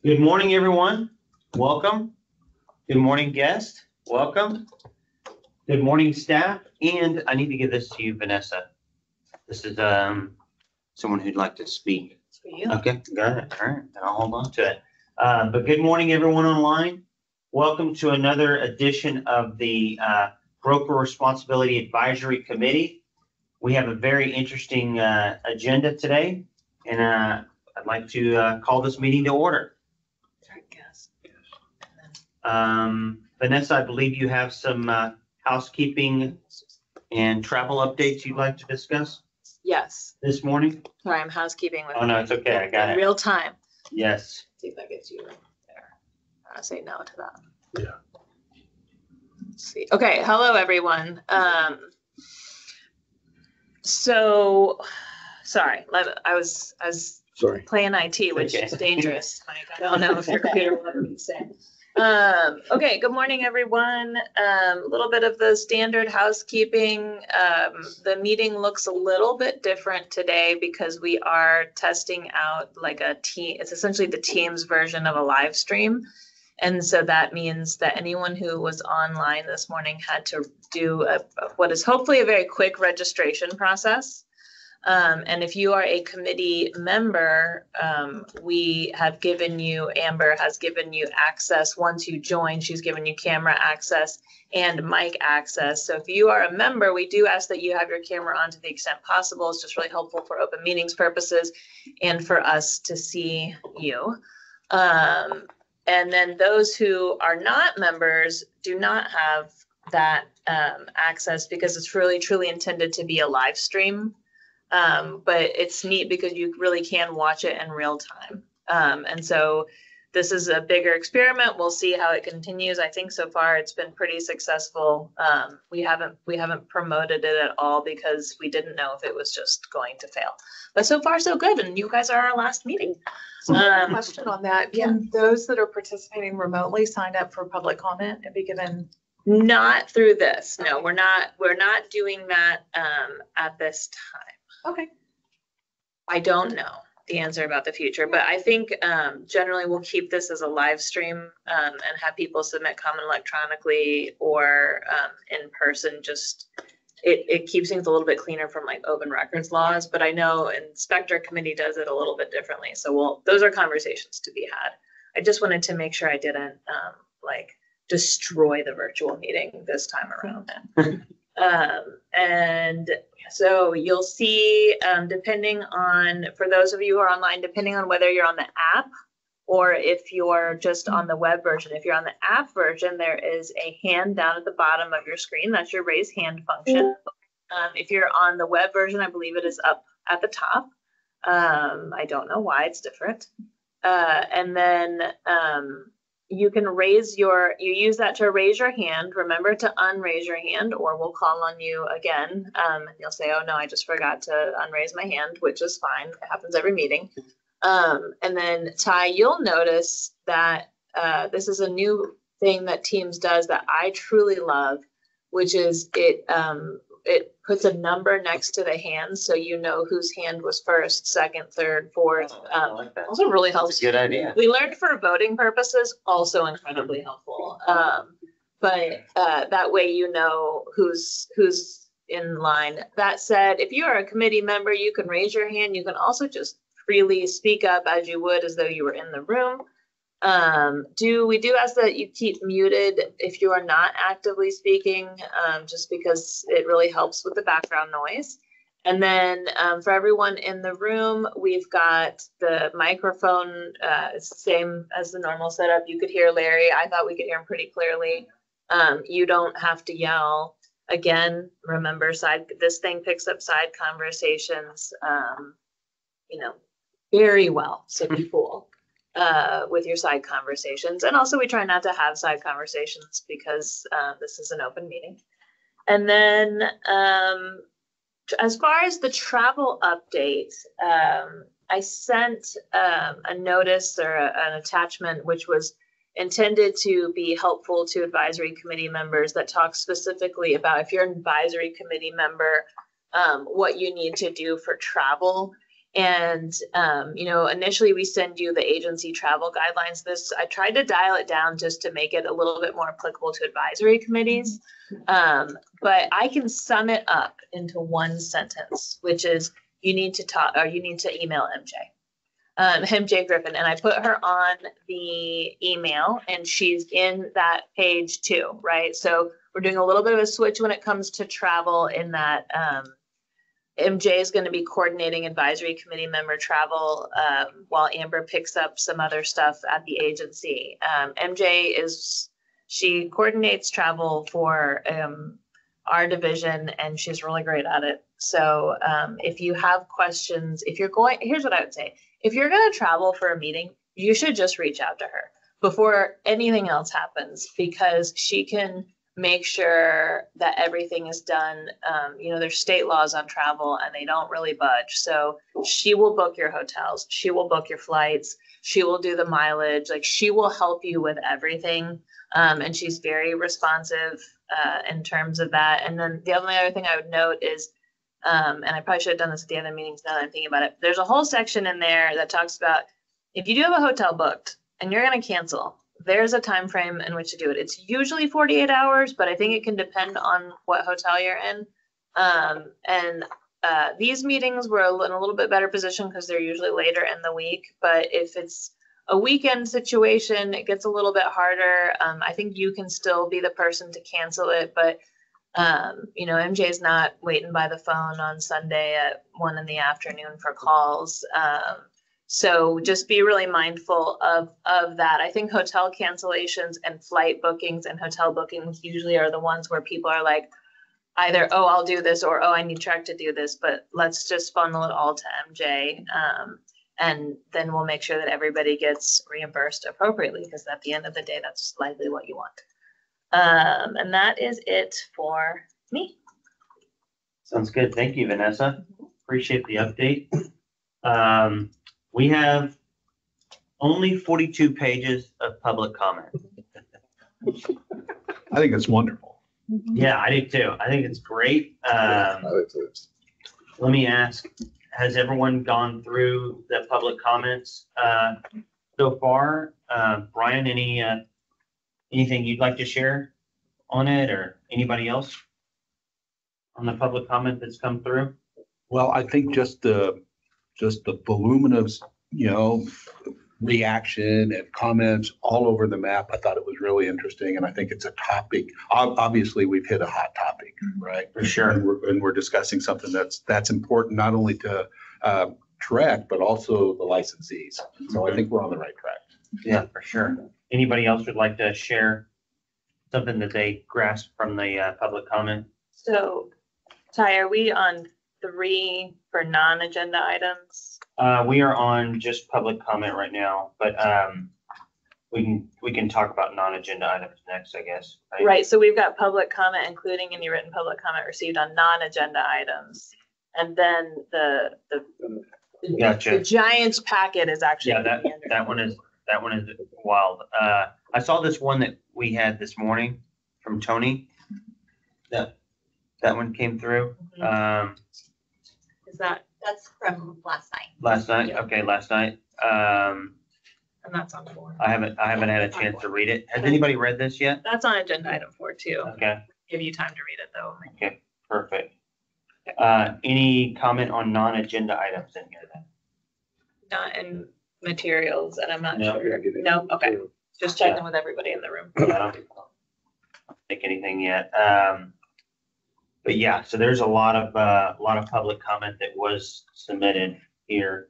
Good morning, everyone. Welcome. Good morning, guest. Welcome. Good morning, staff. And I need to give this to you, Vanessa. This is someone who'd like to speak. It's for you. Okay, got it. All right, then I'll hold on to it. But good morning, everyone online. Welcome to another edition of the Broker Responsibility Advisory Committee. We have a very interesting agenda today, and I'd like to call this meeting to order. Vanessa, I believe you have some housekeeping and travel updates you'd like to discuss Yes. this morning? Sorry, I'm housekeeping with Oh, no, it's okay. I got it. real time. Yes. See if that gets you there. I'll say no to that. Yeah. Let's see. Okay. Hello, everyone. So sorry, I was playing IT, which Okay. is dangerous. I don't know if your computer will ever be the same. Okay, good morning, everyone. A little bit of the standard housekeeping. The meeting looks a little bit different today because we are testing out like a team. It's essentially the Teams version of a live stream. And so that means that anyone who was online this morning had to do what is hopefully a very quick registration process. And if you are a committee member, we have given you, Amber has given you access. Once you join, she's given you camera access and mic access. So if you are a member, we do ask that you have your camera on to the extent possible. It's just really helpful for open meetings purposes and for us to see you. And then those who are not members do not have that access because it's really truly intended to be a live stream. But it's neat because you really can watch it in real time. And so this is a bigger experiment. We'll see how it continues. I think so far it's been pretty successful. We haven't promoted it at all because we didn't know if it was just going to fail. But so far so good. And you guys are our last meeting. So question on that. Can those that are participating remotely sign up for public comment and be given? Not through this. No, we're not doing that at this time. Okay. I don't know the answer about the future, but I think generally we'll keep this as a live stream and have people submit comment electronically or in person. Just it keeps things a little bit cleaner from like open records laws, but I know Inspector Committee does it a little bit differently. So those are conversations to be had. I just wanted to make sure I didn't like destroy the virtual meeting this time around. And so you'll see, depending on, for those of you who are online, depending on whether you're on the app or if you're just on the web version. If you're on the app version, there is a hand down at the bottom of your screen. That's your raise hand function. If you're on the web version, I believe it is up at the top. I don't know why it's different. And then you can you use that to raise your hand. Remember to unraise your hand or we'll call on you again. And you'll say, oh no, I just forgot to unraise my hand, which is fine. It happens every meeting. And then Ty, you'll notice that this is a new thing that Teams does that I truly love, which is it puts a number next to the hands so you know whose hand was first, second, third, fourth. I like that. Also really helps. That's a good idea. We learned for voting purposes, also incredibly helpful. But that way you know who's in line. That said, if you are a committee member, you can raise your hand. You can also just freely speak up as you would as though you were in the room. We do ask that you keep muted if you are not actively speaking, just because it really helps with the background noise. And then for everyone in the room, we've got the microphone. It's the same as the normal setup. You could hear Larry. I thought we could hear him pretty clearly. You don't have to yell. Again, remember, this thing picks up side conversations, very well. So be cool with your side conversations. And also we try not to have side conversations because this is an open meeting. And then as far as the travel update, I sent a notice or an attachment which was intended to be helpful to advisory committee members that talks specifically about if you're an advisory committee member, what you need to do for travel. And, initially we send you the agency travel guidelines. I tried to dial it down just to make it a little bit more applicable to advisory committees. But I can sum it up into one sentence, which is you need to email MJ Griffin. And I put her on the email and she's in that page too, right? So we're doing a little bit of a switch when it comes to travel in that, MJ is going to be coordinating advisory committee member travel while Amber picks up some other stuff at the agency. She coordinates travel for our division and she's really great at it. So if you have questions, here's what I would say. If you're going to travel for a meeting, you should just reach out to her before anything else happens because she can make sure that everything is done. There's state laws on travel and they don't really budge. So she will book your hotels. She will book your flights. She will do the mileage. Like she will help you with everything. And she's very responsive in terms of that. And then the only other thing I would note is, and I probably should have done this at the other meetings now that I'm thinking about it. There's a whole section in there that talks about if you do have a hotel booked and you're going to cancel, there's a time frame in which to do it. It's usually 48 hours, but I think it can depend on what hotel you're in. These meetings were in a little bit better position because they're usually later in the week. But if it's a weekend situation, it gets a little bit harder. I think you can still be the person to cancel it, but MJ is not waiting by the phone on Sunday at 1 PM for calls. So just be really mindful of that. I think hotel cancellations and flight bookings and hotel bookings usually are the ones where people are like either, oh, I'll do this or, oh, I need Trek to do this, but let's just funnel it all to MJ. And then we'll make sure that everybody gets reimbursed appropriately because at the end of the day, that's likely what you want. And that is it for me. Sounds good. Thank you, Vanessa. Appreciate the update. We have only 42 pages of public comment. I think it's wonderful. Yeah, I do too. I think it's great. Let me ask, has everyone gone through the public comments so far? Brian, anything you'd like to share on it or anybody else on the public comment that's come through? Well, I think just the voluminous, reaction and comments all over the map. I thought it was really interesting, and I think it's a topic. Obviously, we've hit a hot topic, right? For sure. And we're discussing something that's important not only to Trek but also the licensees. So I think we're on the right track. Yeah, for sure. Anybody else would like to share something that they grasped from the public comment? So, Ty, are we on 3 for non-agenda items? We are on just public comment right now, but we can talk about non-agenda items next, I guess. Right. So we've got public comment, including any written public comment received on non-agenda items, and then the Gotcha. the Giants packet is actually that one is wild. I saw this one that we had this morning from Tony. That one came through. Is that? That's from last night. Last night? Yeah. Okay, last night. And that's on 4. I haven't had a chance to read it. Has anybody read this yet? That's on agenda item 4 too. Okay, Give you time to read it though. okay, perfect. Any comment on non-agenda items in here then? Not in materials, and I'm not No. sure. No, okay. Just checking with everybody in the room. I don't think anything yet. But yeah, so there's a lot of public comment that was submitted here,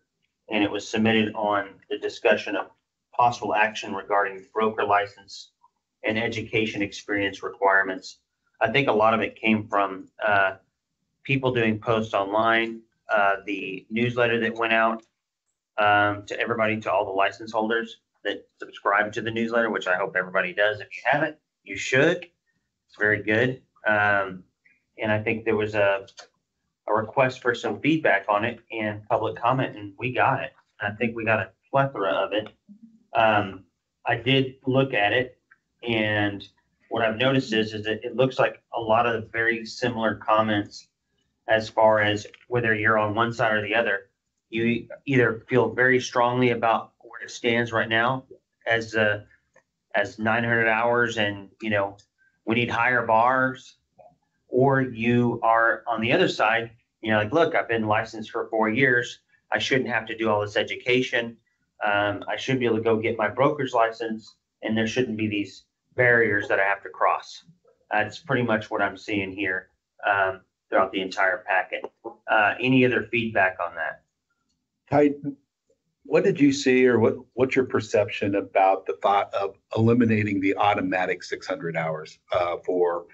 and it was submitted on the discussion of possible action regarding broker license and education experience requirements. I think a lot of it came from people doing posts online, the newsletter that went out to everybody, to all the license holders that subscribe to the newsletter, which I hope everybody does. If you haven't, you should. It's very good. And I think there was a request for some feedback on it and public comment, and we got it. I think we got a plethora of it. I did look at it, and what I've noticed is that it looks like a lot of very similar comments as far as whether you're on one side or the other. you either feel very strongly about where it stands right now as 900 hours and, we need higher bars, or you are on the other side, like, look, I've been licensed for 4 years. I shouldn't have to do all this education. I should be able to go get my broker's license, and there shouldn't be these barriers that I have to cross. That's pretty much what I'm seeing here throughout the entire packet. Any other feedback on that? Ty, what did you see, or what's your perception about the thought of eliminating the automatic 600 hours for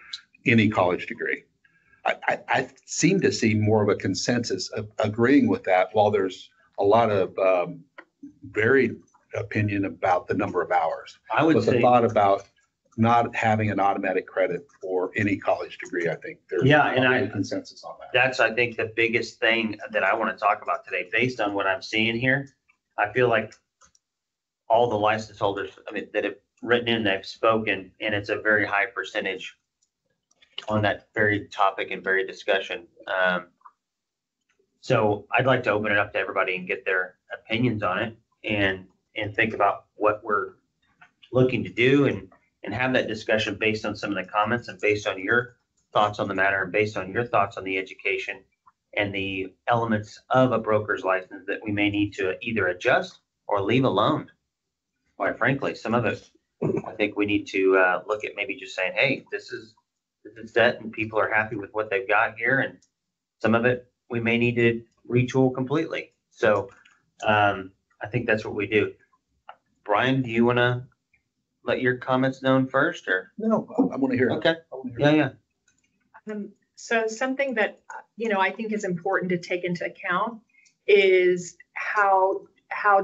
any college degree? I seem to see more of a consensus of agreeing with that, while there's a lot of varied opinion about the number of hours. I would But the say, thought about not having an automatic credit for any college degree, I think there's probably a consensus on that. that's, I think, the biggest thing that I want to talk about today. Based on what I'm seeing here, I feel like all the license holders, that have written in, they've spoken, and it's a very high percentage on that very topic and very discussion. So I'd like to open it up to everybody and get their opinions on it, and think about what we're looking to do, and have that discussion based on some of the comments and based on your thoughts on the matter and based on your thoughts on the education and the elements of a broker's license that we may need to either adjust or leave alone. Quite frankly, some of it, I think we need to look at maybe just saying, hey, this is set and people are happy with what they've got here. And some of it, we may need to retool completely. So I think that's what we do. Brian, do you want to let your comments known first, or? No, I want to hear it. Okay. I wanna hear it. Yeah. So something that, I think is important to take into account is how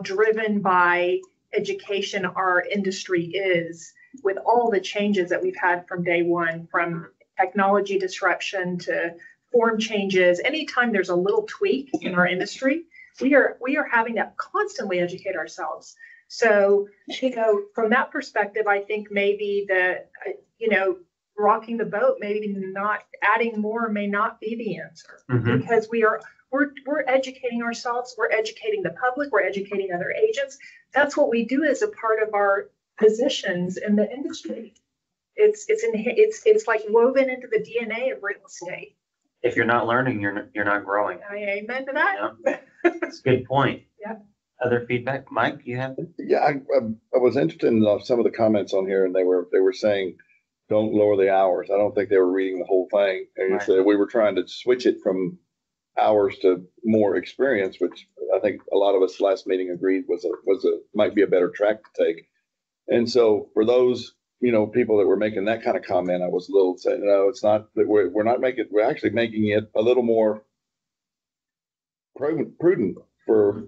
driven by education our industry is, with all the changes that we've had from day one, from technology disruption to form changes. Anytime there's a little tweak in our industry, we are having to constantly educate ourselves. So, from that perspective, I think maybe rocking the boat, maybe not adding more may not be the answer, because we're educating ourselves, we're educating the public, we're educating other agents. That's what we do as a part of our positions in the industry. It's like woven into the DNA of real estate. If you're not learning, you're not growing. I amen to that. That's a good point. Yeah. Other feedback, Mike? You have? Yeah, I was interested in some of the comments on here, and they were saying, don't lower the hours. I don't think they were reading the whole thing. And you said we were trying to switch it from hours to more experience, which I think a lot of us last meeting agreed might be a better track to take. And so for those, people that were making that kind of comment, I was a little saying, no, it's not that we're actually making it a little more prudent for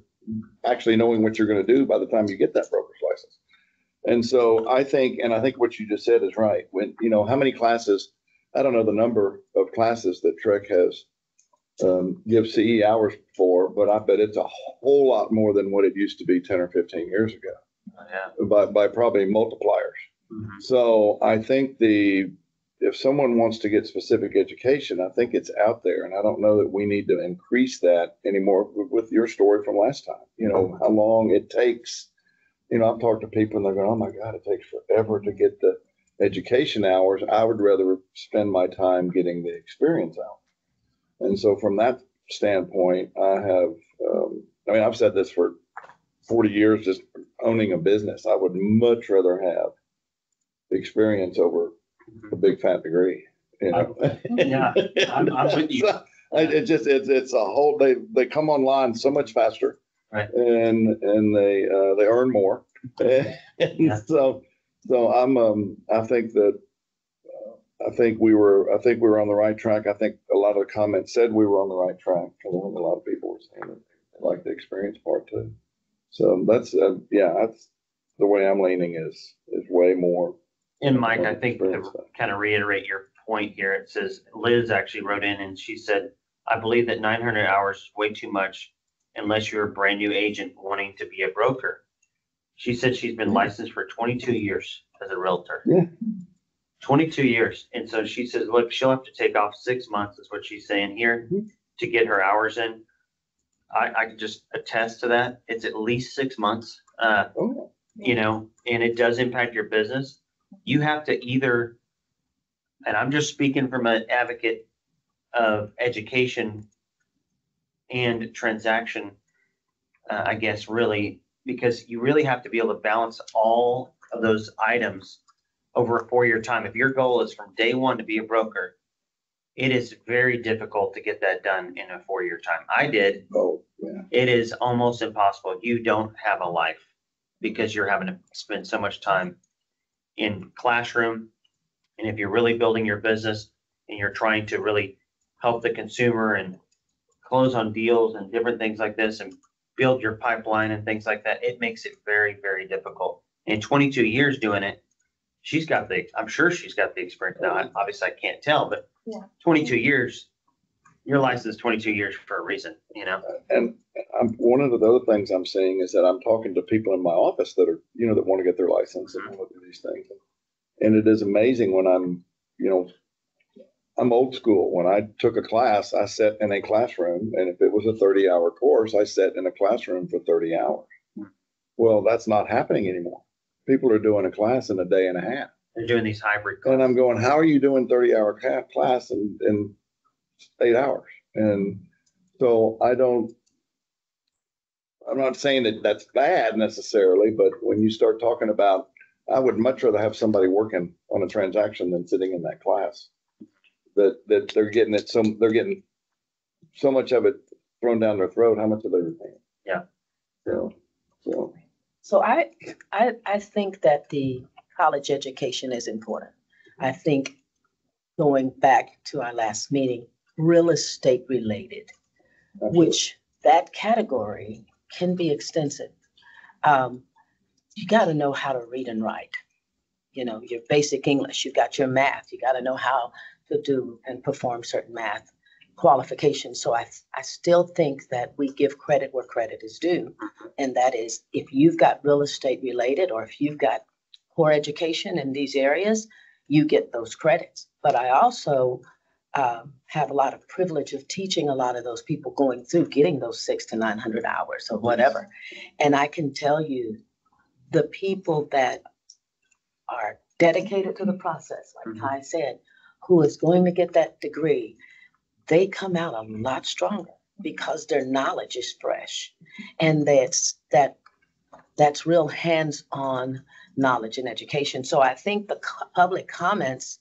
actually knowing what you're going to do by the time you get that broker's license. And so I think what you just said is right. When, how many classes, I don't know the number of classes that Trek has give CE hours for, but I bet it's a whole lot more than what it used to be 10 or 15 years ago. Yeah. By probably multipliers. Mm-hmm. So I think if someone wants to get specific education, I think it's out there, and I don't know that we need to increase that anymore. With your story from last time, how long it takes. I've talked to people and they're going, oh my God, it takes forever to get the education hours. I would rather spend my time getting the experience out. And so from that standpoint, I've said this for 40 years, just owning a business. I would much rather have experience over a big fat degree. Yeah, I'm with you. It's a whole, they come online so much faster. Right. And they earn more. And so I think we were on the right track. I think a lot of the comments said we were on the right track. I think a lot of people were saying that they like the experience part too. So that's that's the way I'm leaning is way more. And Mike, I think to kind of reiterate your point here, it says Liz actually wrote in and she said, I believe that 900 hours is way too much unless you're a brand new agent wanting to be a broker. She said she's been licensed for 22 years as a realtor. Yeah. 22 years. And so she says, look, she'll have to take off 6 months, is what she's saying here, to get her hours in. I can just attest to that. It's at least 6 months, Oh, you know, and it does impact your business. You have to either, and I'm just speaking from an advocate of education and transaction, I guess, really, because you really have to be able to balance all of those items over a 4-year time. If your goal is from day one to be a broker, it is very difficult to get that done in a 4-year time. I did. oh, yeah. It is almost impossible. You don't have a life because you're having to spend so much time in classroom. And if you're really building your business and you're trying to really help the consumer and close on deals and different things like this and build your pipeline and things like that, it makes it very, very difficult. In 22 years doing it, I'm sure she's got the experience now. Obviously I can't tell, but Yeah. 22 years, you're licensed 22 years for a reason, you know? And one of the other things I'm seeing is that I'm talking to people in my office that are, that want to get their license and want to do these things. And it is amazing when I'm old school. When I took a class, I sat in a classroom, and if it was a 30-hour course, I sat in a classroom for 30 hours. Well, that's not happening anymore. People are doing a class in a day and a half. They're doing these hybrid And classes. I'm going, how are you doing 30-hour class in 8 hours? And so I'm not saying that that's bad necessarily, but when you start talking about, I would much rather have somebody working on a transaction than sitting in that class. That they're getting so much of it thrown down their throat. How much are they retaining? Yeah. So I think that the college education is important. I think going back to our last meeting, real estate related, which that category can be extensive. You got to know how to read and write. Your basic English, you got your math, you got to know how to do and perform certain math qualifications. So I still think that we give credit where credit is due. And that is, if you've got real estate related, or if you've got core education in these areas, you get those credits. But I also have a lot of privilege of teaching a lot of those people going through getting those 600 to 900 hours or whatever. And I can tell you, the people that are dedicated to the process, like Kai said, who is going to get that degree, they come out a lot stronger because their knowledge is fresh. And that's real hands-on knowledge and education. So I think the public comments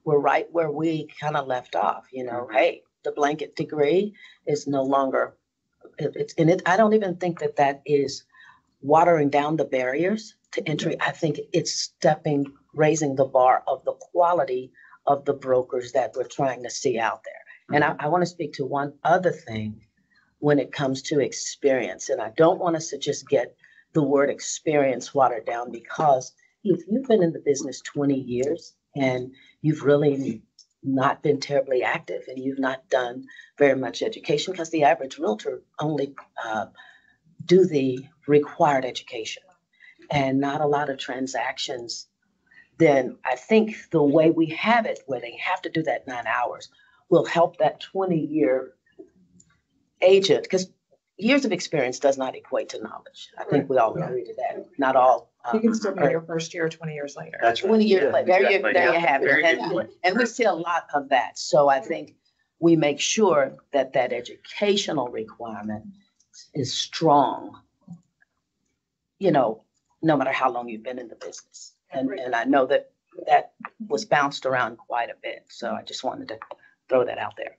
were right where we kind of left off. Hey, the blanket degree is no longer, I don't even think that is watering down the barriers to entry. I think it's raising the bar of the quality of the brokers that we're trying to see out there. And I want to speak to one other thing when it comes to experience. And I don't want us to just get the word experience watered down, because if you've been in the business 20 years and you've really not been terribly active and you've not done very much education, because the average realtor only do the required education and not a lot of transactions, then I think the way we have it, where they have to do that 9 hours, will help that 20-year agent, because years of experience does not equate to knowledge. I think we all agree to that. Not all. You can still be your first year 20 years later. That's right. 20 years later. There Exactly. you have Very it. good point. And we see a lot of that. So I think we make sure that educational requirement is strong, no matter how long you've been in the business. And I know that was bounced around quite a bit. So I just wanted to throw that out there.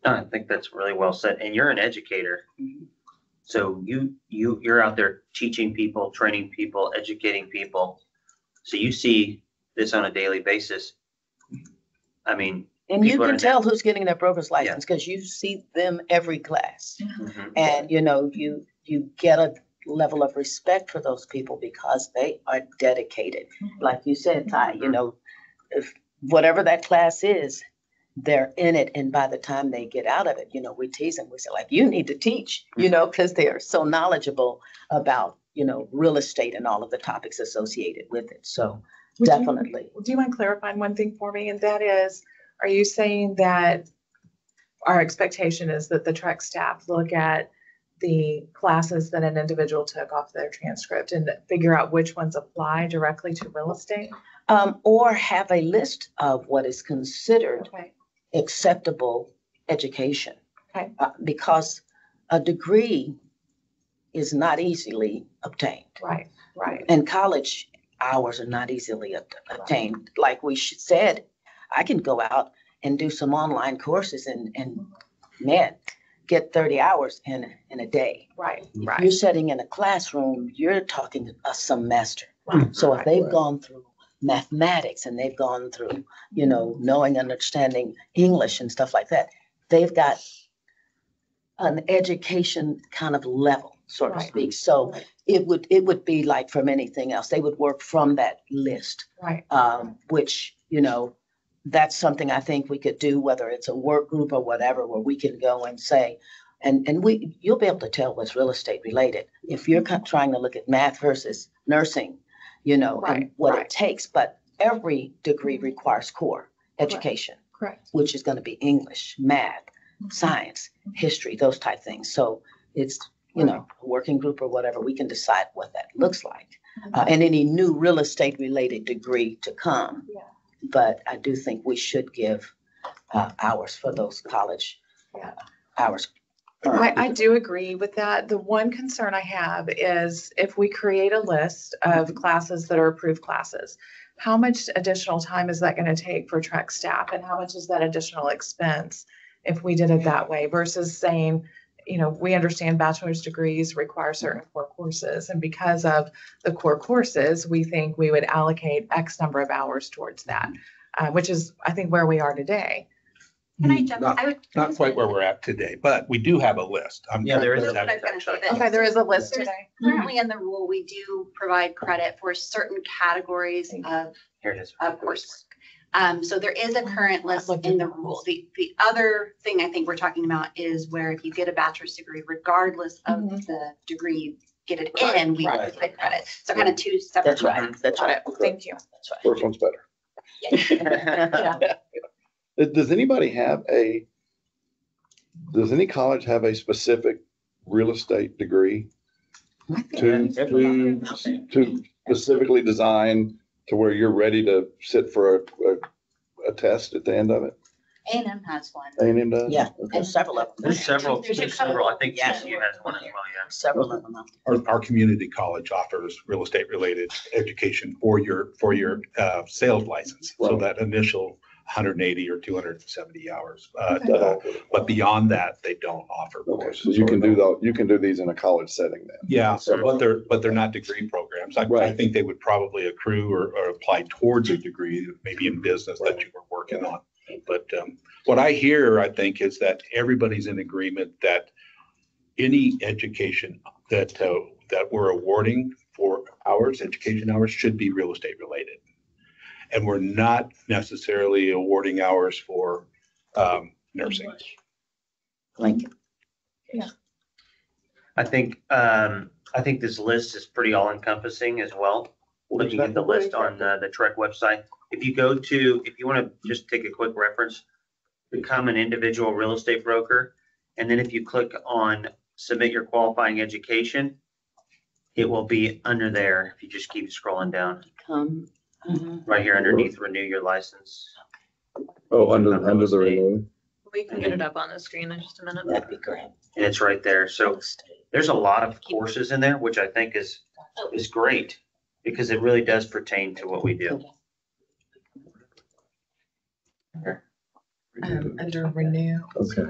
No, I think that's really well said. And you're an educator. So you're out there teaching people, training people, educating people. So you see this on a daily basis. I mean, and you people can are- tell who's getting their broker's license because you see them every class. Mhm. And you get a level of respect for those people because they are dedicated. Like you said, Ty, if whatever that class is, they're in it. And by the time they get out of it, we tease them. We say, like, you need to teach, because they are so knowledgeable about, real estate and all of the topics associated with it. So definitely. Do you mind clarifying one thing for me? And that is, are you saying that our expectation is that the TREC staff look at the classes that an individual took off their transcript and figure out which ones apply directly to real estate? Or have a list of what is considered Okay. acceptable education. Okay. Because a degree is not easily obtained. Right, right. And college hours are not easily obtained. Like we said, I can go out and do some online courses and man, get 30 hours in a day. Right, If right. you're sitting in a classroom, you're talking a semester. Right, So if right, they've right. gone through mathematics and they've gone through, you know, knowing, understanding English and stuff like that, they've got an education kind of level, so to Right. speak. So Right. it would be like from anything else. They would work from that list, Right. which, you know, that's something I think we could do, whether it's a work group or whatever, where we can go and say, and you'll be able to tell what's real estate related. If you're trying to look at math versus nursing, you know, and Right, what right. it takes, but every degree requires core education, Correct. which is going to be English, math, science, history, those type things. So it's, you know, a working group or whatever, we can decide what that looks like. And any new real estate related degree to come. Yeah. But I do think we should give hours for those college Yeah. hours. I do agree with that. The one concern I have is if we create a list of classes that are approved classes, how much additional time is that going to take for Trek staff? And how much is that additional expense if we did it that way versus saying, you know, we understand bachelor's degrees require certain core courses. And because of the core courses, we think we would allocate X number of hours towards that, which is, I think, where we are today. Can I jump? Not- I would- Not quite where we're at today, but we do have a list. Yeah, there is That's a what I was gonna say, that Okay, there is a list there's today. Currently in the rule, we do provide credit for certain categories of Here it is. coursework. So there is a current list looked in at the that rule. list. The other thing I think we're talking about is where if you get a bachelor's degree, regardless of Mhm. the degree, you get it Right, in, we right. provide credit. So kind of two separate. That's right. That's Got right. it. Thank you. That's right. First one's better. Yeah. Does anybody have does any college have a specific real estate degree to specifically design to where you're ready to sit for a test at the end of it? A&M has one. A&M does? Yeah, Okay. there's several of them. There's several, There's a there's several. I think Yeah. TCU has one as well, yeah. Several of them. out Our community college offers real estate related education for your sales license. So Right. that initial 180 or 270 hours. That all- But beyond that, they don't offer. Okay, courses. so you can do these in a college setting then? Yeah, but they're not degree programs. I Right. think they would probably accrue or apply towards a degree, maybe in business that you were working on. But what I hear, I think, is that everybody's in agreement that any education that we're awarding for hours, education hours, should be real estate related. And we're not necessarily awarding hours for nursing. Lincoln. I think this list is pretty all encompassing as well. Looking at the list on the Trek website. If you want to just take a quick reference, become an individual real estate broker. And then if you click on submit your qualifying education, it will be under there. If you just keep scrolling down, right here underneath renew your license. Oh, under the renewal? We can get it up on the screen in just a minute. That'd be great. And it's right there. So there's a lot of courses in there, which I think is great because it really does pertain to what we do. Under renew. Okay.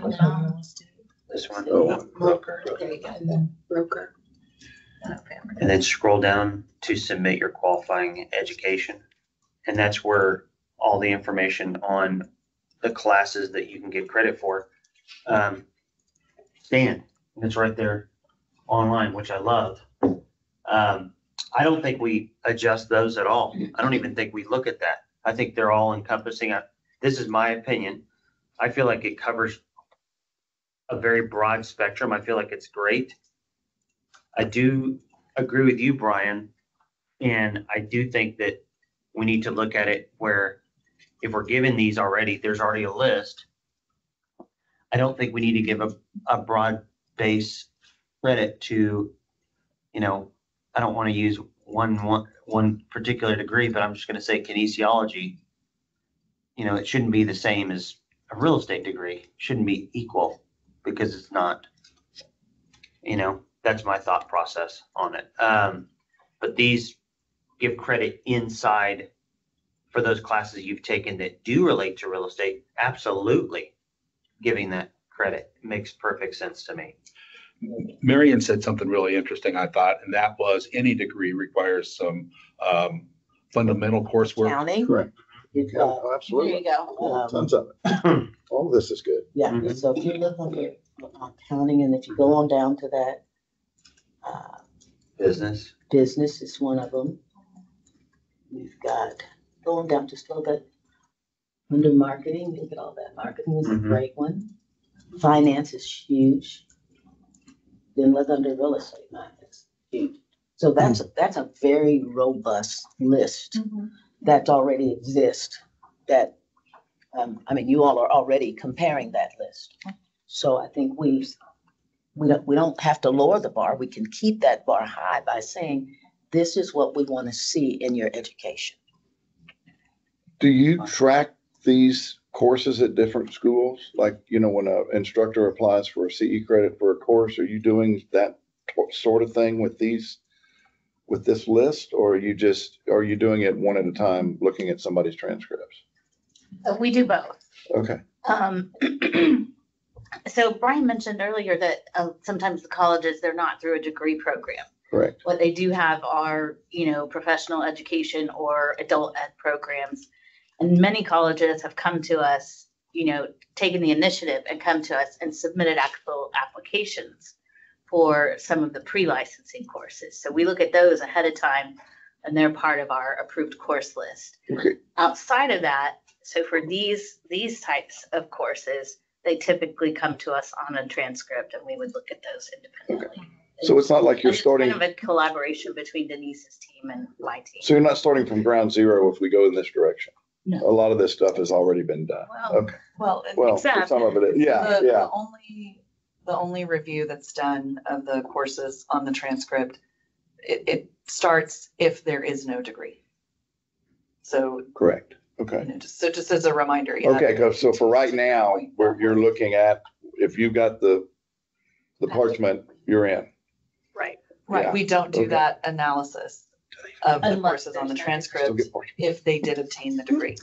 This one. Oh. Broker. There you go. And then broker. And then scroll down to submit your qualifying education. And that's where all the information on the classes that you can get credit for stand. And it's right there online, which I love. I don't think we adjust those at all. I don't even think we look at that. I think they're all encompassing. This is my opinion. I feel like it covers a very broad spectrum. I feel like it's great. I do agree with you, Brian. And I do think that we need to look at it where if we're given these already, there's already a list. I don't think we need to give a broad base credit to, you know, I don't want to use one particular degree, but I'm just going to say kinesiology. You know, it shouldn't be the same as a real estate degree. It shouldn't be equal because it's not. You know, that's my thought process on it. But these give credit inside for those classes you've taken that do relate to real estate. Absolutely, giving that credit makes perfect sense to me. Marion said something really interesting, I thought, and that was any degree requires some fundamental coursework. Counting. Correct. Oh, Oh, There absolutely. you go. Tons of it. All of this is good. Yeah, Mhm. so if you look under counting, and if you go on down to that, Business. business is one of them. We've got, going down just a little bit, under marketing, look at all that. Marketing is a Mhm. great one. Finance is huge. Then look under real estate, that's huge. So that's a very robust list that already exists, that, I mean, you all are already comparing that list. So I think we don't have to lower the bar. We can keep that bar high by saying, this is what we want to see in your education. Do you track these courses at different schools? Like, you know, when an instructor applies for a CE credit for a course, are you doing that sort of thing with this list? Or are you doing it one at a time, looking at somebody's transcripts? We do both. Okay. So Brian mentioned earlier that sometimes the colleges, they're not through a degree program. Correct. What they do have are, you know, professional education or adult ed programs. And many colleges have come to us, you know, taken the initiative and come to us and submitted actual applications for some of the pre-licensing courses. So we look at those ahead of time and they're part of our approved course list. Okay. Outside of that, so for these types of courses, they typically come to us on a transcript and we would look at those independently. So it's not like you're And it's starting, kind of a collaboration between Denise's team and my team. so you're not starting from ground zero if we go in this direction. No. A lot of this stuff has already been done. Well, Okay. Well, Well, Except- some of it, yeah, yeah. the only review that's done of the courses on the transcript, it starts if there is no degree. So, Correct. Okay. you know, just as a reminder. yeah. Okay, so for right now, you're looking at, if you've got the parchment, you're in. Right. Yeah, Right, we don't do okay. that analysis of the Unless courses on the there's no transcript Still get parchment. if they did obtain the degree.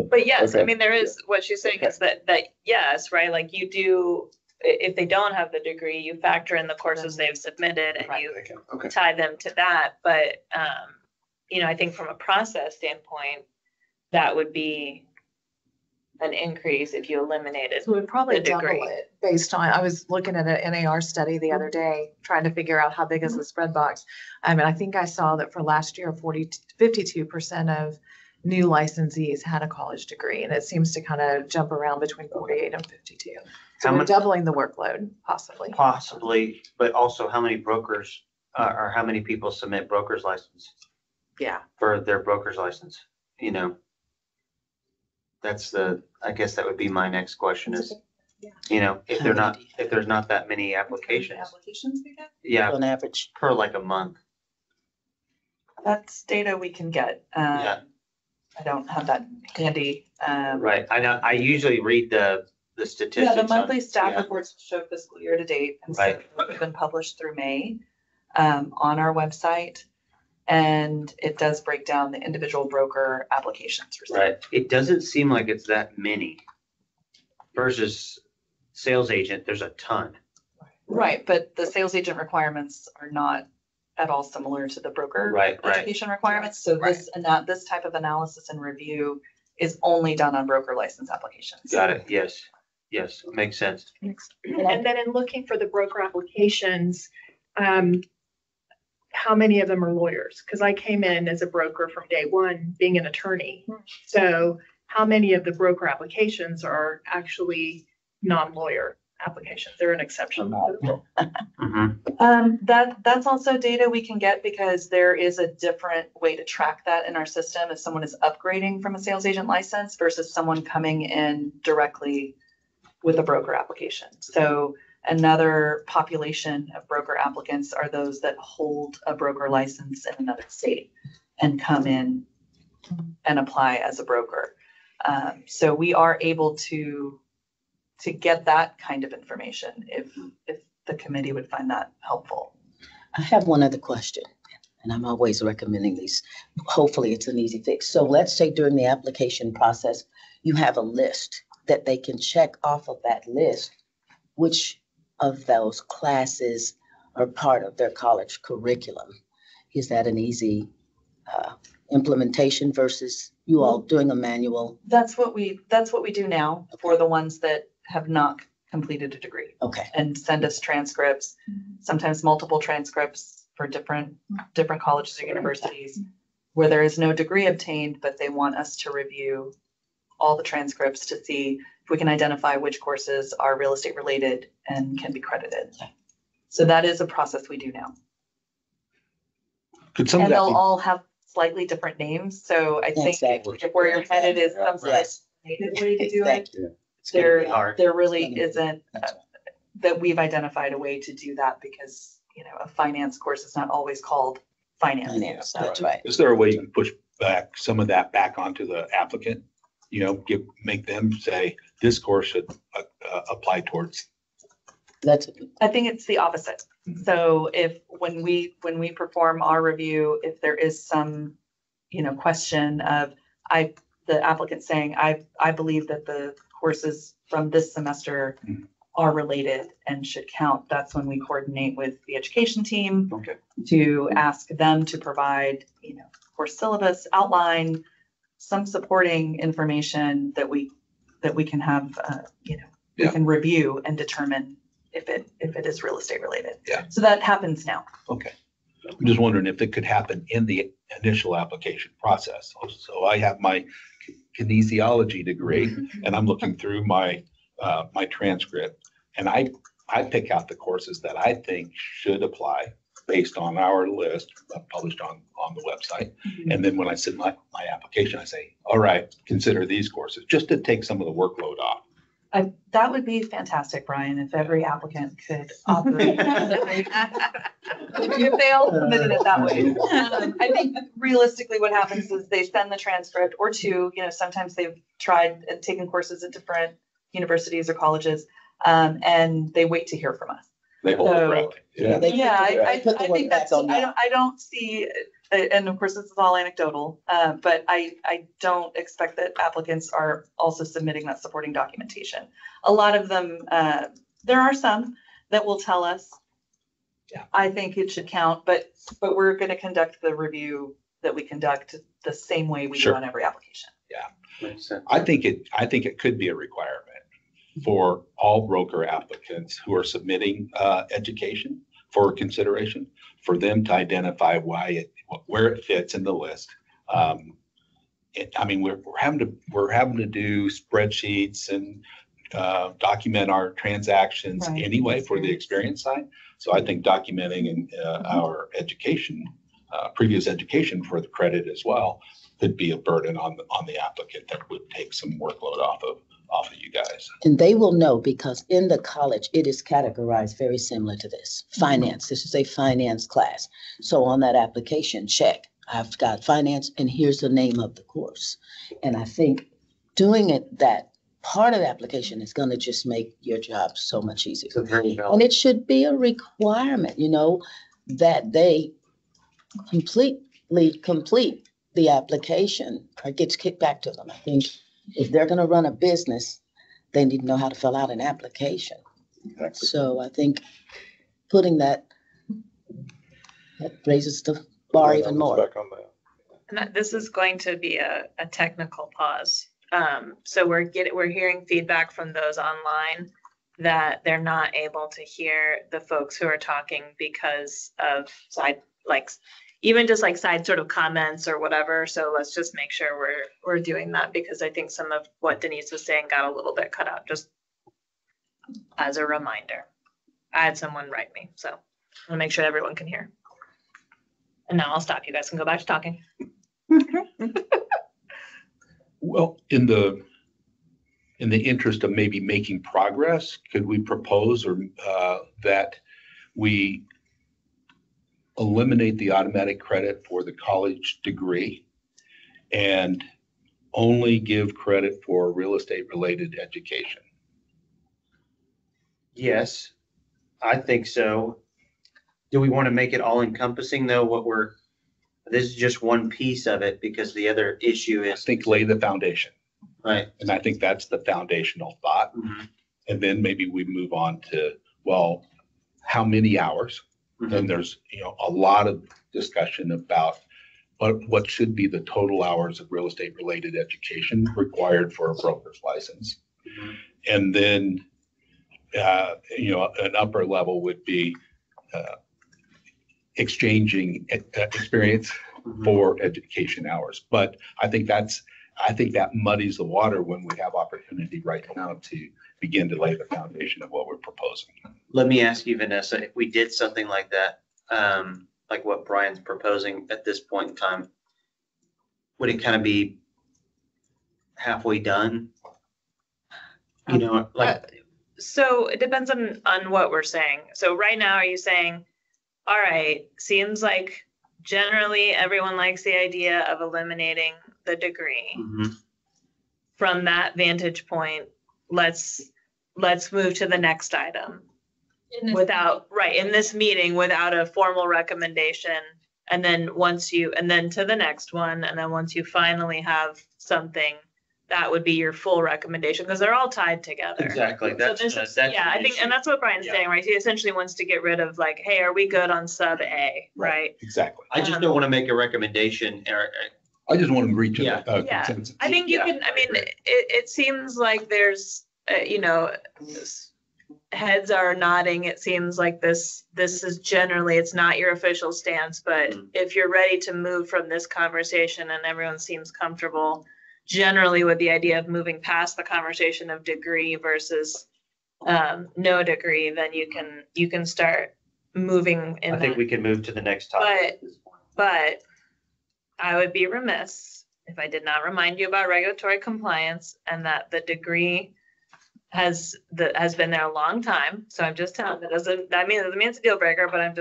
But yes, I Okay. mean, there is, what she's saying is that yes, right, like you do, if they don't have the degree, you factor in the courses they've submitted and Right. you Okay. tie them to that, but, you know, I think from a process standpoint, that would be an increase if you eliminated. So we'd probably the double degree. it based on, I was looking at an NAR study the other day, trying to figure out how big is the spread box. I mean, I think I saw that for last year, 52% of new licensees had a college degree, and it seems to kind of jump around between 48 and 52. So How we're much- doubling the workload, possibly. Possibly, but also how many brokers, or how many people submit broker's license Yeah. for their broker's license, you know? I guess that would be my next question is, you know, if there's not that many applications, Applications we get? yeah, On average. per like a month. That's data we can get. Yeah. I don't have that handy. Right, I know, I usually read the statistics. Yeah, the on- monthly staff yeah. reports show fiscal year to date, and so Right. they've been published through May on our website. And it does break down the individual broker applications received. Right, it doesn't seem like it's that many versus sales agent, there's a ton. Right, but the sales agent requirements are not at all similar to the broker Right. education requirements. So this type of analysis and review is only done on broker license applications. Got it, yes, makes sense. And then in looking for the broker applications, how many of them are lawyers? Because I came in as a broker from day one, being an attorney. So how many of the broker applications are actually non-lawyer applications? They're an exception to the rule. Mhm. That's also data we can get because there is a different way to track that in our system if someone is upgrading from a sales agent license versus someone coming in directly with a broker application. So Another population of broker applicants are those that hold a broker license in another state and come in and apply as a broker. So we are able to get that kind of information if the committee would find that helpful. I have one other question, and I'm always recommending these. Hopefully it's an easy fix. So let's say during the application process, you have a list that they can check off of that list, which of those classes are part of their college curriculum. Is that an easy implementation versus you all doing a manual? That's what we do now for the ones that have not completed a degree. Okay. And send us transcripts, sometimes multiple transcripts for different colleges or universities where there is no degree obtained, but they want us to review all the transcripts to see if we can identify which courses are real estate related and can be credited. So that is a process we do now. Could some of And that they'll be, all have slightly different names. So I think Exactly. if where you're headed is some sort of Yes. native way to do it, Exactly. It's gonna be hard. there really isn't That's that we've identified a way to do that because, a finance course is not always called finance. Finance, that's right. is there a way you can push back some of that back onto the applicant? Make them say, this course should apply towards. That's I think it's the opposite. So when we perform our review, if there is some, question of the applicant saying, I believe that the courses from this semester are related and should count, that's when we coordinate with the education team Okay. to ask them to provide, course syllabus outline, some supporting information that we can have, we Yeah. can review and determine if it is real estate related. Yeah. So that happens now. Okay. I'm just wondering if it could happen in the initial application process. So I have my kinesiology degree and I'm looking through my transcript and I pick out the courses that I think should apply based on our list published on the website. And then when I submit my application, I say, all right, consider these courses, just to take some of the workload off. That would be fantastic, Brian, if every applicant could operate. If they all submitted it that way. I think realistically what happens is they send the transcript or two, sometimes they've tried and taken courses at different universities or colleges, and they wait to hear from us. They hold So- it rally. Yeah, they Yeah, put the I work think back that's, on that. I don't see, and of course, this is all anecdotal, but I don't expect that applicants are also submitting that supporting documentation. A lot of them, there are some that will tell us, Yeah. I think it should count, but we're going to conduct the review that we conduct the same way we do Sure. on every application. Makes sense. I think it could be a requirement for all broker applicants who are submitting education for consideration, for them to identify where it fits in the list. We're having to do spreadsheets and document our transactions Right. anyway for the experience side. So I think documenting our education, previous education for the credit as well, could be a burden on the applicant that would take some workload off of you guys. And they will know because in the college, it is categorized very similar to this. Finance, this is a finance class. So on that application, check, I've got finance and here's the name of the course. And I think doing it, that part of the application is gonna just make your job so much easier. It's a very And valid. it should be a requirement, that they completely complete the application or gets kicked back to them. I think if they're gonna run a business, they need to know how to fill out an application. Exactly. So I think putting that raises the bar even more. Back on that. And this is going to be a technical pause. So we're hearing feedback from those online that they're not able to hear the folks who are talking because of even just side sort of comments or whatever. So let's just make sure we're doing that because I think some of what Denise was saying got a little bit cut out, just as a reminder. I had someone write me, so I'll make sure everyone can hear. And now I'll stop. You guys can go back to talking. Well, in the in the interest of maybe making progress, could we propose that we eliminate the automatic credit for the college degree and only give credit for real estate related education? Yes, I think so. Do we want to make it all encompassing though? This is just one piece of it because the other issue I is, think lay the foundation. right. And I think that's the foundational thought. Mhm. And then maybe we move on to, well, how many hours? Mhm. And there's, a lot of discussion about what should be the total hours of real estate related education required for a broker's license. Mhm. And then, an upper level would be exchanging experience Mhm. for education hours. But I think that muddies the water when we have opportunity right now to begin to lay the foundation of what we're proposing. Let me ask you, Vanessa, if we did something like that, like what Brian's proposing at this point in time, would it kind of be halfway done? So it depends on what we're saying. So right now, are you saying, all right, seems like generally everyone likes the idea of eliminating the degree. Mhm. From that vantage point, let's move to the next item in this meeting without a formal recommendation. And then to the next one, and then once you finally have something, that would be your full recommendation, because they're all tied together. Exactly. That's Yeah, I think, issue. and that's what Brian's Yeah. saying, right? He essentially wants to get rid of like, hey, are we good on sub A, right? Exactly. I just don't want to make a recommendation I just want to reach Yeah. a Yeah. consensus. I think you Yeah, can, I I mean, agree. it seems like there's, heads are nodding. It seems like this is generally, it's not your official stance, but Mhm. if you're ready to move from this conversation and everyone seems comfortable generally with the idea of moving past the conversation of degree versus no degree, then you can start moving in I think that. we can move to the next topic. But I would be remiss if I did not remind you about regulatory compliance and that the degree has been there a long time. So I'm just telling, it doesn't mean it's a deal breaker, but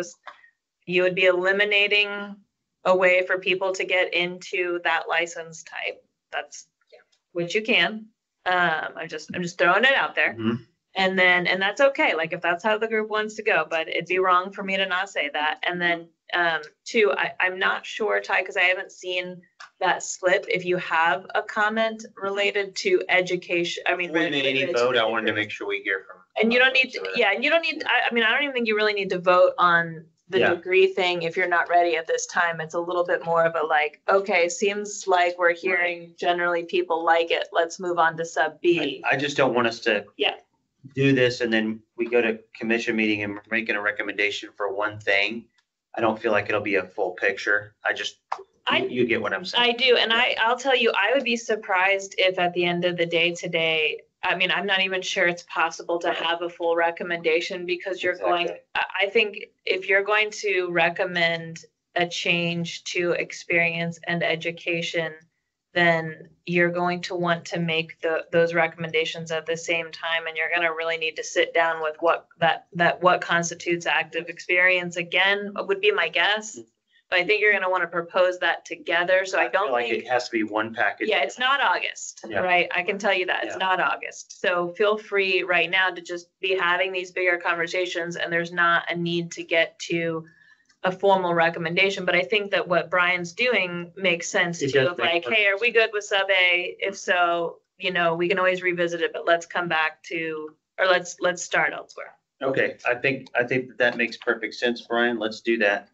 you would be eliminating a way for people to get into that license type. Which you can. I'm just throwing it out there. Mhm. And that's okay. Like if that's how the group wants to go, but it'd be wrong for me to not say that. And then two, I'm not sure, Ty, because I haven't seen that slip. If you have a comment related to education, I mean, Before we made any vote, I wanted to make sure we hear from. and you don't need to, yeah, and you don't need, I mean, I don't even think you really need to vote on the Yeah. degree thing if you're not ready at this time. It's a little bit more of a like, okay, seems like we're hearing generally people like it. Let's move on to sub B. I just don't want us to Yeah. do this and then we go to commission meeting and we're making a recommendation for one thing. I don't feel like it'll be a full picture. You get what I'm saying. I do, and I'll tell you, I would be surprised if at the end of the day today, I mean, I'm not even sure it's possible to have a full recommendation because Exactly. I think if you're going to recommend a change to experience and education, then you're going to want to make those recommendations at the same time, and you're going to really need to sit down with what constitutes active experience again, would be my guess. But I think you're going to want to propose that together. So I don't feel like think it has to be one package. yeah, it's not August, Yeah. right? I can tell you that it's Yeah. not August. So feel free right now to just be having these bigger conversations, and there's not a need to get to a formal recommendation. But I think that what Brian's doing makes sense It too, does of make like, perfect hey, are we good with sub A? If so, we can always revisit it, but let's come back to, or let's start elsewhere. Okay, I think that makes perfect sense, Brian. Let's do that.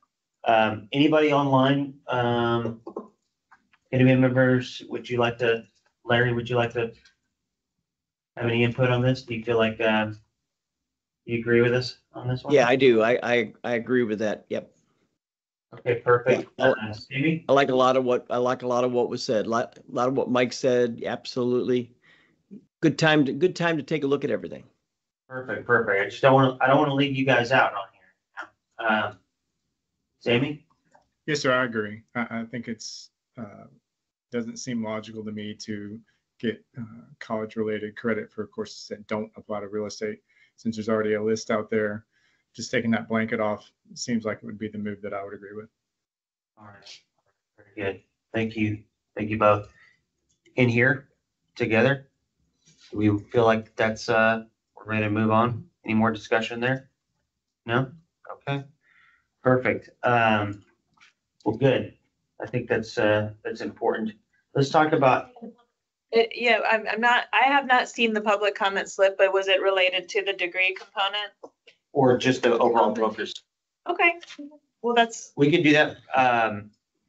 Anybody online? Any members, Larry, would you like to have any input on this? Do you feel like, you agree with us on this one? Yeah, I do. I agree with that. Yep. Okay, perfect. Yeah. Stevie? I like a lot of what was said. A lot of what Mike said. Absolutely. Good time to take a look at everything. Perfect. I just don't want to leave you guys out on here. Sammy? Yes, sir, I agree. I think it's doesn't seem logical to me to get college-related credit for courses that don't apply to real estate. Since there's already a list out there, just taking that blanket off seems like it would be the move that I would agree with. All right, very good. Thank you both. In here together, do we feel like that's we're ready to move on? Any more discussion there? No? Okay, perfect. Well, good. I think that's important. Let's talk about. Yeah, I have not seen the public comment slip, but was it related to the degree component? Or just the overall brokers. Okay, well, We could do that.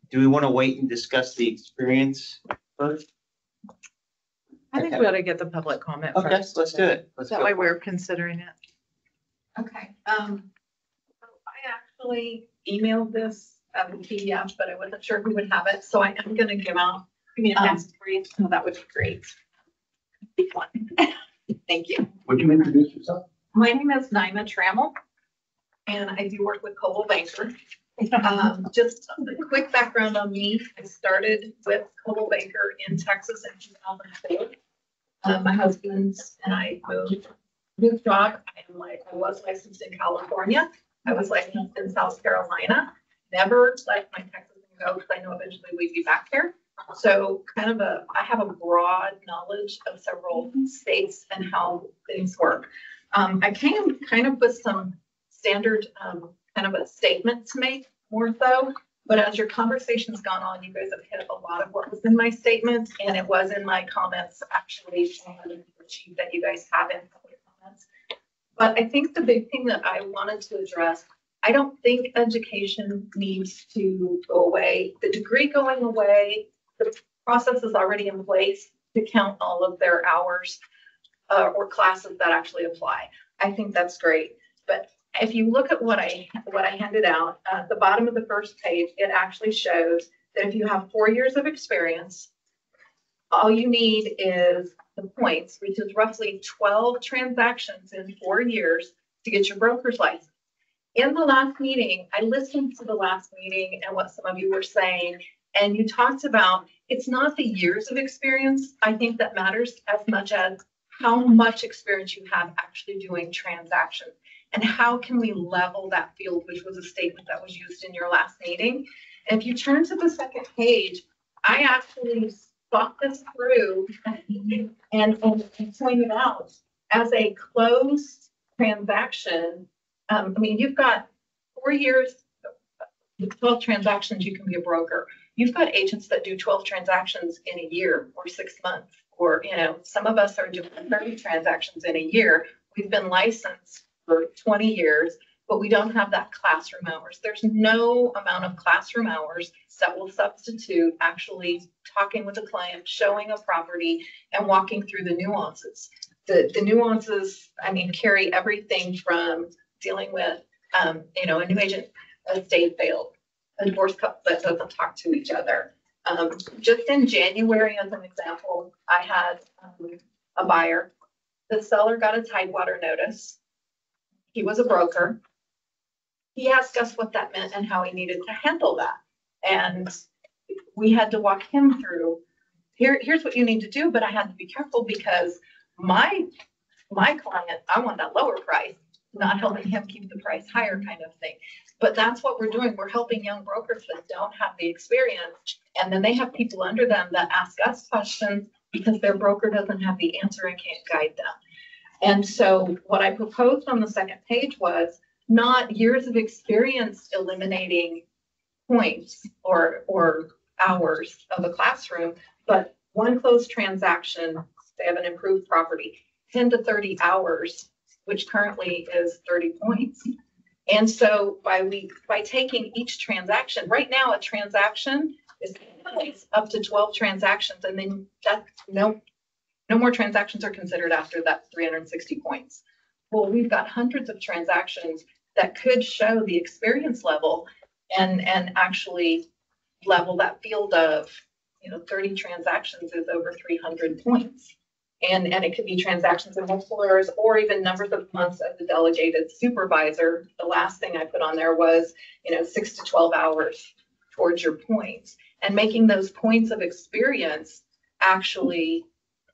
Do we want to wait and discuss the experience first? I think we ought to get the public comment Okay, first. let's do it. Let's That go way for we're it. considering it. Okay, so I actually emailed this as a PDF, but I wasn't sure who would have it, so I am gonna give me a pass for you. Oh, that would be great. Be fun. Thank you. Would you introduce yourself? My name is Naima Trammell, and I do work with Coldwell Banker. Just a quick background on me. I started with Coldwell Banker in Texas in 2004. My husband and I moved job. I was licensed in California. I was licensed in South Carolina. Never let my Texas go because I know eventually we'd be back here. So I have a broad knowledge of several states and how things work. I came kind of with some standard kind of a statement to make more so, but as your conversation's gone on, you guys have hit a lot of what was in my statement, and it was in my comments actually on the sheet that you guys have in public comments. But I think the big thing that I wanted to address, I don't think education needs to go away. The degree going away, the process is already in place to count all of their hours or classes that actually apply. I think that's great. But if you look at what I handed out, at the bottom of the first page, it actually shows that if you have 4 years of experience, all you need is the points, which is roughly 12 transactions in 4 years to get your broker's license. In the last meeting, I listened to the last meeting and what some of you were saying, and you talked about it's not the years of experience, I think, that matters as much as how much experience you have actually doing transactions. And how can we level that field, which was a statement that was used in your last meeting. And if you turn to the second page, I actually thought this through and pointed out as a closed transaction. I mean, you've got 4 years, 12 transactions, you can be a broker. You've got agents that do 12 transactions in a year or 6 months, or, some of us are doing 30 transactions in a year. We've been licensed for 20 years, but we don't have that classroom hours. There's no amount of classroom hours that will substitute actually talking with a client, showing a property, and walking through the nuances. The nuances, carry everything from dealing with, a new agent, a estate failed, a divorce couple that doesn't talk to each other. Just in January, as an example, I had a buyer. The seller got a tidewater notice. He was a broker. He asked us what that meant and how he needed to handle that. And we had to walk him through, here's what you need to do, but I had to be careful because my client, I want that lower price, not helping him keep the price higher kind of thing. But that's what we're doing. We're helping young brokers that don't have the experience. And then they have people under them that ask us questions because their broker doesn't have the answer and can't guide them. And so what I proposed on the second page was not years of experience eliminating points or hours of a classroom, but one closed transaction, they have an improved property, 10 to 30 hours, which currently is 30 points. And so by taking each transaction, right now a transaction is up to 12 transactions, and then no more transactions are considered after that 360 points. Well, we've got hundreds of transactions that could show the experience level and actually level that field of, 30 transactions is over 300 points. And it could be transactions in multiple areas or even numbers of months as a delegated supervisor. The last thing I put on there was, 6 to 12 hours towards your points, and making those points of experience actually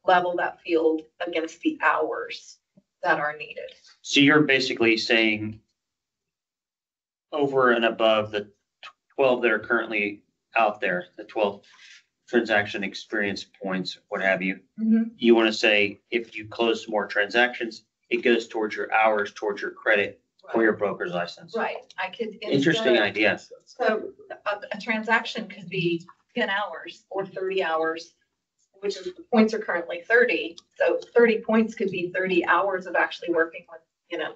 level that field against the hours that are needed. So you're basically saying over and above the 12 that are currently out there, the 12 transaction experience points, what have you, you want to say if you close more transactions, it goes towards your hours, towards your credit for your broker's license. Right. I could. Interesting idea. So a transaction could be 10 hours or 30 hours, which is the points are currently 30. So 30 points could be 30 hours of actually working with, you know,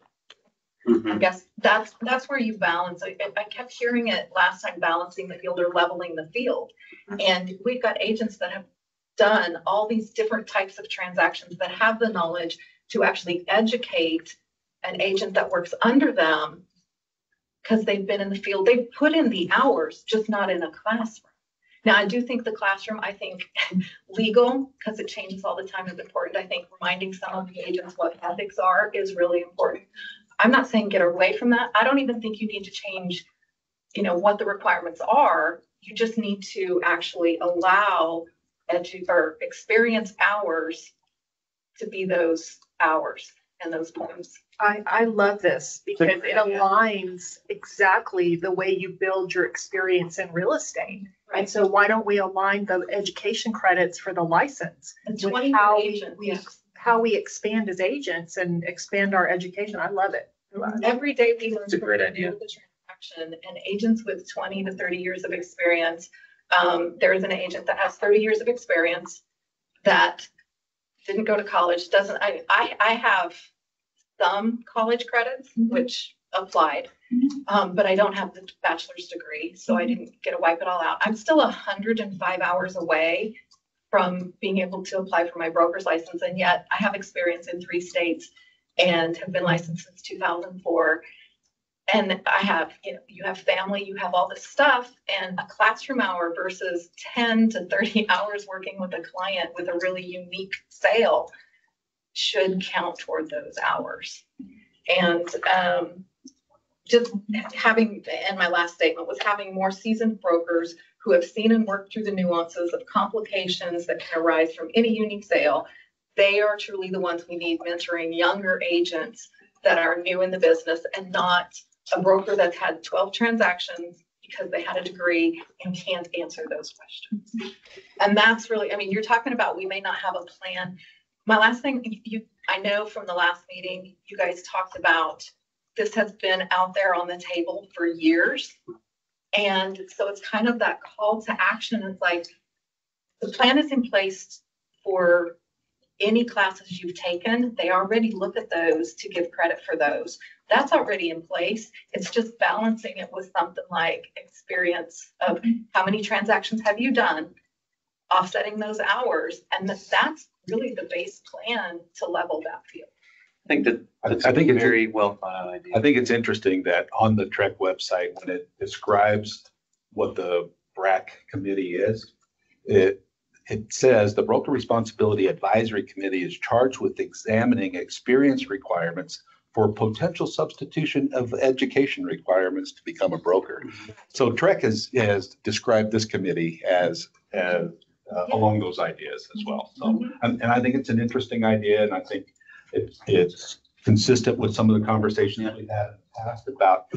I guess that's where you balance. I kept hearing it last time, balancing the field or leveling the field. And we've got agents that have done all these different types of transactions that have the knowledge to actually educate an agent that works under them because they've been in the field. They've put in the hours, just not in a classroom. Now, I do think the classroom, I think legal, because it changes all the time, is important. I think reminding some of the agents what ethics are is really important. I'm not saying get away from that. I don't even think you need to change, you know, what the requirements are. You just need to actually allow or experience hours to be those hours and those points. I love this because it aligns exactly the way you build your experience in real estate. Right. And so why don't we align the education credits for the license with how we expand as agents and expand our education? I love it. Every day we learn. It's a great idea. The transaction, and agents with 20 to 30 years of experience. There is an agent that has 30 years of experience that didn't go to college. I have some college credits, which applied, but I don't have the bachelor's degree, so I didn't get to wipe it all out. I'm still 105 hours away from being able to apply for my broker's license, and yet I have experience in 3 states and have been licensed since 2004. And I have, you know, you have family, you have all this stuff, and a classroom hour versus 10 to 30 hours working with a client with a really unique sale should count toward those hours. And just having, and my last statement was having more seasoned brokers who have seen and worked through the nuances of complications that can arise from any unique sale. They are truly the ones we need mentoring younger agents that are new in the business, and not a broker that's had 12 transactions because they had a degree and can't answer those questions. And that's really, I mean, you're talking about we may not have a plan. My last thing, I know from the last meeting, you guys talked about this has been out there on the table for years. And so it's kind of that call to action. It's like the plan is in place for any classes you've taken. They already look at those to give credit for those. That's already in place. It's just balancing it with something like experience of how many transactions have you done, offsetting those hours. And that's really the base plan to level that field. I think that that's I think a it's very well thought out idea. I think it's interesting that on the TREC website, when it describes what the BRAC committee is, it says the Broker Responsibility Advisory Committee is charged with examining experience requirements for potential substitution of education requirements to become a broker. So TREC has described this committee as along those ideas as well. So, and I think it's an interesting idea, and I think it's consistent with some of the conversations that we've had in the past about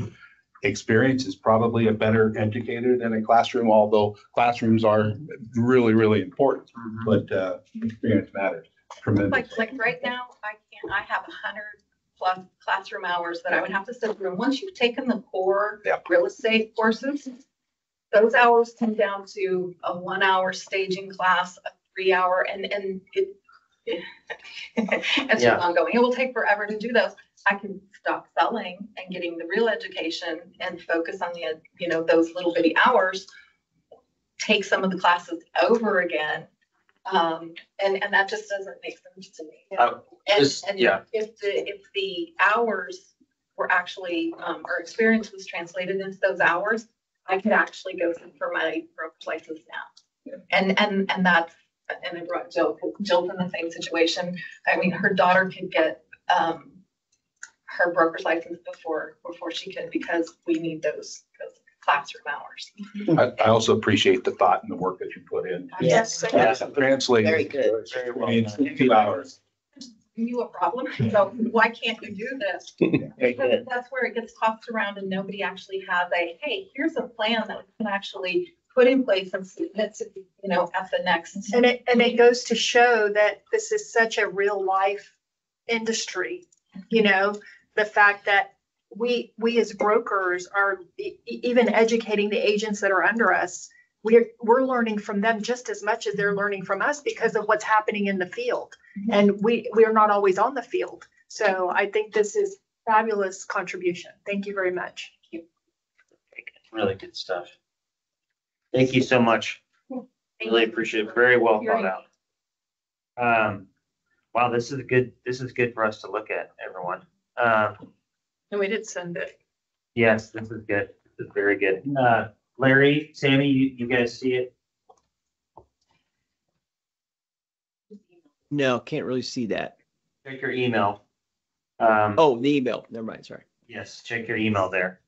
experience is probably a better educator than a classroom, although classrooms are really, really important, but experience matters tremendously. Like right now, I have 100+ classroom hours that I would have to sit through. And once you've taken the core real estate courses, those hours come down to a 1-hour staging class, a 3-hour, and it's just ongoing. It will take forever to do those. I can stop selling and getting the real education and focus on the, you know, those little bitty hours, take some of the classes over again. And that just doesn't make sense to me. If the hours were actually, or experience was translated into those hours, I could actually go for my broker's license now. And that's, and I brought Jill's in the same situation. I mean, her daughter could get her broker's license before she could, because we need those classroom hours. I also appreciate the thought and the work that you put in. Yes. Translate. Very good. Very well In done. 2 hours. You a problem? So why can't you do this? Very Because good. that's where it gets tossed around and nobody actually has a, hey, here's a plan that we can actually put in place and submit to, at the next. And it goes to show that this is such a real life industry, the fact that we as brokers are even educating the agents that are under us. We're learning from them just as much as they're learning from us because of what's happening in the field. And we're not always on the field. So I think this is fabulous contribution. Thank you very much. Really good stuff. Thank you so much. Really appreciate it. Very well thought out. Wow, this is good for us to look at, everyone. And we did send it. Yes, this is good. This is very good. Larry, Sammy, you guys see it? No, can't really see that. Check your email. Oh, the email. Never mind. Sorry. Yes, check your email there.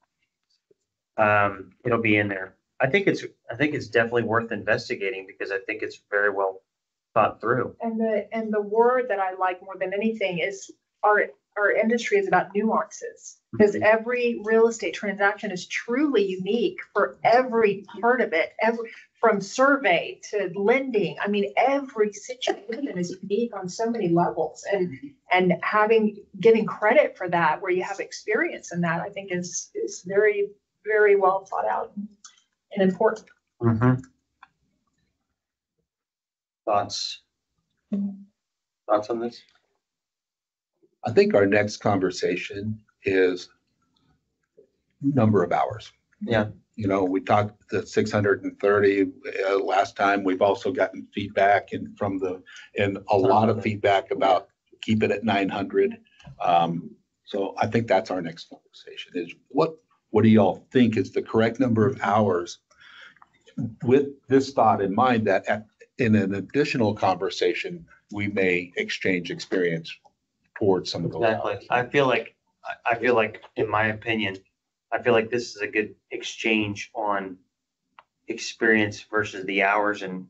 It'll be in there. I think it's definitely worth investigating because I think it's very well thought through. And the word that I like more than anything is our industry is about nuances, because every real estate transaction is truly unique for every part of it, from survey to lending. I mean, every situation is unique on so many levels, and giving credit for that where you have experience in that, I think is very, very well thought out and important. Mm-hmm. Thoughts on this? I think our next conversation is number of hours. Yeah. We talked the 630 last time. We've also gotten feedback and a lot of feedback about keep it at 900. So I think that's our next conversation is what do y'all think is the correct number of hours, with this thought in mind that in an additional conversation, we may exchange experience towards some of those. Exactly. hours. I feel like, in my opinion, I feel like this is a good exchange on experience versus the hours. And,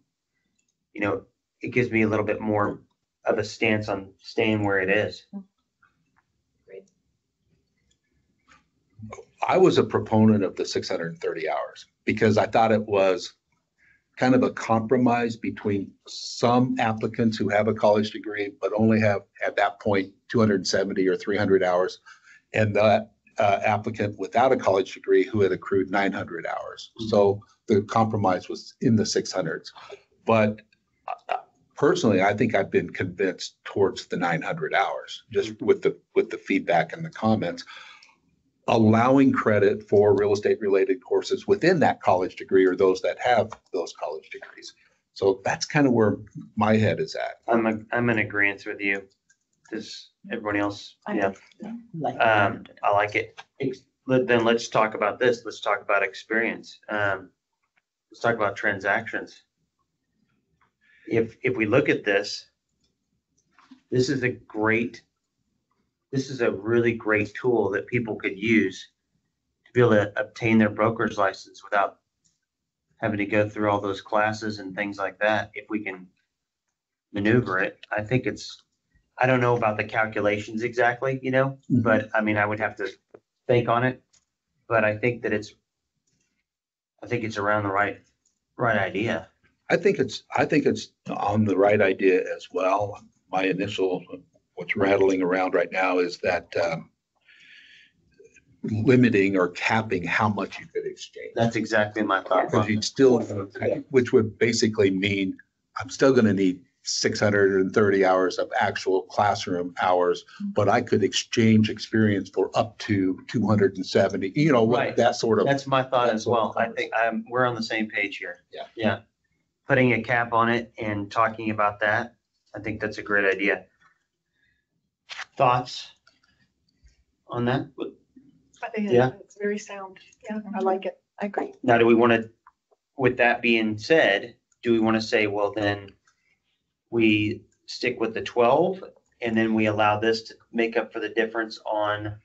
it gives me a little bit more of a stance on staying where it is. I was a proponent of the 630 hours because I thought it was kind of a compromise between some applicants who have a college degree, but only have at that point 270 or 300 hours, and that applicant without a college degree who had accrued 900 hours. So the compromise was in the 600s. But personally, I think I've been convinced towards the 900 hours, just with the feedback and the comments. Allowing credit for real estate related courses within that college degree or those that have those college degrees. So that's kind of where my head is at. I'm in agreement with you. Does everybody else? Yeah. I like it. Then let's talk about this. Let's talk about experience. Let's talk about transactions. If we look at this, this is a really great tool that people could use to be able to obtain their broker's license without having to go through all those classes and things like that. If we can maneuver it, I think I don't know about the calculations exactly, but I mean, I would have to think on it, but I think it's around the right idea. I think it's on the right idea as well. My initial, what's rattling around right now is that limiting or capping how much you could exchange. That's exactly my thought. Because you'd still, which would basically mean I'm still going to need 630 hours of actual classroom hours, but I could exchange experience for up to 270, Right. that sort of. That's my thought that as sort well. of I think we're on the same page here. Yeah. Yeah. Putting a cap on it and talking about that, I think that's a great idea. Thoughts on that? I think Yeah. it's very sound. Yeah, I like it. I agree. Now, do we want to, with that being said, do we want to say, well, then we stick with the 12 and then we allow this to make up for the difference on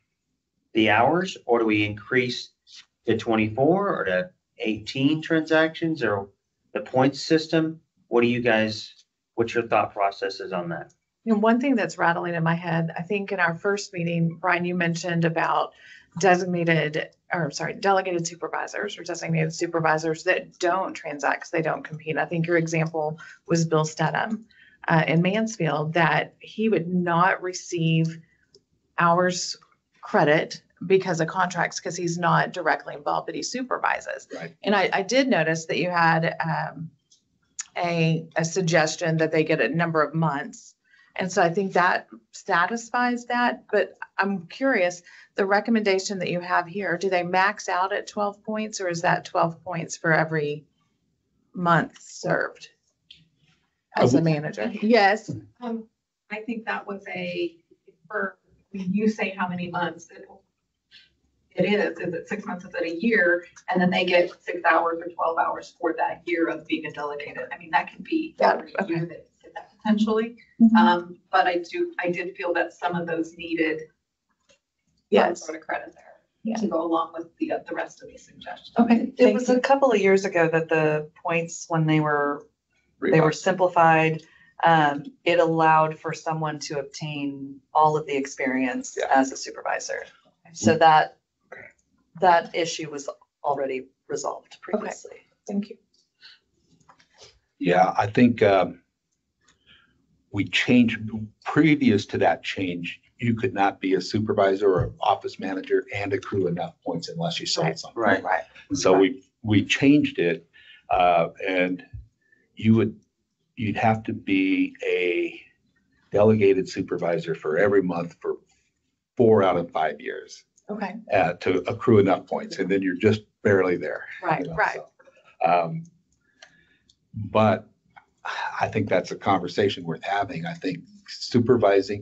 the hours? Or do we increase to 24 or to 18 transactions or the points system? What do you guys, what's your thought processes on that? You know, one thing that's rattling in my head, I think in our first meeting, Brian, you mentioned about delegated supervisors or designated supervisors that don't transact because they don't compete. I think your example was Bill Stedham in Mansfield, that he would not receive hours credit because of contracts because he's not directly involved, but he supervises. Right. And I did notice that you had a suggestion that they get a number of months. And so I think that satisfies that. But I'm curious, the recommendation that you have here, do they max out at 12 points or is that 12 points for every month served as a manager? Yes. I think that was when you say how many months it is it 6 months, is it a year? And then they get 6 hours or 12 hours for that year of being a delegated. I mean, that could be every year that potentially. But I did feel that some of those needed some sort of credit there to go along with the rest of these suggestions. Okay. It was a couple of years ago that the points, when they were simplified, it allowed for someone to obtain all of the experience as a supervisor. So that issue was already resolved previously. Okay. Thank you. Yeah, I think we changed, previous to that change, you could not be a supervisor or office manager and accrue enough points unless you sold something. Right. And so we changed it, and you'd have to be a delegated supervisor for every month for 4 out of 5 years. Okay. To accrue enough points, and then you're just barely there. Right. Right. So, but I think that's a conversation worth having. I think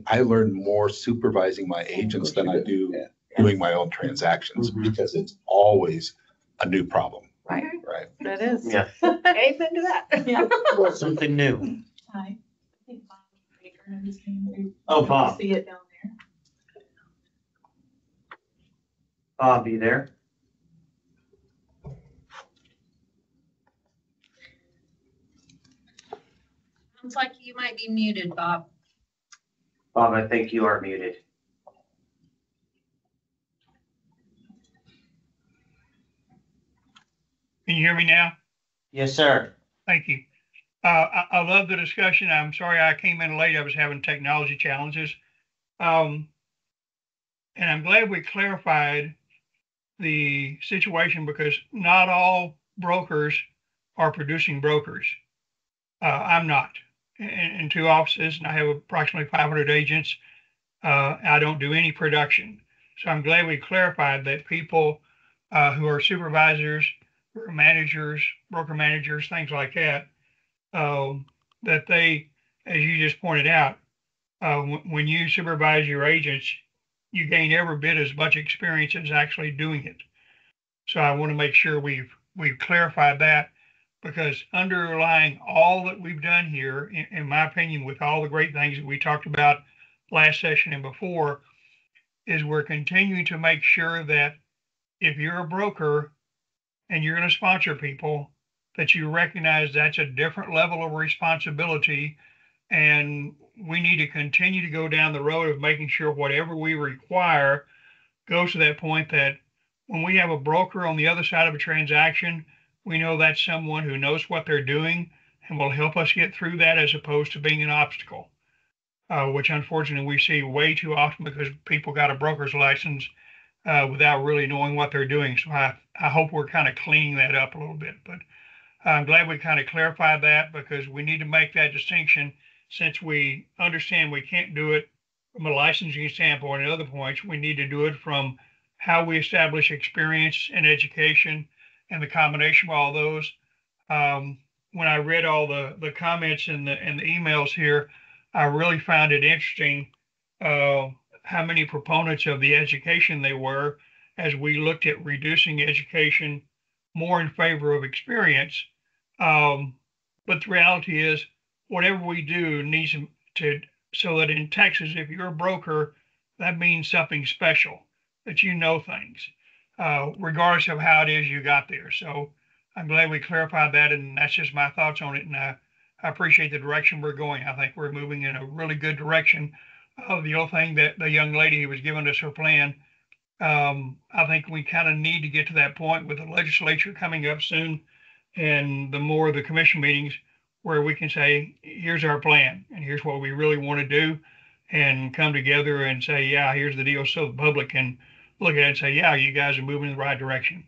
I learned more supervising my agents than I do doing my own transactions because it's always a new problem. Right. Right. It is. Yeah. Amen to that. Yeah. Something new. Hi. I think Bob Baker is in. Oh, Bob. See it down there. Bob, you there? Sounds like you might be muted, Bob. Bob, I think you are muted. Can you hear me now? Yes, sir. Thank you. I love the discussion. I'm sorry I came in late. I was having technology challenges. And I'm glad we clarified the situation because not all brokers are producing brokers. I'm not. In 2 offices, and I have approximately 500 agents. I don't do any production. So I'm glad we clarified that people who are supervisors, who are managers, broker managers, things like that, that they, as you just pointed out, when you supervise your agents, you gain every bit as much experience as actually doing it. So I want to make sure we've clarified that. Because underlying all that we've done here, in my opinion, with all the great things that we talked about last session and before, is we're continuing to make sure that if you're a broker and you're going to sponsor people, that you recognize that's a different level of responsibility. And we need to continue to go down the road of making sure whatever we require goes to that point that when we have a broker on the other side of a transaction, we know that's someone who knows what they're doing and will help us get through that as opposed to being an obstacle, which unfortunately we see way too often because people got a broker's license without really knowing what they're doing. So I hope we're kind of cleaning that up a little bit. But I'm glad we kind of clarified that because we need to make that distinction since we understand we can't do it from a licensing standpoint and other points. We need to do it from how we establish experience and education and the combination of all those. When I read all the comments and the emails here, I really found it interesting how many proponents of the education they were as we looked at reducing education more in favor of experience. But the reality is, whatever we do needs to, so that in Texas, if you're a broker, that means something special, that you know things. regardless of how it is you got there. So I'm glad we clarified that, and that's just my thoughts on it. And I appreciate the direction we're going. I think we're moving in a really good direction. The other thing that the young lady who was giving us her plan, I think we kind of need to get to that point with the legislature coming up soon, and the more the commission meetings where we can say, here's our plan and here's what we really want to do, and come together and say, yeah, here's the deal, so the public can look at it and say, yeah, you guys are moving in the right direction.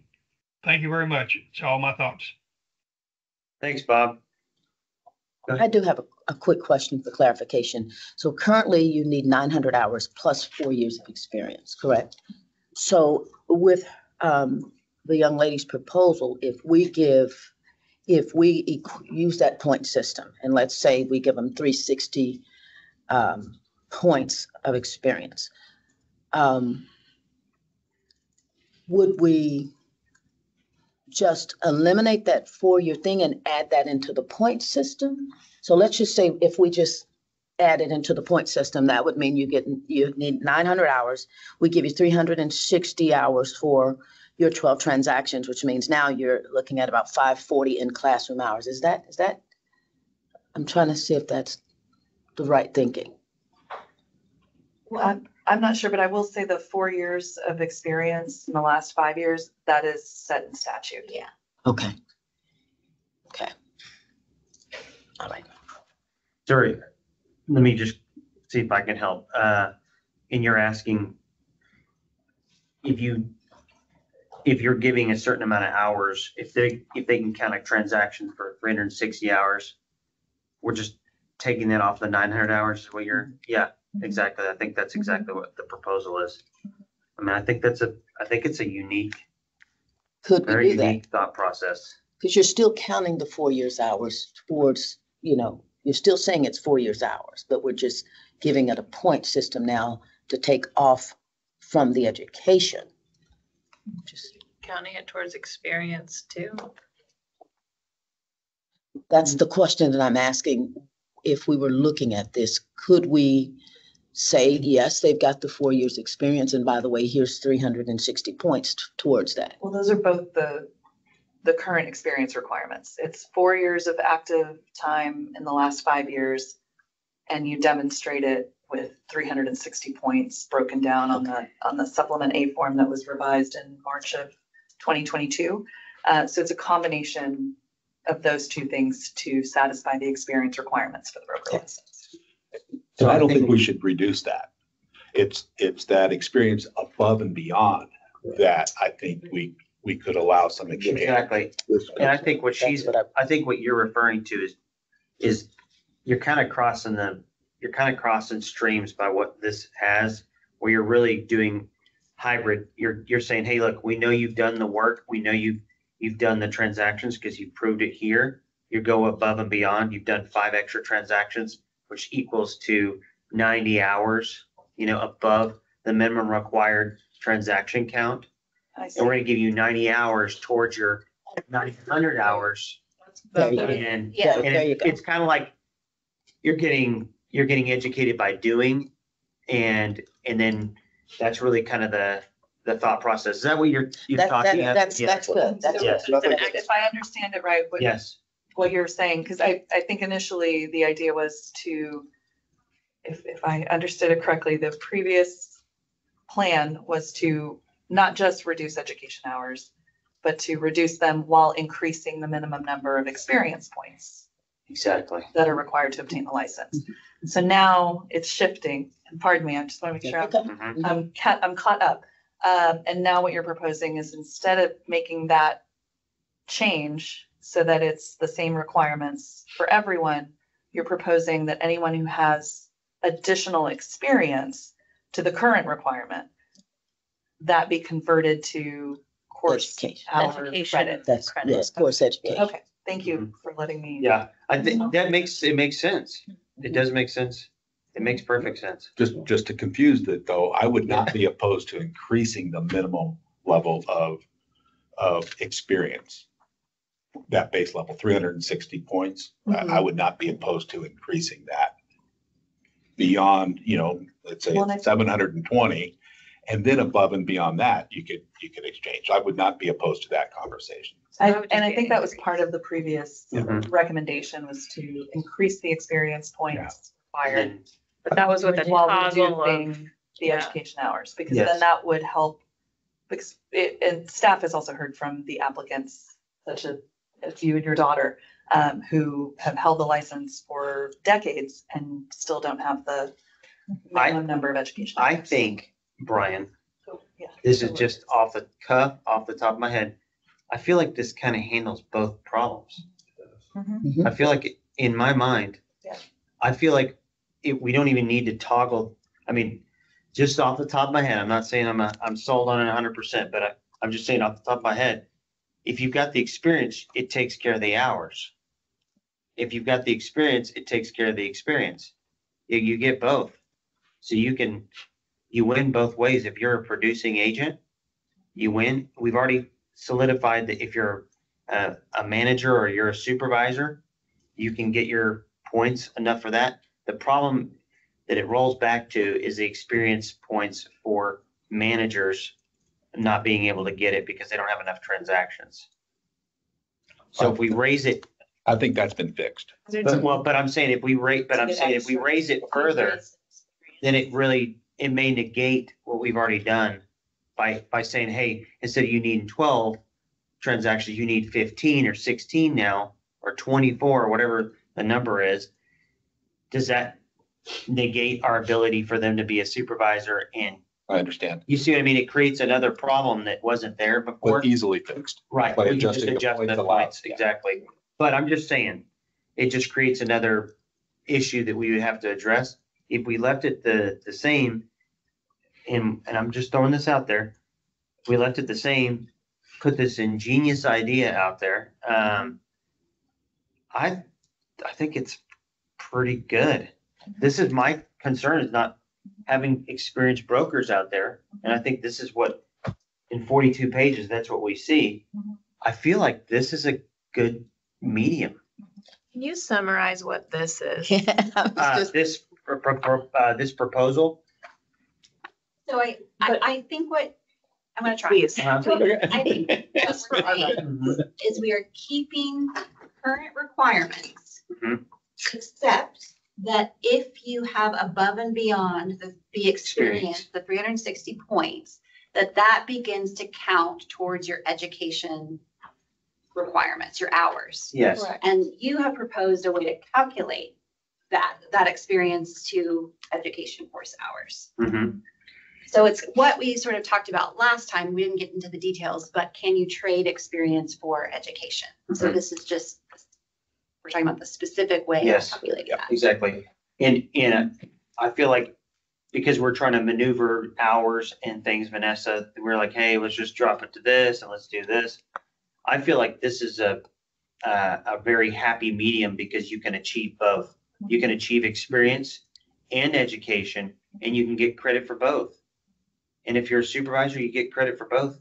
Thank you very much. It's all my thoughts. Thanks, Bob. I do have a quick question for clarification. So currently you need 900 hours plus 4 years of experience, correct? So with the young lady's proposal, if we use that point system, and let's say we give them 360 points of experience, would we just eliminate that 4-year thing and add that into the point system? So let's just say if we just add it into the point system, that would mean you need 900 hours. We give you 360 hours for your 12 transactions, which means now you're looking at about 540 in classroom hours. Is that, I'm trying to see if that's the right thinking. Well, I'm not sure, but I will say the 4 years of experience in the last 5 years, that is set in statute. Yeah. Okay. All right. Sorry, let me just see if I can help. And you're asking if you're giving a certain amount of hours, if they can count a transaction for 360 hours, we're just taking that off the 900 hours is what you're, yeah, exactly. I think that's exactly what the proposal is. I mean, I think it's a unique, very unique thought process. Because you're still counting the 4 years hours towards, you're still saying it's 4 years hours, but we're just giving it a point system now to take off from the education. Just counting it towards experience too. That's the question that I'm asking. If we were looking at this, could we say, yes, they've got the 4 years experience, and by the way, here's 360 points towards that? Well, those are both the current experience requirements. It's 4 years of active time in the last 5 years, and you demonstrate it with 360 points broken down on the supplement A form that was revised in March of 2022. So it's a combination of those two things to satisfy the experience requirements for the broker license. So I don't think we should reduce that. It's that experience above and beyond that I think we could allow some experience. Exactly. And I think what you're referring to is you're kind of crossing streams by what this has, where you're really doing hybrid. You're saying, hey, look, we know you've done the work. We know you've done the transactions because you proved it here. You go above and beyond. You've done 5 extra transactions, which equals to 90 hours, above the minimum required transaction count. And we're going to give you 90 hours towards your 900 hours. And it's kind of like you're getting educated by doing, and then that's really kind of the thought process. Is that what you're talking about? That's good. Yes. If I understand it right, what you're saying, because I think initially the idea was to, if I understood it correctly, the previous plan was to not just reduce education hours, but to reduce them while increasing the minimum number of experience points. Exactly. That are required to obtain the license. So now it's shifting, and pardon me, I just want to make sure I'm caught up. And now what you're proposing is, instead of making that change so that it's the same requirements for everyone, you're proposing that anyone who has additional experience to the current requirement, that be converted to course hour credit. That's credit. Yes, course education. Okay, thank you for letting me. Yeah, I think it makes sense. It does make sense. It makes perfect sense. Just to confuse it though, I would not be opposed to increasing the minimum level of experience. That base level, 360 points. I would not be opposed to increasing that beyond, let's say 720. And then above and beyond that, you could exchange. I would not be opposed to that conversation. And I think that was part of the previous Mhm. recommendation was to increase the experience points required But that was with a while toggle of, reducing the yeah. education hours, because Yes. then that would help. Because and staff has also heard from the applicants, such as you and your daughter, who have held the license for decades and still don't have the minimum number of education I hours. think, Brian, So, yeah. this is just off the cuff, off the top of my head. I feel like this kind of handles both problems. Mhm. I feel like in my mind, Yeah. I feel like we don't even need to toggle. I mean, just off the top of my head, I'm not saying I'm sold on it 100%, but I'm just saying off the top of my head, if you've got the experience, it takes care of the hours. If you've got the experience, it takes care of the experience. You get both. So you win both ways. If you're a producing agent, you win. We've already solidified that if you're a manager or you're a supervisor, you can get your points enough for that. The problem that it rolls back to is the experience points for managers not being able to get it because they don't have enough transactions. So if we raise it, I think that's been fixed. but I'm saying if we raise it further, then it may negate what we've already done by saying, hey, instead of you needing 12 transactions, you need 15 or 16 now, or 24, or whatever the number is. Does that negate our ability for them to be a supervisor? And I understand. you see what I mean? It creates another problem that wasn't there before. But easily fixed. Right. by we can adjusting just the adjust points the allowed. points, exactly. But I'm just saying, it just creates another issue that we would have to address. If we left it the same, and I'm just throwing this out there, if we left it the same, put this ingenious idea out there, I think it's pretty good. This is my concern, is not having experienced brokers out there. And I think this is what, in 42 pages, that's what we see. I feel like this is a good medium. Can you summarize what this is? This proposal. So I think I'm gonna try. Please. I think what we're saying is we are keeping current requirements, Mhm. except that if you have above and beyond the experience, the 360 points, that begins to count towards your education requirements, your hours. Yes. And you have proposed a way to calculate that experience to education course hours. Mhm. So it's what we sort of talked about last time. We didn't get into the details, but can you trade experience for education? So Mhm. this is just, we're talking about the specific way of Yes. calculating that. Exactly. And I feel like because we're trying to maneuver hours and things, Vanessa, we're like, hey, let's just drop it to this and let's do this. I feel like this is a very happy medium because you can achieve both. You can achieve experience and education, and you can get credit for both. And if you're a supervisor, you get credit for both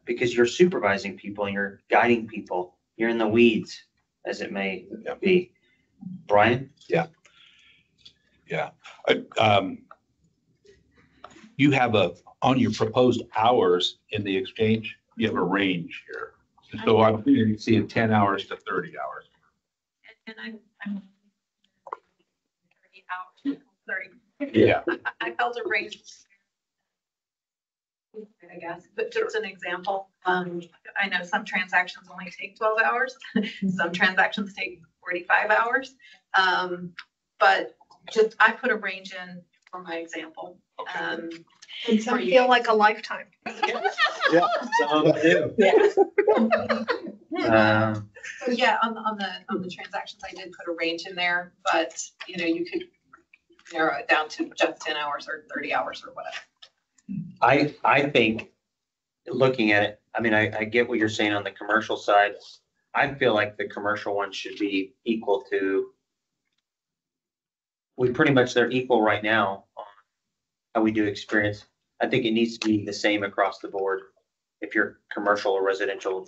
because you're supervising people and you're guiding people. You're in the weeds, as it may be. Brian? Yeah. You have on your proposed hours in the exchange, you have a range here. So I'm seeing 10 hours to 30 hours. And I'm 30 hours, 30. Yeah. I felt a range. I guess, but just an example, I know some transactions only take 12 hours. Some transactions take 45 hours. But just, I put a range in for my example. And some feel like a lifetime. Yeah, some of them do. So yeah, on the transactions, I did put a range in there, but you could narrow it down to just 10 hours or 30 hours or whatever. I think, looking at it, I mean, I get what you're saying on the commercial side. I feel like the commercial one should be equal to, they're equal right now on how we do experience. I think it needs to be the same across the board. If you're commercial or residential,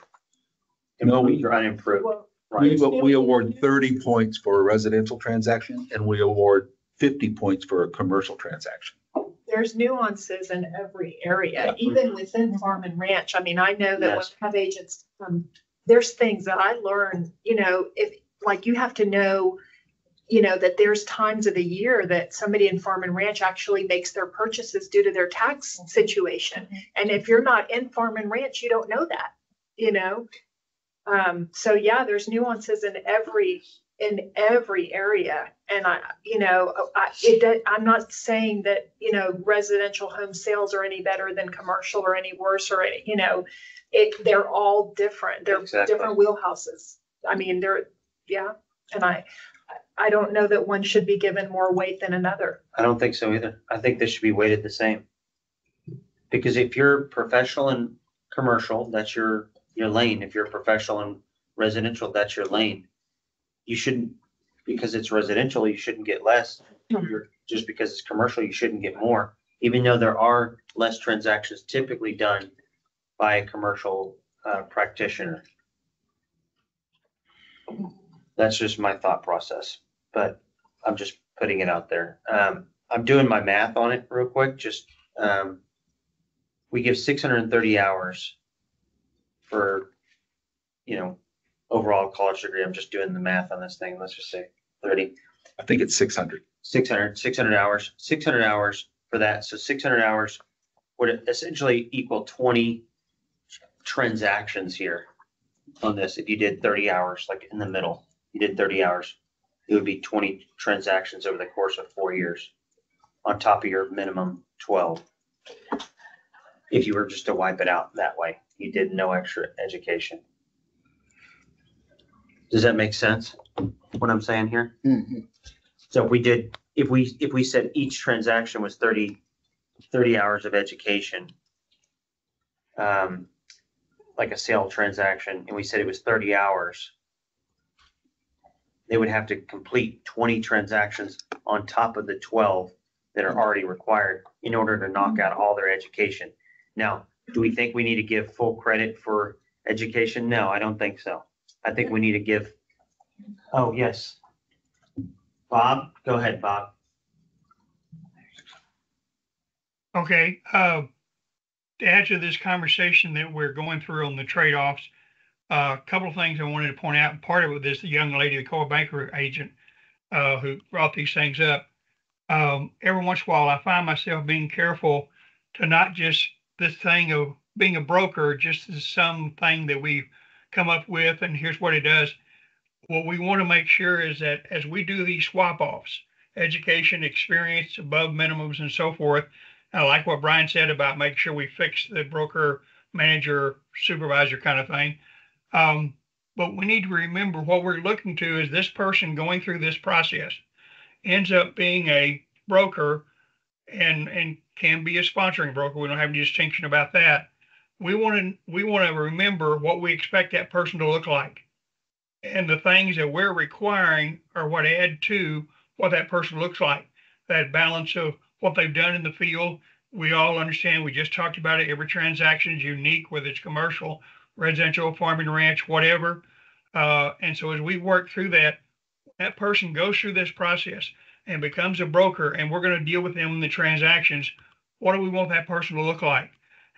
improved or unimproved. Right. We award 30 points for a residential transaction and we award 50 points for a commercial transaction. there's nuances in every area, even within farm and ranch. I mean, I know that when Yes. I have agents, there's things that I learn, if, like, you have to know, that there's times of the year that somebody in farm and ranch actually makes their purchases due to their tax situation. And if you're not in farm and ranch, you don't know that, So yeah, there's nuances in every area. And I'm not saying that, residential home sales are any better than commercial or any worse or any, they're all different. They're Exactly. different wheelhouses. I mean, and I don't know that one should be given more weight than another. I don't think so either. I think they should be weighted the same. Because if you're professional and commercial, that's your lane. If you're professional and residential, that's your lane. You shouldn't, because it's residential, you shouldn't get less. Just because it's commercial, you shouldn't get more, even though there are less transactions typically done by a commercial practitioner. That's just my thought process, but I'm just putting it out there. I'm doing my math on it real quick. Just we give 630 hours for, overall college degree. I'm just doing the math on this thing. Let's just say 30. I think it's 600. 600 hours for that. So 600 hours would essentially equal 20 transactions here on this. If you did 30 hours, like in the middle, you did 30 hours, it would be 20 transactions over the course of 4 years on top of your minimum 12. If you were just to wipe it out that way, you did no extra education. Does that make sense? What I'm saying here? Mm-hmm. So if we said each transaction was 30 hours of education, like a sale transaction, and we said it was 30 hours, they would have to complete 20 transactions on top of the 12 that are already required in order to knock out all their education. Now, do we think we need to give full credit for education? No, I don't think so. I think we need to give, oh, yes. Bob, go ahead, Bob. Okay, to add to this conversation that we're going through on the trade-offs, a couple of things I wanted to point out. And part of it is the young lady, the core banker agent, who brought these things up. Every once in a while, I find myself being careful to not just this thing of being a broker, just as something that we've come up with, and here's what it does. What we want to make sure is that as we do these swap offs, education, experience, above minimums, and so forth, I like what Brian said about making sure we fix the broker, manager, supervisor kind of thing. But we need to remember what we're looking to is this person going through this process ends up being a broker and can be a sponsoring broker. We don't have any distinction about that. We want to remember what we expect that person to look like. And the things that we're requiring are what add to what that person looks like. That balance of what they've done in the field. We all understand, we just talked about it, every transaction is unique, whether it's commercial, residential, farm and ranch, whatever. And so as we work through that, that person goes through this process and becomes a broker, and we're going to deal with them in the transactions. What do we want that person to look like?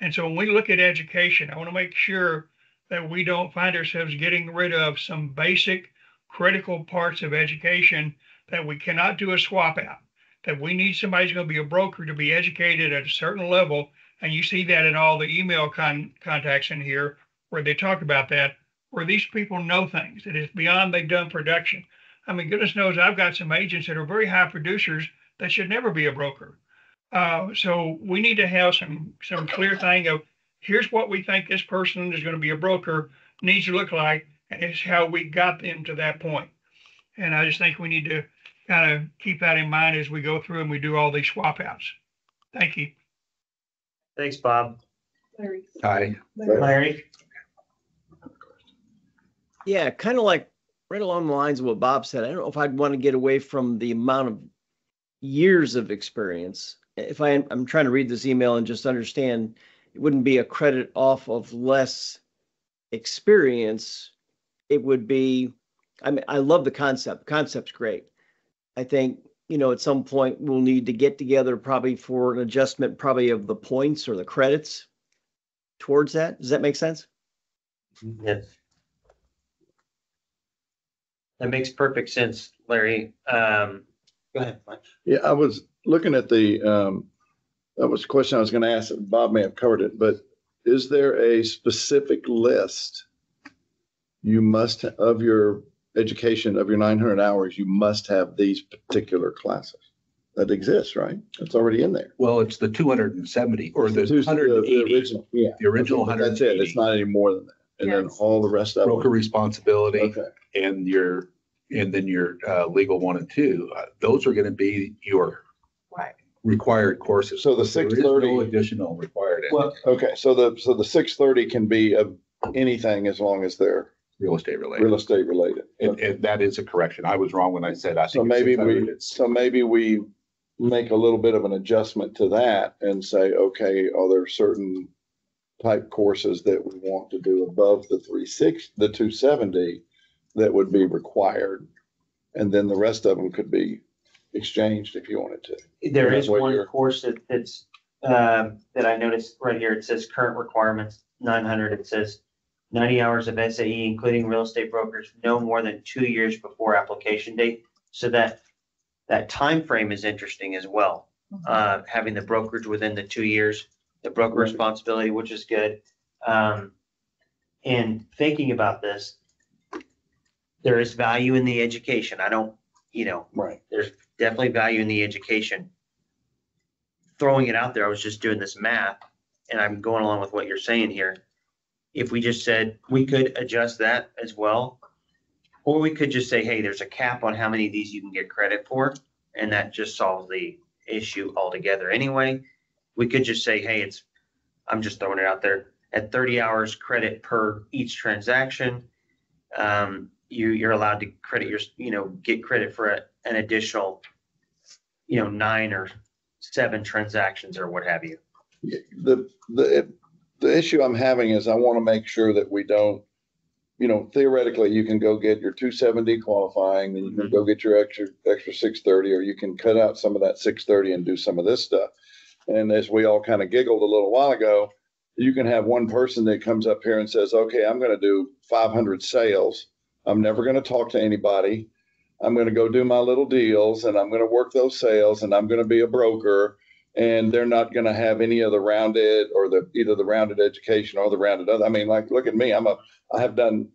And so when we look at education, I want to make sure that we don't find ourselves getting rid of some basic critical parts of education that we cannot do a swap out, that we need somebody who's going to be a broker to be educated at a certain level. And you see that in all the email contacts in here where they talk about that, where these people know things that is beyond they've done production. I mean, goodness knows I've got some agents that are very high producers that should never be a broker. So we need to have some clear thing of here's what we think this person is going to be a broker needs to look like, and it's how we got them to that point. And I just think we need to kind of keep that in mind as we go through and we do all these swap outs. Thank you. Thanks, Bob. Larry. Hi. Larry? Yeah, kind of like right along the lines of what Bob said. I don't know if I'd want to get away from the amount of years of experience. If I'm trying to read this email and just understand, it wouldn't be a credit off of less experience. It would be, I mean, I love the concept. The concept's great. I think at some point we'll need to get together probably for an adjustment, probably of the points or the credits towards that. Does that make sense? Yes. That makes perfect sense, Larry. Go ahead, Mike. Yeah, I was looking at that was a question I was going to ask. Bob may have covered it, but is there a specific list you must, of your education, of your 900 hours, you must have these particular classes? That exists, right? It's already in there. Well, it's the 270 or the The 180. original, yeah. The original Okay, but that's it. 180. It's not any more than that. And then Yes. all the rest of Broker them. responsibility Okay. and then your legal 1 and 2. Those are going to be your Right. required courses. So the There is 630 no additional required Well, Okay, so the 630 can be of anything as long as they're real estate related. real estate related. And that is a correction. I was wrong when I said, I So think. it's maybe 600. we, It's- so maybe we make a little bit of an adjustment to that and say, okay, are there certain type courses that we want to do above the 270 that would be required? And then the rest of them could be exchanged if you wanted to. There That's is what one you're- course that's, that I noticed right here. It says current requirements, 900. It says 90 hours of SAE, including real estate brokers, no more than 2 years before application date. So that time frame is interesting as well. Having the brokerage within the 2 years, the broker Right. responsibility, which is good. And thinking about this, there is value in the education. I don't, Right. there's definitely value in the education. Throwing it out there, I was just doing this math and I'm going along with what you're saying here. If we just said we could adjust that as well, or we could just say, hey, there's a cap on how many of these you can get credit for, and that just solves the issue altogether anyway. We could just say, hey, I'm just throwing it out there, at 30 hours credit per each transaction, you're allowed to credit get credit for an additional, 9 or 7 transactions or what have you. The issue I'm having is I want to make sure that we don't, theoretically, you can go get your 270 qualifying, then you can go get your extra 630, or you can cut out some of that 630 and do some of this stuff. And as we all kind of giggled a little while ago, you can have one person that comes up here and says, okay, I'm going to do 500 sales. I'm never going to talk to anybody. I'm going to go do my little deals and I'm going to work those sales and I'm going to be a broker. And they're not going to have any of the rounded or either the rounded education or the rounded other. I mean, like, look at me. I have done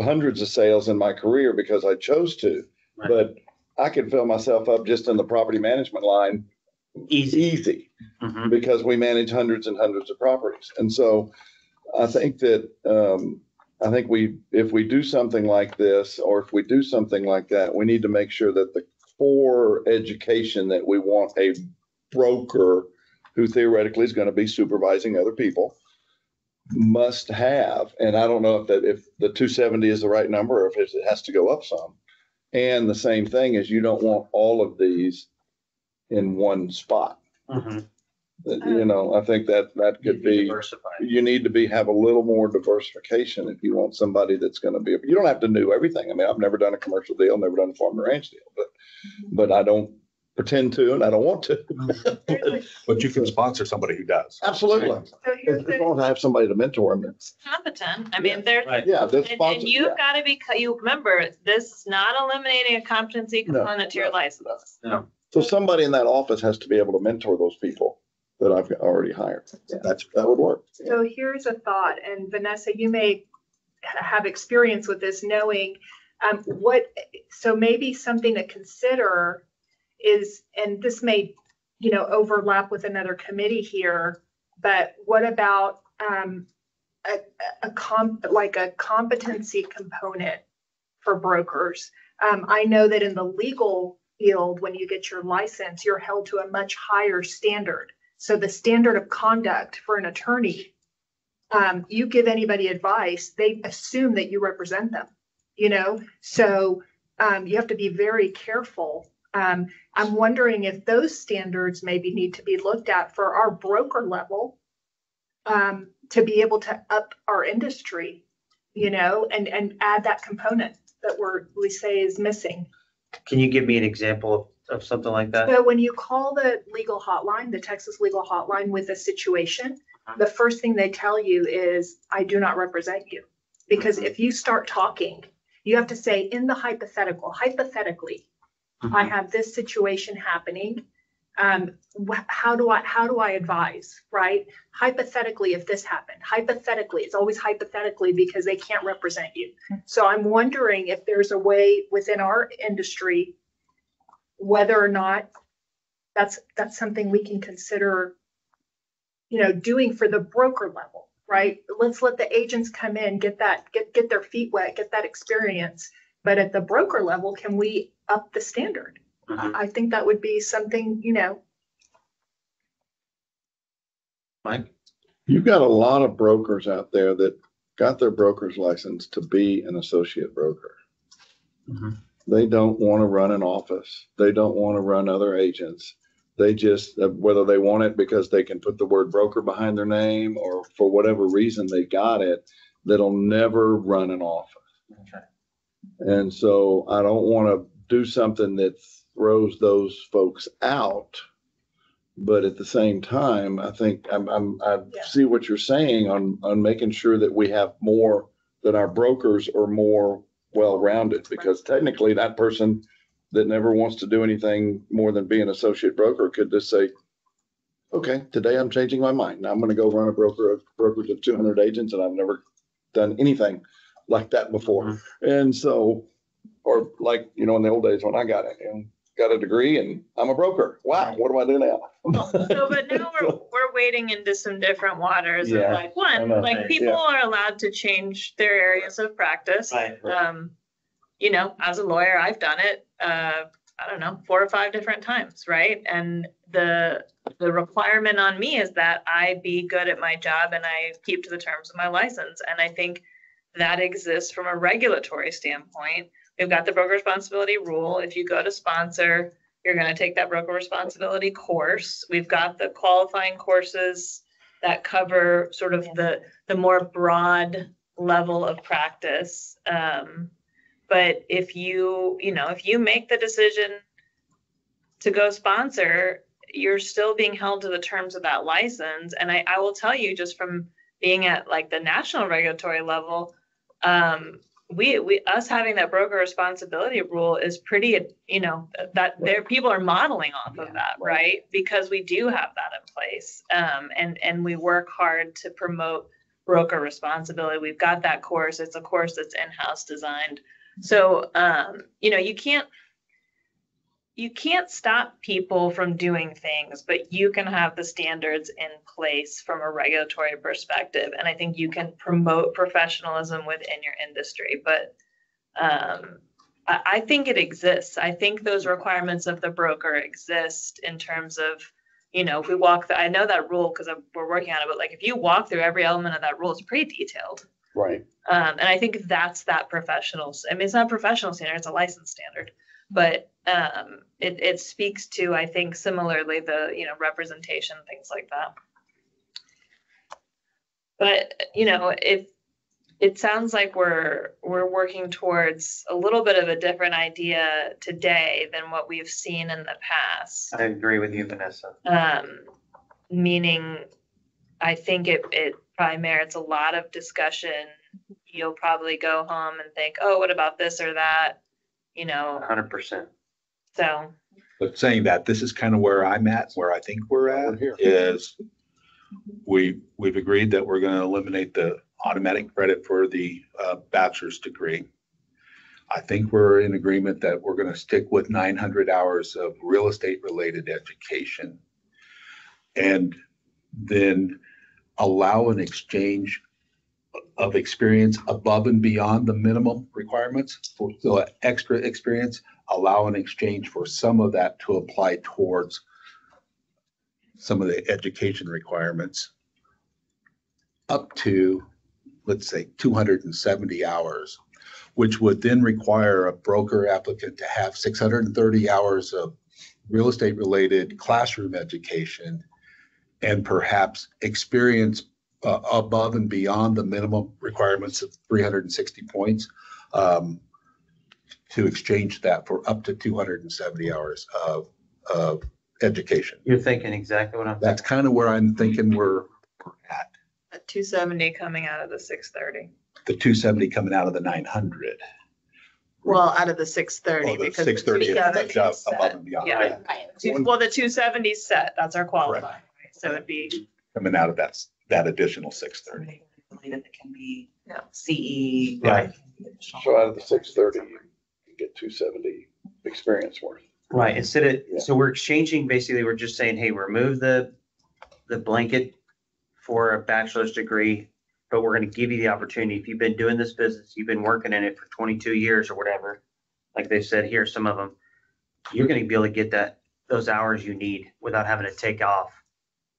hundreds of sales in my career because I chose to, Right. but I could fill myself up just in the property management line easy Mhm. because we manage hundreds and hundreds of properties. And so I think that, if we do something like this, or if we do something like that, we need to make sure that the core education that we want a broker who theoretically is going to be supervising other people must have, and I don't know if the 270 is the right number or if it has to go up some. And the same thing is you don't want all of these in one spot. Mhm. I think that could be, Diversified. you need to have a little more diversification if you want somebody that's going to be, you don't have to know everything. I mean, I've never done a commercial deal, never done a farm and ranch deal, but I don't pretend to, and I don't want to. But you can sponsor somebody who does. Absolutely. So here's As long as I have somebody to mentor them. Competent. I mean, there's, Right. Yeah, this and sponsor. you've got to you remember, this is not eliminating a competency No, component to your no, license. No. So somebody in that office has to be able to mentor those people that I've already hired. That would work. So here's a thought, and Vanessa, you may have experience with this, knowing so maybe something to consider is, and this may, overlap with another committee here, but what about a competency component for brokers? I know that in the legal field, when you get your license, you're held to a much higher standard. So the standard of conduct for an attorney, you give anybody advice, they assume that you represent them, so you have to be very careful. I'm wondering if those standards maybe need to be looked at for our broker level, to be able to up our industry, and add that component that we say is missing. Can you give me an example of something like that? So when you call the legal hotline, the Texas legal hotline with a situation, the first thing they tell you is, I do not represent you. Because if you start talking, you have to say in the hypothetically, I have this situation happening. How do I advise, right? Hypothetically, if this happened, hypothetically, it's always hypothetically because they can't represent you. So I'm wondering if there's a way within our industry, whether or not that's something we can consider, doing for the broker level, right? Let's let the agents come in, get their feet wet, get that experience. But at the broker level, can we up the standard? I think that would be something, Mike? You've got a lot of brokers out there that got their broker's license to be an associate broker. They don't want to run an office. They don't want to run other agents. They just, whether they want it because they can put the word broker behind their name or for whatever reason they got it, that'll never run an office. Okay. And so I don't want to do something that throws those folks out. But at the same time, I think I see what you're saying on making sure that we have more, that our brokers are more well-rounded, because technically that person that never wants to do anything more than be an associate broker could just say, okay, today I'm changing my mind. Now I'm going to go run a brokerage of 200 agents, and I've never done anything like that before. And so, or like, in the old days when I got it, got a degree and I'm a broker. Wow, what do I do now? So, but now we're wading into some different waters. Yeah, Of people are allowed to change their areas of practice. Right. As a lawyer, I've done it, I don't know, 4 or 5 different times, right? And the requirement on me is that I be good at my job and I keep to the terms of my license. And I think that exists from a regulatory standpoint. We've got the broker responsibility rule. If you go to sponsor, you're going to take that broker responsibility course. We've got the qualifying courses that cover sort of the more broad level of practice. But if you make the decision to go sponsor, you're still being held to the terms of that license. And I will tell you, just from being at like the national regulatory level, us having that broker responsibility rule is pretty, that there people are modeling off of that, right? Because we do have that in place. And we work hard to promote broker responsibility. We've got that course. It's a course that's in-house designed. So, you can't stop people from doing things, but you can have the standards in place from a regulatory perspective. And I think you can promote professionalism within your industry, but I think it exists. I think those requirements of the broker exist in terms of, if we walk, I know that rule because we're working on it, but like if you walk through every element of that rule, it's pretty detailed. Right. And I think that's that professional. I mean, it's not a professional standard, it's a license standard. But it speaks to, I think, similarly the representation, things like that. But if it sounds like we're working towards a little bit of a different idea today than what we've seen in the past. I agree with you, Vanessa. Meaning, I think it probably merits a lot of discussion. You'll probably go home and think, oh, what about this or that? 100%. So. But saying that, this is kind of where I'm at, where I think we're at, is we've agreed that we're going to eliminate the automatic credit for the bachelor's degree. I think we're in agreement that we're going to stick with 900 hours of real estate related education, and then allow an exchange of experience above and beyond the minimum requirements for the extra experience, allow an exchange for some of that to apply towards some of the education requirements up to, let's say, 270 hours, which would then require a broker applicant to have 630 hours of real estate related classroom education and perhaps experience above and beyond the minimum requirements of 360 points to exchange that for up to 270 hours of education. You're thinking exactly what I'm That's thinking. kind of where I'm thinking we're at. At 270 coming out of the 630. The 270 coming out of the 900. Well, out of the 630 Well, the because 630 is 270 above is set. above and beyond. Yeah. Right. Well, the 270 is set. That's our qualifying. Right? So it'd be Coming out of that additional 630. Related, it can be Yeah. CE. Right. So out of the 630, you can get 270 experience worth. Right, instead of, Yeah. so we're exchanging, basically, we're just saying, hey, remove the blanket for a bachelor's degree, but we're gonna give you the opportunity, if you've been doing this business, you've been working in it for 22 years or whatever, like they said here, some of them, you're gonna be able to get those hours you need without having to take off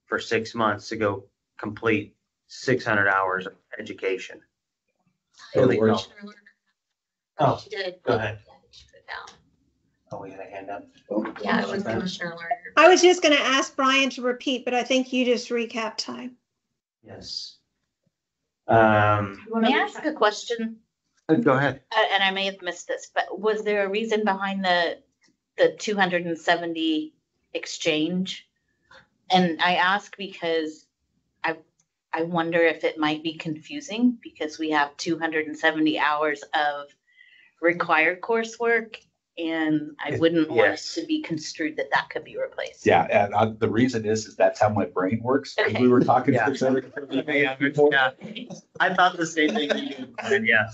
for 6 months to go complete 600 hours of education. Really help. Oh, She did. go ahead. Yeah, she put it down. Oh, we had a hand up. Yeah, it was Commissioner Lerner. I was just going to ask Brian to repeat, but I think you just recapped time. Yes. May I ask a question? Go ahead. And I may have missed this, but was there a reason behind the 270 exchange? And I ask because I wonder if it might be confusing because we have 270 hours of required coursework, and I wouldn't want it Yes. to be construed that that could be replaced. Yeah, and the reason is that's how my brain works. As Okay. we were talking. Yeah. Yeah. I thought the same thing that you did, yeah.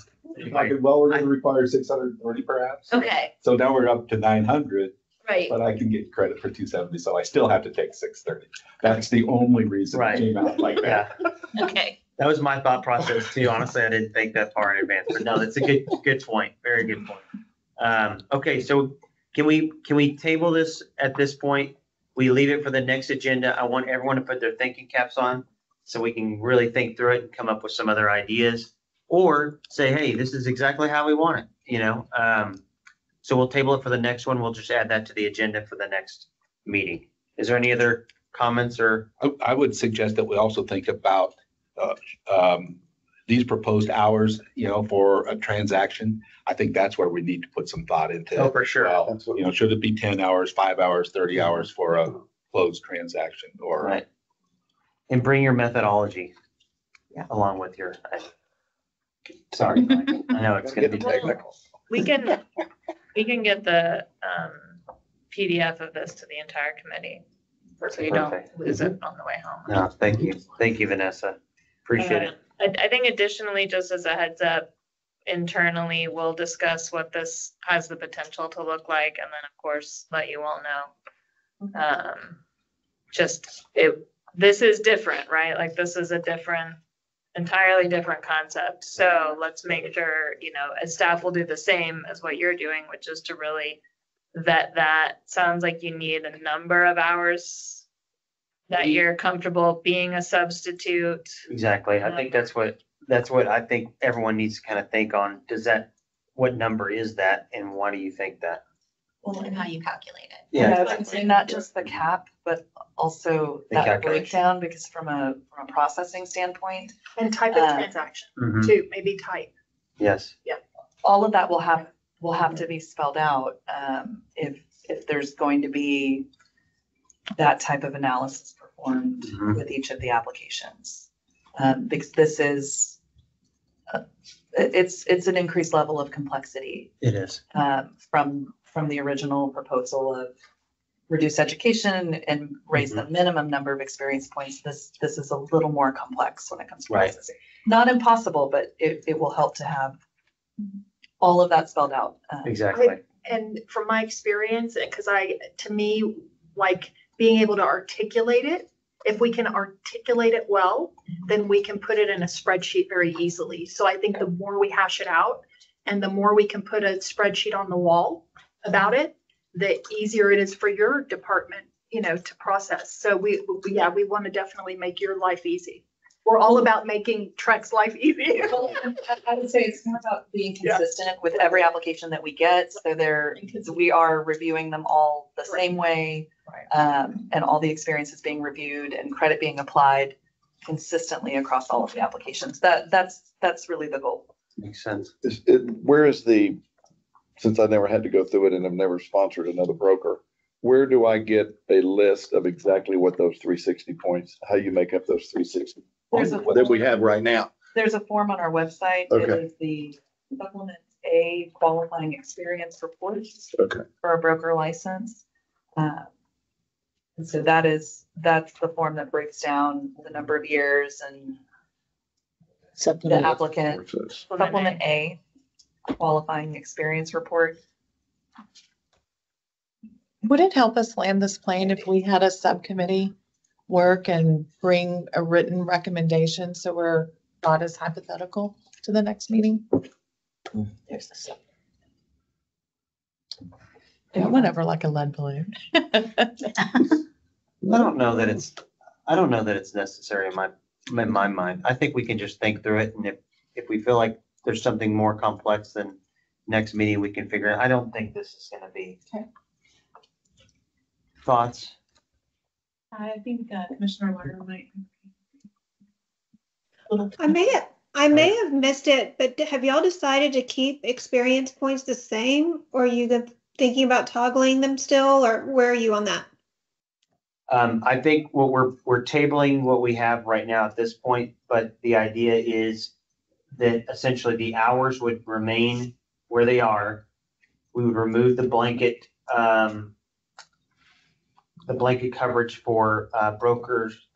Well, we're gonna require 630 perhaps. Okay, So now we're up to 900, right. but I can get credit for 270, so I still have to take 630. That's the only reason it Right. came out like that. Yeah, Okay. that was my thought process too. Honestly, I didn't think that far in advance, but no, that's a good point. Very good point. Okay, so can we table this at this point? We leave it for the next agenda. I want everyone to put their thinking caps on so we can really think through it and come up with some other ideas. Or say, hey, this is exactly how we want it, you know? So we'll table it for the next one. We'll just add that to the agenda for the next meeting. Is there any other comments or? I would suggest that we also think about these proposed hours, for a transaction. I think that's where we need to put some thought into. Oh, for sure. Well, should it be 10 hours, 5 hours, 30 hours for a closed transaction or? Right. And bring your methodology along with your, sorry, I know it's gonna be technical. we can get the PDF of this to the entire committee so you don't Perfect. lose it on the way home. No, thank you. Thank you, Vanessa. Appreciate it. I think additionally, just as a heads up, internally, we'll discuss what this has the potential to look like, and then of course, let you all know. This is different, right? Like this is a entirely different concept. So let's make sure, as staff will do the same as what you're doing, which is to really vet that. Sounds like you need a number of hours that you're comfortable being a substitute. Exactly. I think that's what I think everyone needs to kind of think on. What number is that and why do you think that? Well, and how you calculate it. Yeah, I would say not just the cap, but also The that calculation. breakdown, because from a processing standpoint, And type of transaction Mhm. too, maybe type. Yes. all of that will have to be spelled out, if there's going to be that type of analysis performed Mhm. with each of the applications. Because this is, it's an increased level of complexity, It is. from the original proposal of reduce education and raise the minimum number of experience points. This is a little more complex when it comes to Right. processing. Not impossible, but it will help to have all of that spelled out. Exactly. And from my experience, because to me, like being able to articulate it, if we can articulate it well, then we can put it in a spreadsheet very easily. So I think the more we hash it out and the more we can put a spreadsheet on the wall about it, the easier it is for your department, to process. So we want to definitely make your life easy. We're all about making Trek's life easy. I would say it's more about being consistent with every application that we get. So we are reviewing them all the same way. And all the experience is being reviewed and credit being applied consistently across all of the applications. That's really the goal. Makes sense. Where is the since I never had to go through it and have never sponsored another broker, where do I get a list of exactly what those 360 points, how you make up those 360 There's a that we have right now? There's a form on our website. It Okay. is the Supplement A Qualifying Experience Report Okay. for a broker license. And so that's the form that breaks down the number of years and the Supplement. applicant. Supplement A Qualifying Experience Report. Would it help us land this plane if we had a subcommittee work and bring a written recommendation so we're not as hypothetical to the next meeting? There's the sub. Yeah, whatever, like a lead balloon. I don't know that it's necessary in my mind. I think we can just think through it, and if we feel like there's something more complex, then next meeting we can figure it. I don't think this is gonna be. Okay. Thoughts? I think Commissioner Lerner might. I may have missed it, but have y'all decided to keep experience points the same? Or are you thinking about toggling them still, or where are you on that? I think what we're tabling what we have right now at this point, but the idea is that essentially the hours would remain where they are. We would remove the blanket coverage for brokers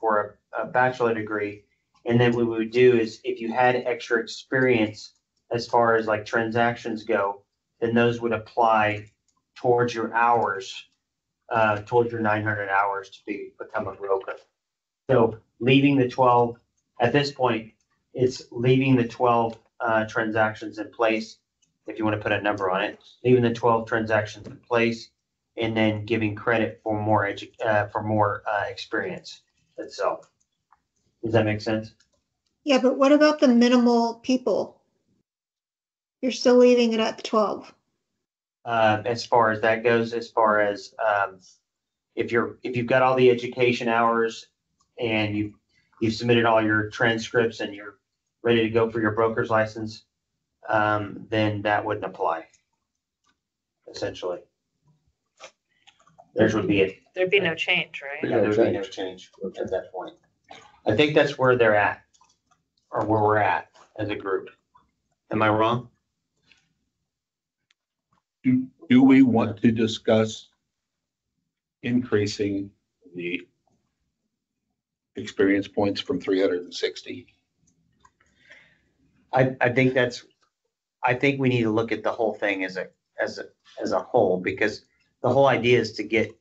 for a bachelor degree. And then what we would do is if you had extra experience as far as like transactions go, then those would apply towards your hours, towards your 900 hours to become a broker. So leaving the 12, at this point, it's leaving the 12 transactions in place, if you want to put a number on it, leaving the 12 transactions in place, and then giving credit for more experience itself. Does that make sense? Yeah, but what about the minimal people? You're still leaving it at 12. As far as that goes, as far as if you've got all the education hours and you've submitted all your transcripts and you're ready to go for your broker's license, then that wouldn't apply. Essentially, theirs would be it. There'd be no change, right? Yeah, there'd be no change at that point. I think that's where they're at, or where we're at as a group. Am I wrong? Do we want to discuss increasing the experience points from 360? I think we need to look at the whole thing as a whole, because the whole idea is to get,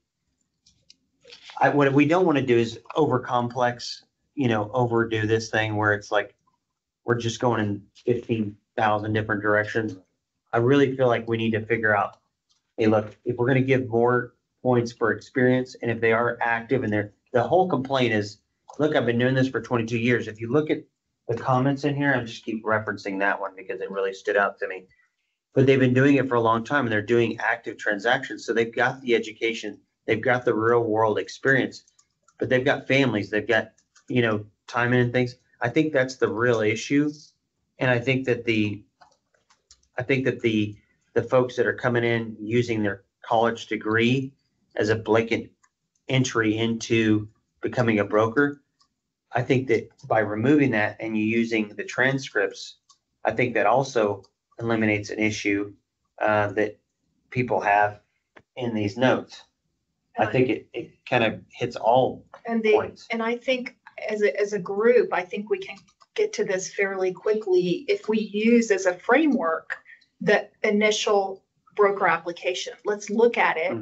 what we don't want to do is over complex, overdo this thing where it's like we're just going in 15,000 different directions. I really feel like we need to figure out, hey, look, if we're going to give more points for experience, and if they are active and the whole complaint is, look, I've been doing this for 22 years. If you look at the comments in here, I just keep referencing that one because it really stood out to me. But they've been doing it for a long time and they're doing active transactions. So they've got the education, they've got the real world experience, but they've got families, they've got, time and things. I think that's the real issue. And I think that the folks that are coming in using their college degree as a blanket entry into becoming a broker, I think that by removing that and you using the transcripts, I think that also eliminates an issue that people have in these notes. I think it kind of hits all points. And I think as a group, I think we can get to this fairly quickly if we use as a framework the initial broker application. Let's look at it.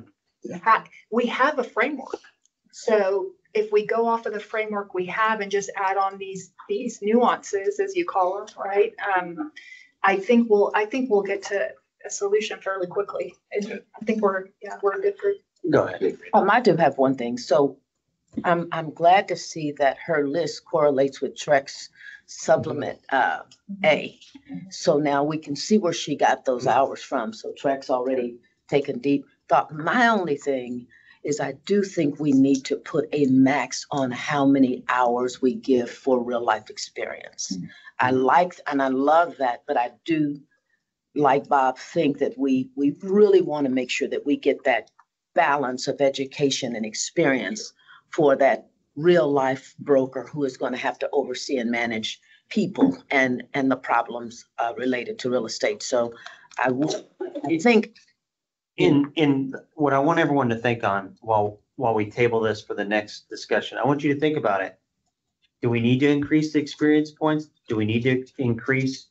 We have a framework. So if we go off of the framework we have and just add on these nuances, as you call them, right? I think we'll get to a solution fairly quickly. And I think we're a good group. Go ahead. I do have one thing. So I'm glad to see that her list correlates with Trek's supplement A. So now we can see where she got those hours from. So Trek's already taken deep thought. My only thing is I do think we need to put a max on how many hours we give for real life experience. I like and I love that, but I do like Bob, think that we really want to make sure that we get that balance of education and experience for that real life broker who is going to have to oversee and manage people and the problems related to real estate. So I think in what I want everyone to think on while we table this for the next discussion, I want you to think about it. Do we need to increase the experience points? Do we need to increase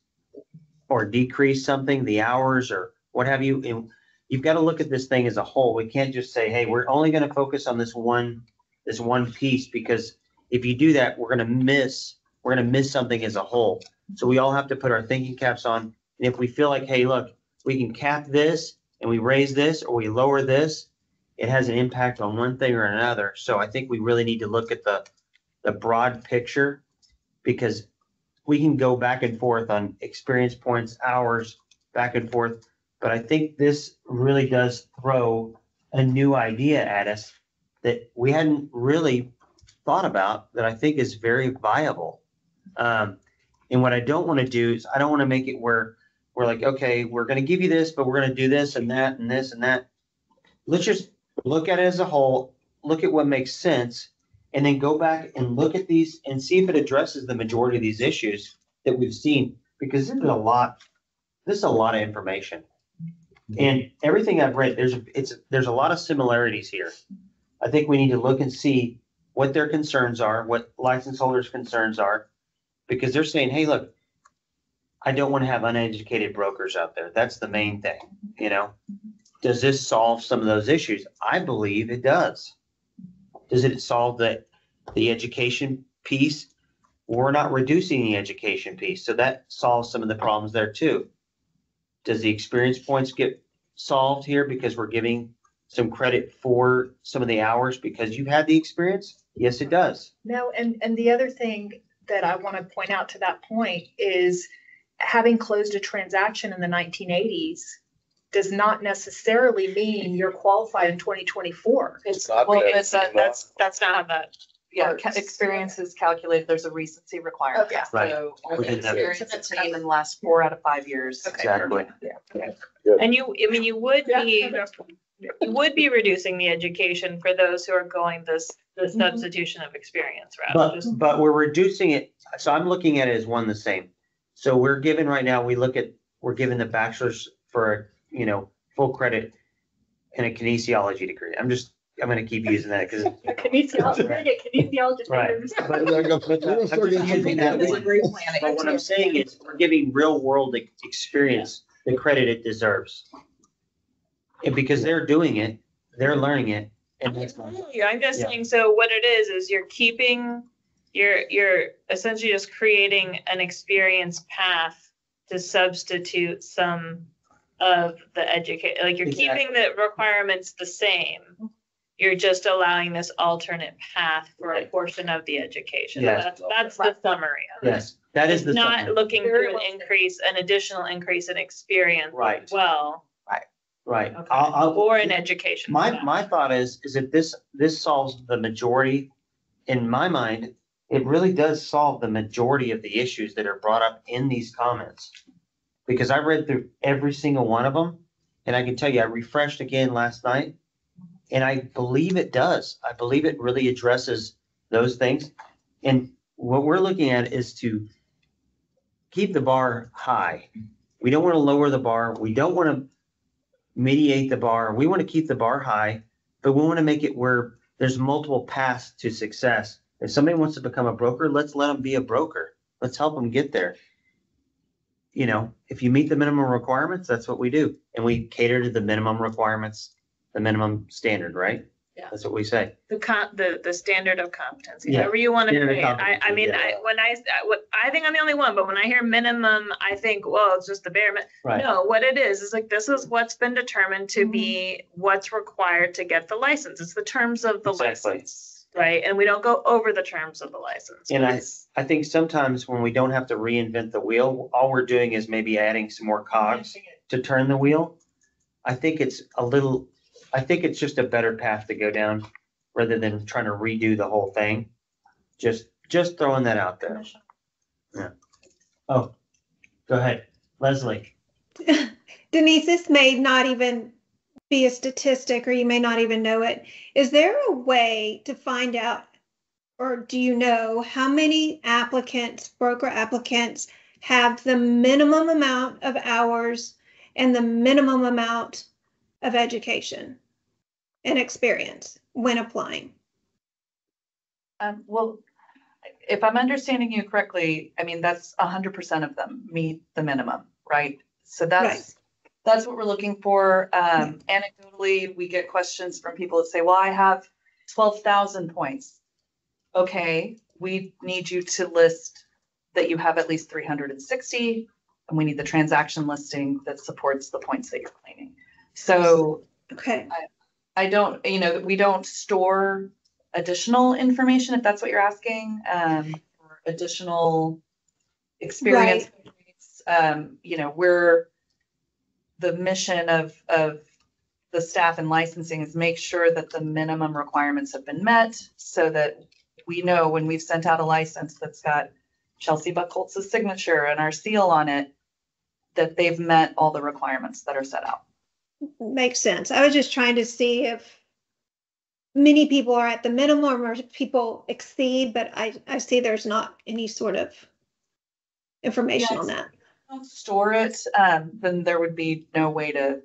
or decrease something, the hours or what have you? And you've got to look at this thing as a whole. We can't just say, hey, we're only going to focus on this one piece, because if you do that, we're going to miss something as a whole. So we all have to put our thinking caps on. And if we feel like, hey, look, we can cap this and we raise this or we lower this, it has an impact on one thing or another. So I think we really need to look at the broad picture, because we can go back and forth on experience points, hours, back and forth. But I think this really does throw a new idea at us that we hadn't really thought about, that I think is very viable. And what I don't want to do is I don't want to make it where we're like, okay, we're going to give you this, but we're going to do this and that and this and that. Let's just look at it as a whole, look at what makes sense, and then go back and look at these and see if it addresses the majority of these issues that we've seen, because this is a lot of information. And everything I've read, there's a lot of similarities here. I think we need to look and see what their concerns are, what license holders' concerns are, because they're saying, hey, look, I don't want to have uneducated brokers out there. That's the main thing, you know? Does this solve some of those issues? I believe it does. Does it solve the education piece? We're not reducing the education piece, so that solves some of the problems there too. Does the experience points get solved here because we're giving some credit for some of the hours because you've had the experience? Yes, it does. No, and the other thing that I want to point out to that point is having closed a transaction in the 1980s does not necessarily mean you're qualified in 2024. That's Not not how that Yeah, works. experience is calculated. There's a recency requirement. Okay. Right. So only Within that. experience obtained in the last 4 out of 5 years. Okay. Exactly. And you would be reducing the education for those who are going the substitution of experience route. But we're reducing it. So I'm looking at it as one the same. So we're given right now, we're given the bachelor's for, full credit in a kinesiology degree. I'm going to keep using that because. Kinesiologist. Right. But what I'm saying is we're giving real world experience the credit it deserves. And because they're doing it, they're learning it. And that's I'm just saying, so what it is you're essentially just creating an experience path to substitute some of the like you're keeping the requirements the same. You're just allowing this alternate path for a portion of the education. Yes. That's the summary of it. Yes, that is the. Not summary. looking for an additional increase in experience. Right. As well. Right. Okay. I'll Or an education. My thought is that this solves the majority, in my mind, it really does solve the majority of the issues that are brought up in these comments. Because I read through every single one of them, and I can tell you, I refreshed again last night, and I believe it does. I believe it really addresses those things. And what we're looking at is to keep the bar high. We don't want to lower the bar. We don't want to mediate the bar. We want to keep the bar high, but we want to make it where there's multiple paths to success. If somebody wants to become a broker, let's let them be a broker. Let's help them get there. If you meet the minimum requirements, that's what we do. And we cater to the minimum requirements, the minimum standard, right? Yeah. That's what we say. The standard of competency, Yeah. however you want to Standard of say it. I mean, competency, I think I'm the only one, but when I hear minimum, I think, well, it's just the bare minimum. Right. No, what it is like, this is what's been determined to be what's required to get the license. It's the terms of the Exactly. license, right? And we don't go over the terms of the license. And I think sometimes when we don't have to reinvent the wheel, all we're doing is maybe adding some more cogs to turn the wheel. I think it's just a better path to go down rather than trying to redo the whole thing. Just throwing that out there. Yeah. Oh, go ahead, Leslie. Denise, this may not even be a statistic, or you may not even know it. Is there a way to find out, or do you know how many applicants, broker applicants, have the minimum amount of hours and the minimum amount of education and experience when applying? Well, if I'm understanding you correctly, I mean, that's 100% of them meet the minimum, right? So that's what we're looking for. Anecdotally, we get questions from people that say, well, I have 12,000 points. Okay, we need you to list that you have at least 360, and we need the transaction listing that supports the points that you're claiming. So okay, I don't, we don't store additional information, if that's what you're asking, or additional experience. Right. We're the mission of the staff and licensing is make sure that the minimum requirements have been met, so that we know when we've sent out a license that's got Chelsea Buckholtz's signature and our seal on it, that they've met all the requirements that are set out. Makes sense. I was just trying to see if many people are at the minimum or people exceed, but I see there's not any sort of information on that. If we don't store it, then there would be no way to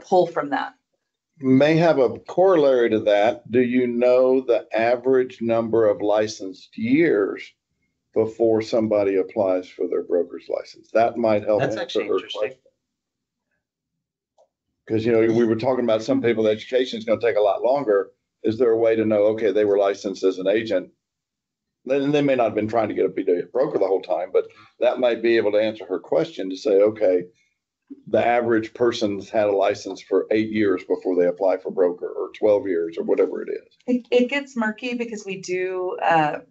pull from that. May have a corollary to that. Do you know the average number of licensed years before somebody applies for their broker's license? That might help answer her question. Because, we were talking about some people, education is going to take a lot longer. Is there a way to know, okay, they were licensed as an agent? Then they may not have been trying to get a BWA broker the whole time, but that might be able to answer her question to say, okay, the average person's had a license for 8 years before they apply for broker, or 12 years, or whatever it is. It gets murky because we do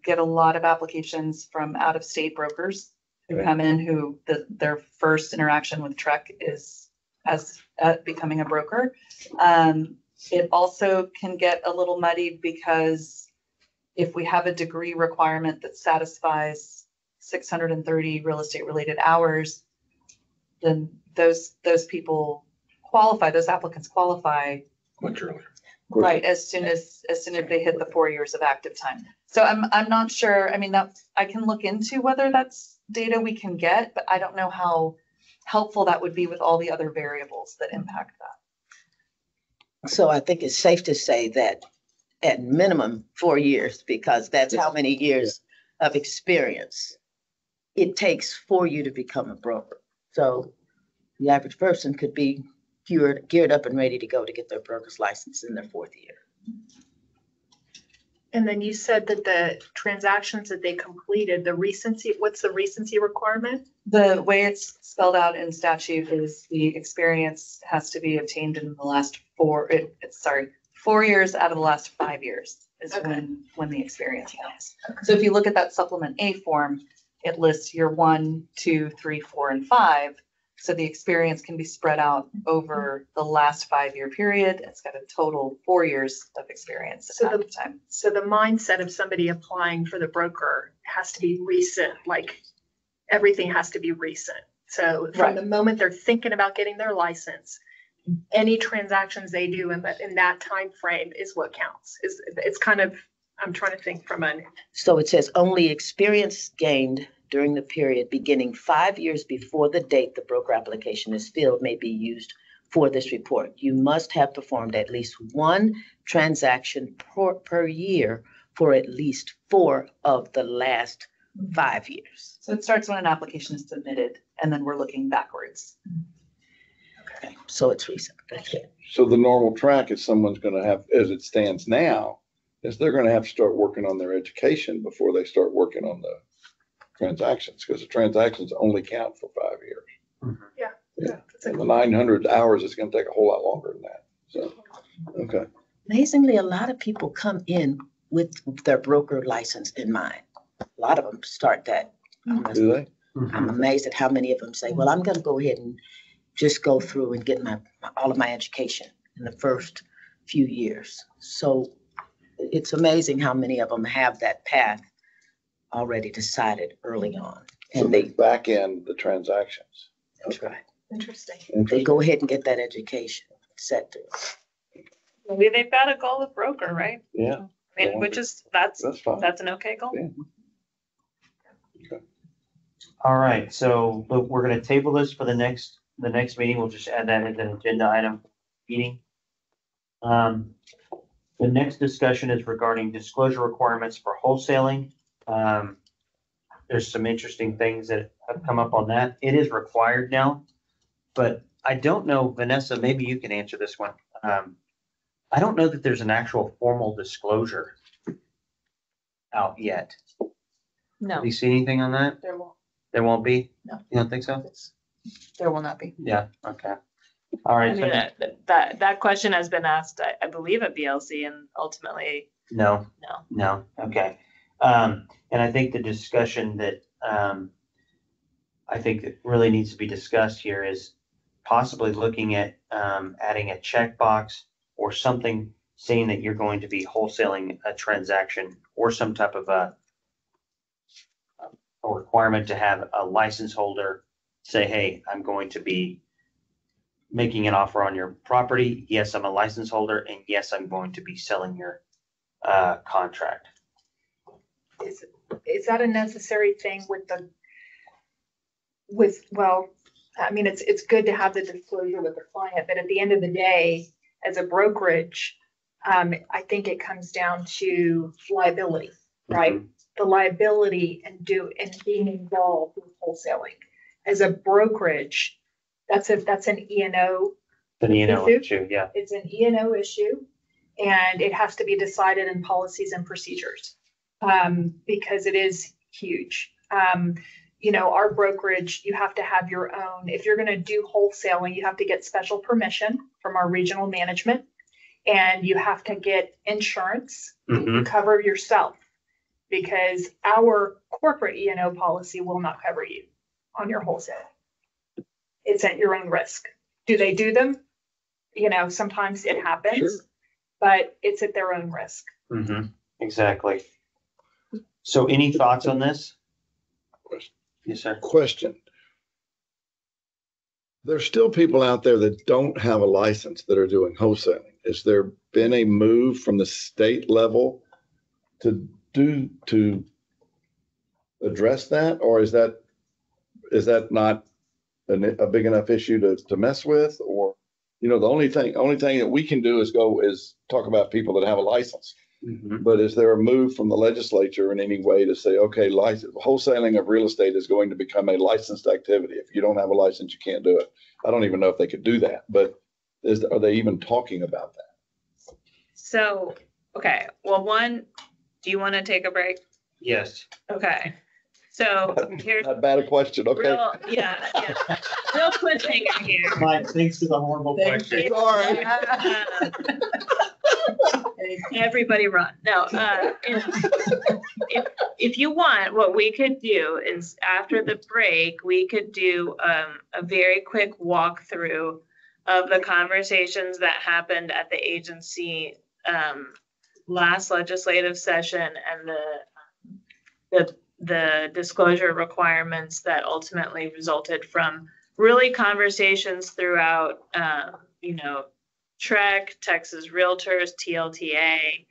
get a lot of applications from out-of-state brokers who come in who their first interaction with TREC is as becoming a broker. It also can get a little muddied because if we have a degree requirement that satisfies 630 real estate related hours, then those people qualify, those applicants qualify much earlier. Right, as soon as they hit the 4 years of active time. So I'm not sure. I mean, that I can look into whether that's data we can get, but I don't know how helpful that would be with all the other variables that impact that. So I think it's safe to say that at minimum 4 years, because that's how many years of experience it takes for you to become a broker. So the average person could be geared up and ready to go to get their broker's license in their 4th year. And then you said that the transactions that they completed, the recency, what's the recency requirement? The way it's spelled out in statute is the experience has to be obtained in the last 4 years out of the last 5 years is when the experience counts. So if you look at that supplement A form, it lists year 1, 2, 3, 4, and 5. So the experience can be spread out over the last 5-year period. It's got a total 4 years of experience at the time. So the mindset of somebody applying for the broker has to be recent, like everything has to be recent. So from the moment they're thinking about getting their license, any transactions they do in that time frame is what counts. It's kind of, I'm trying to think from a. So it says only experience gained during the period beginning 5 years before the date the broker application is filled may be used for this report. You must have performed at least one transaction per year for at least 4 of the last 5 years. So it starts when an application is submitted, and then we're looking backwards. Okay, so it's recent. Okay. So the normal track is someone's going to have, as it stands now, is they're going to have to start working on their education before they start working on the transactions, because the transactions only count for 5 years. Mm-hmm. Yeah. And the 900 hours is going to take a whole lot longer than that. So, okay. Amazingly, a lot of people come in with their broker license in mind. A lot of them start that. Do they? I'm amazed at how many of them say, well, I'm going to go ahead and just go through and get all of my education in the first few years. So it's amazing how many of them have that path already decided early on. And they back end the transactions. Okay. Interesting. They go ahead and get that education sector. Maybe they've got a goal of broker, right? Yeah, I mean, which is, that's fine. an okay goal. Yeah. All right, so but we're gonna table this for the next meeting. We'll just add that as an agenda item meeting. The next discussion is regarding disclosure requirements for wholesaling. There's some interesting things that have come up on that. It is required now, but I don't know, Vanessa, maybe you can answer this one. I don't know that there's an actual formal disclosure out yet. No, Have you seen anything on that? there won't, There won't be? No. You don't think so? there will not be. Yeah, okay. All I right, mean, so that question has been asked, I believe at BLC, and ultimately, no, no. okay. And I think the discussion that I think that really needs to be discussed here is possibly looking at adding a checkbox or something saying that you're going to be wholesaling a transaction or some type of a requirement to have a license holder say, hey, I'm going to be making an offer on your property. Yes, I'm a license holder, and yes, I'm going to be selling your contract. Is that a necessary thing well, I mean, it's good to have the disclosure with the client, but at the end of the day, as a brokerage, I think it comes down to liability, right? Mm-hmm. The liability and being involved with wholesaling. As a brokerage, that's an E&O. An E&O issue, yeah. It's an E&O issue, and it has to be decided in policies and procedures, because it is huge. Our brokerage, you have to have your own, if you're going to do wholesaling, you have to get special permission from our regional management, and you have to get insurance to cover yourself, because our corporate E&O policy will not cover you on your wholesale. It's at your own risk. Do they do them? Sometimes it happens, Sure. but it's at their own risk. Mm-hmm. Exactly. So any thoughts on this? Question. Yes, sir. Question. There's still people out there that don't have a license that are doing wholesaling. Has there been a move from the state level to address that, or is that not a big enough issue to mess with? Or, the only thing that we can do is talk about people that have a license. Mm-hmm. But is there a move from the legislature in any way to say, okay, wholesaling of real estate is going to become a licensed activity? If you don't have a license, you can't do it. I don't even know if they could do that, but are they even talking about that? So, okay, well, one, do you want to take a break? Yes. Okay, so here's Not bad a question, okay? real cliffhanger here. Mike, thanks for the horrible question. Sorry. Everybody run. No, if you want, what we could do is after the break, we could do a very quick walkthrough of the conversations that happened at the agency last legislative session and the disclosure requirements that ultimately resulted from really conversations throughout, TREC, Texas Realtors, TLTA,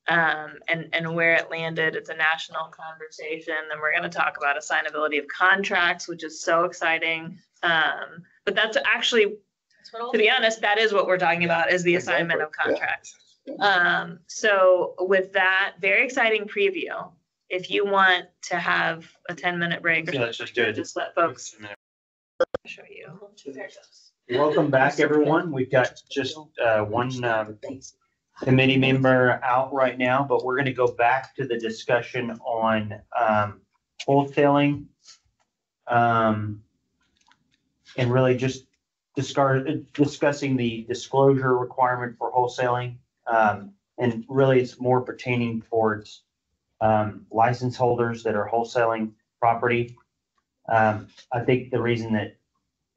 and where it landed. It's a national conversation. And we're going to talk about assignability of contracts, which is so exciting. But that's actually, to be honest, that is what we're talking about, is the assignment of contracts. So with that, very exciting preview. If you want to have a 10-minute break, or Let's just do it. just let folks show you. There it goes. Welcome back, everyone. We've got just one committee member out right now, but we're going to go back to the discussion on wholesaling and really just discussing the disclosure requirement for wholesaling. And really it's more pertaining towards license holders that are wholesaling property. I think the reason that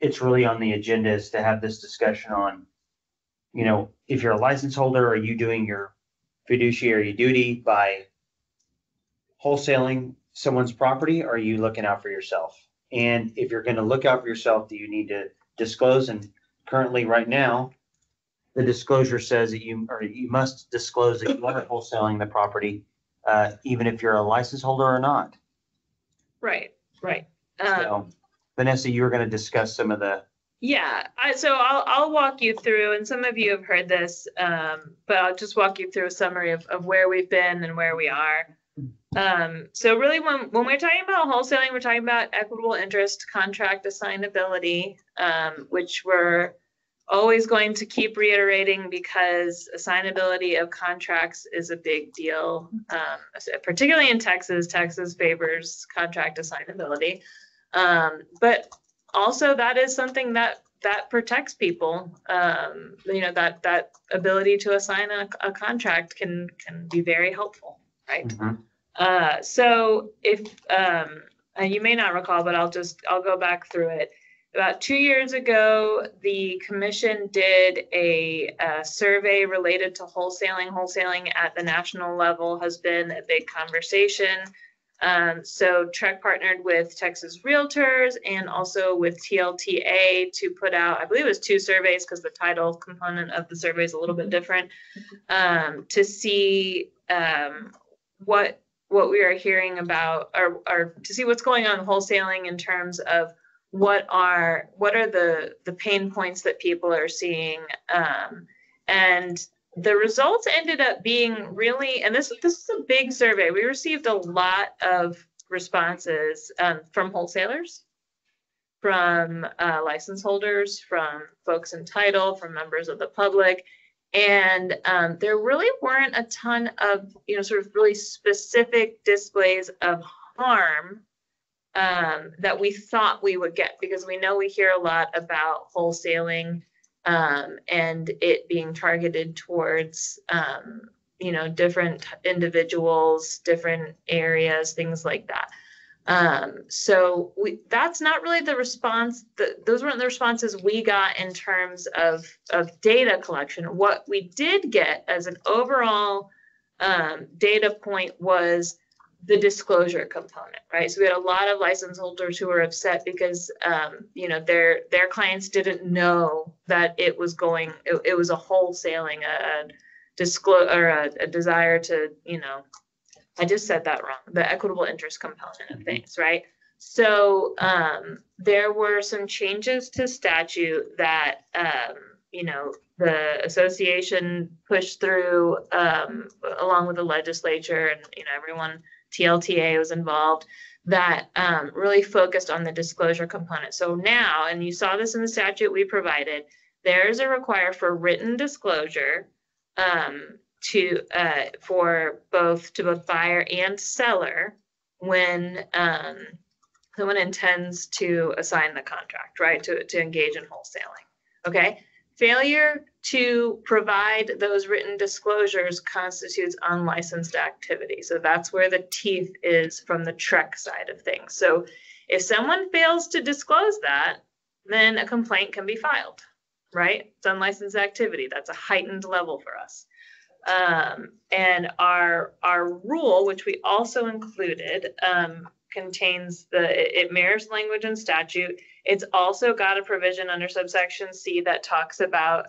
it's really on the agenda is to have this discussion on, if you're a license holder, are you doing your fiduciary duty by wholesaling someone's property, or are you looking out for yourself? And if you're going to look out for yourself, do you need to disclose? And currently, right now, the disclosure says that you must disclose that you are wholesaling the property, even if you're a license holder or not. Right. So, Vanessa, you were going to discuss some of the. Yeah, so I'll walk you through, and some of you have heard this, but I'll just walk you through a summary of where we've been and where we are. So really when we're talking about wholesaling, we're talking about equitable interest, contract assignability, which we're always going to keep reiterating because assignability of contracts is a big deal, particularly in Texas. Texas favors contract assignability. But also that is something that protects people. That ability to assign a contract can be very helpful, right? Mm-hmm. So if you may not recall, but I'll go back through it. About 2 years ago, the commission did a survey related to wholesaling. Wholesaling at the national level has been a big conversation. So TREC partnered with Texas Realtors and also with TLTA to put out, I believe it was 2 surveys because the title component of the survey is a little bit different, to see what we are hearing about, or to see what's going on in wholesaling in terms of what are the pain points that people are seeing, and the results ended up being really, and this is a big survey. We received a lot of responses from wholesalers, from license holders, from folks in title, from members of the public. And there really weren't a ton of, sort of really specific displays of harm that we thought we would get, because we know we hear a lot about wholesaling and it being targeted towards, different individuals, different areas, things like that. So that's not really the response. Those weren't the responses we got in terms of data collection. What we did get as an overall data point was the disclosure component, right? So we had a lot of license holders who were upset because, their clients didn't know that it was a wholesaling, a desire to, I just said that wrong, the equitable interest component of things, right? So there were some changes to statute that, the association pushed through along with the legislature, and, everyone, TLTA was involved, that really focused on the disclosure component. So now, and you saw this in the statute we provided, there's a require for written disclosure to both buyer and seller when someone intends to assign the contract, right? To engage in wholesaling. Okay. Failure to provide those written disclosures constitutes unlicensed activity. So that's where the teeth is from the TREC side of things. So if someone fails to disclose that, then a complaint can be filed, right? It's unlicensed activity. That's a heightened level for us. And our rule, which we also included, contains it mirrors language in statute. It's also got a provision under subsection C that talks about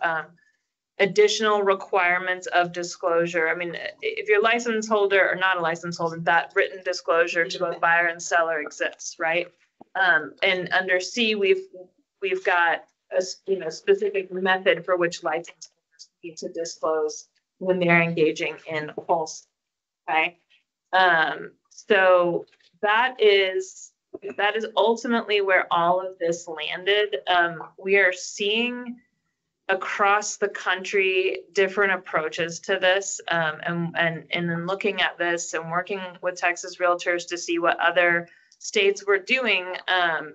additional requirements of disclosure. I mean, if you're a license holder or not a license holder, that written disclosure to both buyer and seller exists, right? And under C, we've got a specific method for which license holders need to disclose when they're engaging in wholesale. Okay, so that is ultimately where all of this landed. We are seeing across the country different approaches to this, and then looking at this and working with Texas Realtors to see what other states were doing,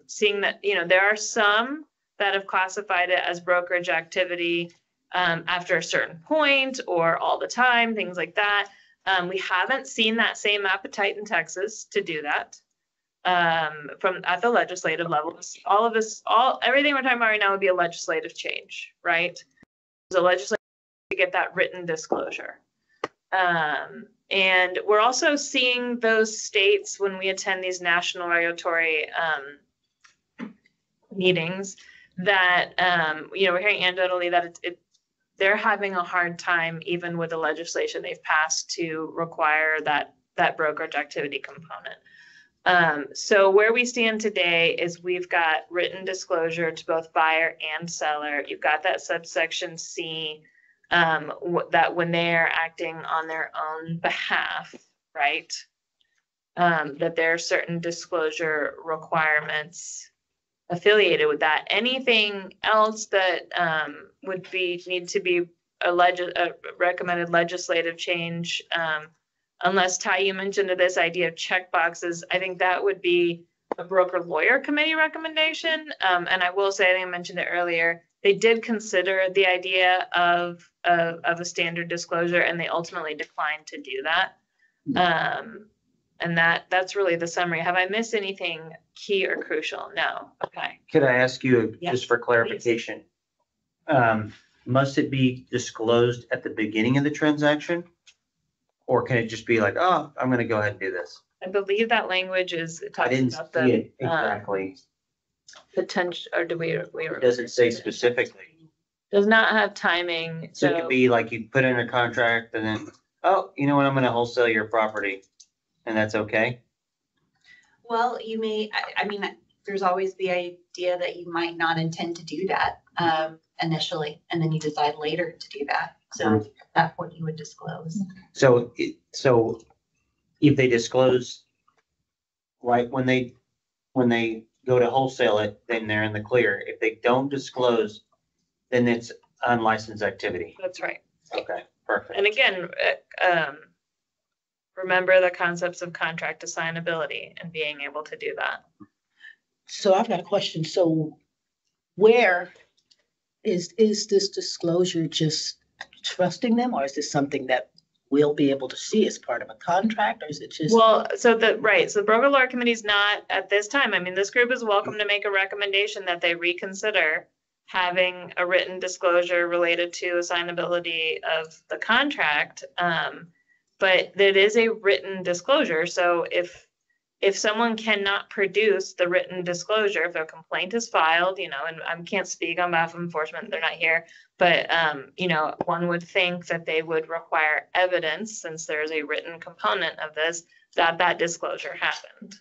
seeing that there are some that have classified it as brokerage activity after a certain point or all the time, things like that. We haven't seen that same appetite in Texas to do that from at the legislative level. Everything we're talking about right now would be a legislative change, right? So legislative to get that written disclosure. And we're also seeing those states when we attend these national regulatory meetings that, we're hearing anecdotally that they're having a hard time even with the legislation they've passed to require that brokerage activity component. So where we stand today is we've got written disclosure to both buyer and seller. You've got that subsection C, that when they are acting on their own behalf, right? That there are certain disclosure requirements affiliated with that. Anything else that would need to be a recommended legislative change, unless Ty, you mentioned this idea of check boxes, I think that would be a broker lawyer committee recommendation. And I will say, I think I mentioned it earlier, they did consider the idea of a standard disclosure, and they ultimately declined to do that. And that's really the summary. Have I missed anything key or crucial? No. Okay. Could I ask you, Yes, just for clarification? Must it be disclosed at the beginning of the transaction? Or can it just be like, oh, I'm going to go ahead and do this? I believe that language is I talking didn't about see it the exactly. potential, or do we? It doesn't say specifically. Does not have timing. So it could be like you put in a contract and then, oh, you know what, I'm going to wholesale your property. And that's okay? Well, you may, I mean, there's always the idea that you might not intend to do that initially, and then you decide later to do that. So at that point, you would disclose. So if they disclose right when they go to wholesale it, then they're in the clear. If they don't disclose, then it's unlicensed activity. That's right. Okay, perfect. And again, remember the concepts of contract assignability and being able to do that. So I've got a question. So where is this disclosure just trusting them, or is this something that we'll be able to see as part of a contract, or is it just? Well, so the broker lawyer committee is not at this time. I mean, this group is welcome to make a recommendation that they reconsider having a written disclosure related to assignability of the contract. But it is a written disclosure. So if someone cannot produce the written disclosure, if a complaint is filed, and I can't speak on behalf of enforcement, they're not here, but, one would think that they would require evidence, since there is a written component of this, that disclosure happened.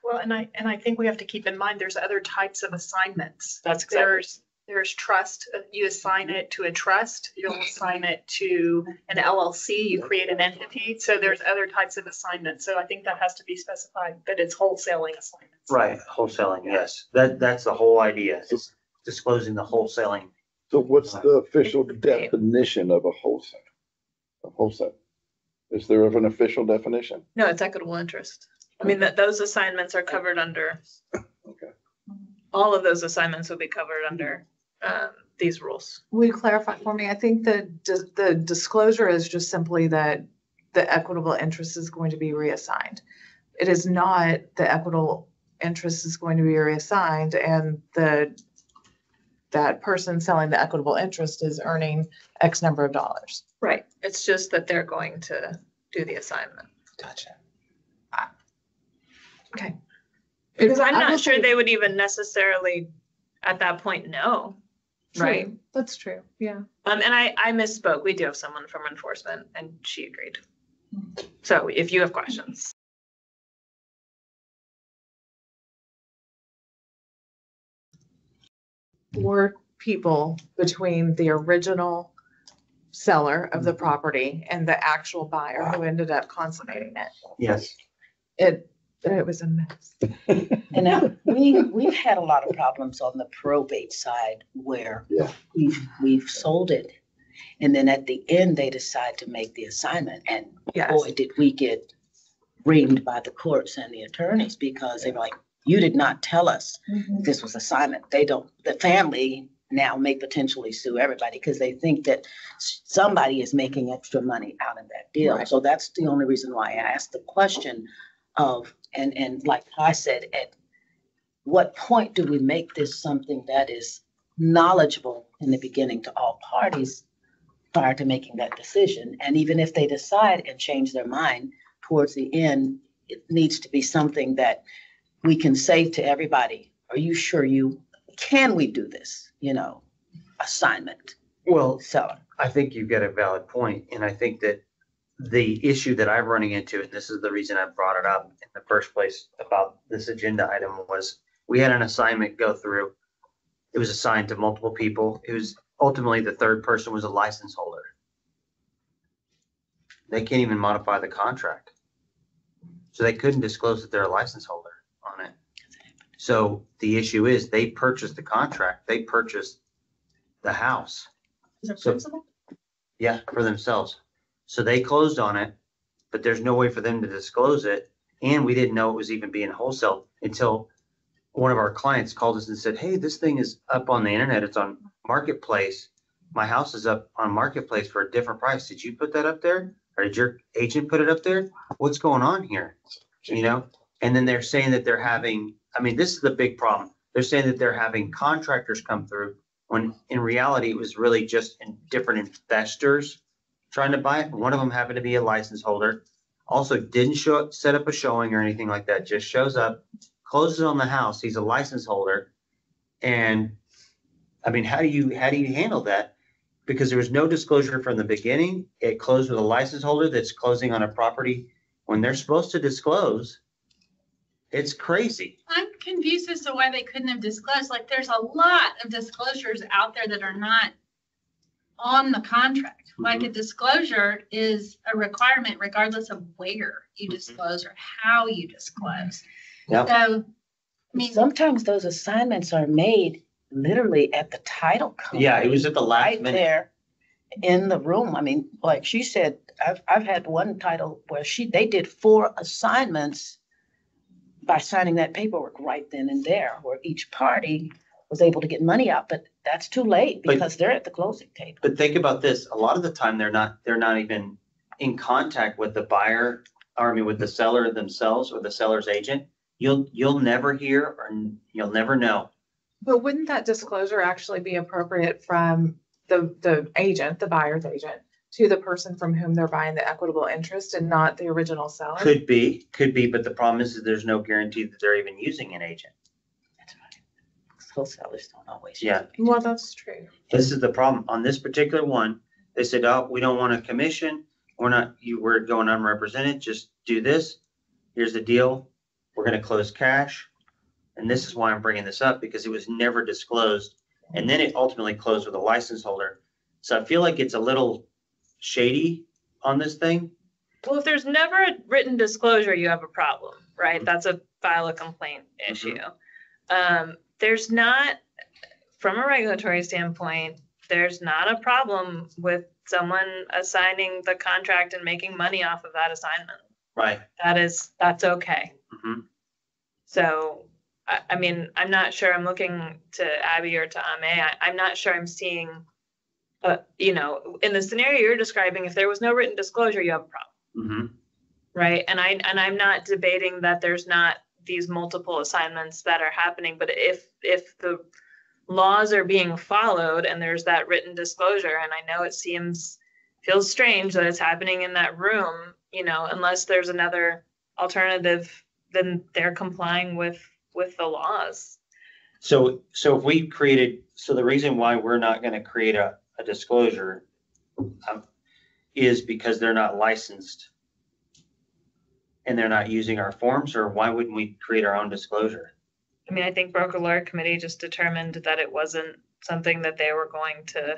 Well, and I think we have to keep in mind, there's other types of assignments. That's exactly. There's trust. You assign it to a trust. You'll assign it to an LLC. You create an entity. So there's other types of assignments. So I think that has to be specified, that it's wholesaling assignments. Right, wholesaling, yes. That's the whole idea, is disclosing the wholesaling. So what's the official definition of a wholesale? Is there an official definition? No, it's equitable interest. I mean, those assignments are covered under. Okay. All of those assignments would be covered under these rules. Will you clarify for me? I think the disclosure is just simply that the equitable interest is going to be reassigned. It is not the equitable interest is going to be reassigned, and that person selling the equitable interest is earning X number of dollars. Right. It's just that they're going to do the assignment. Gotcha. Okay. Because I'm not sure they would even necessarily at that point know. True. Right. That's true. Yeah. And I misspoke. We do have someone from enforcement, and she agreed. So if you have questions. For people between the original seller of the property and the actual buyer who ended up consummating it. Yes. It was a mess. And now we've had a lot of problems on the probate side where we've sold it. And then at the end, they decide to make the assignment. And boy, did we get reamed by the courts and the attorneys, because they were like, you did not tell us this was assignment. The family now may potentially sue everybody because they think that somebody is making extra money out of that deal. Right. So that's the only reason why I asked the question of, and like I said, at what point do we make this something that is knowledgeable in the beginning to all parties prior to making that decision? And even if they decide and change their mind towards the end, it needs to be something that we can say to everybody, are you sure you can we do this, assignment Well, seller? I think you've got a valid point, and I think that the issue that I'm running into, and this is the reason I brought it up in the first place about this agenda item, was we had an assignment go through. It was assigned to multiple people. It was ultimately the third person was a license holder. They can't even modify the contract. So they couldn't disclose that they're a license holder on it. So the issue is they purchased the contract, they purchased the house. Is there So- principal? Yeah, for themselves. So they closed on it, but there's no way for them to disclose it. And we didn't know it was even being wholesale until one of our clients called us and said, hey, this thing is up on the internet. It's on Marketplace. My house is up on Marketplace for a different price. Did you put that up there? Or did your agent put it up there? What's going on here? And then they're saying that they're having, this is the big problem. They're saying that they're having contractors come through when in reality, it was really just different investors trying to buy it. One of them happened to be a license holder. Also didn't set up a showing or anything like that. Just shows up, closes on the house. He's a license holder. And how do you handle that? Because there was no disclosure from the beginning. It closed with a license holder that's closing on a property when they're supposed to disclose. It's crazy. I'm confused as to why they couldn't have disclosed. Like, there's a lot of disclosures out there that are not on the contract. Like, a disclosure is a requirement regardless of where you disclose or how you disclose. Yep. So, Sometimes those assignments are made literally at the title company. Yeah, it was at the last right minute. there in the room. Like she said, I've had one title where they did 4 assignments by signing that paperwork right then and there, where each party was able to get money out, but that's too late because they're at the closing table. But think about this. A lot of the time they're not even in contact with the buyer, with the seller themselves or the seller's agent. You'll never hear or you'll never know. But wouldn't that disclosure actually be appropriate from the agent, the buyer's agent, to the person from whom they're buying the equitable interest and not the original seller? Could be, but the problem is that there's no guarantee that they're even using an agent. That's right. Wholesalers don't always. Yeah. Well, that's true. This is the problem. On this particular one, they said, oh, we don't want a commission. We're going unrepresented. Just do this. Here's the deal. We're going to close cash. And this is why I'm bringing this up, because it was never disclosed. And then it ultimately closed with a license holder. So I feel like it's a little shady on this thing. Well, if there's never a written disclosure, you have a problem, right? That's a file a complaint issue. There's not, from a regulatory standpoint, there's not a problem with someone assigning the contract and making money off of that assignment. Right. That's okay. Mm-hmm. So, I'm not sure. I'm looking to Abby or to Ame. I'm not sure I'm seeing, in the scenario you're describing, if there was no written disclosure, you have a problem. Mm-hmm. Right. And I'm not debating that there's not these multiple assignments that are happening, but if the laws are being followed and there's that written disclosure, and I know it feels strange that it's happening in that room, unless there's another alternative, then they're complying with the laws. So if we the reason why we're not going to create a disclosure is because they're not licensed and they're not using our forms, or why wouldn't we create our own disclosure? I think Broker Lawyer Committee just determined that it wasn't something that they were going to.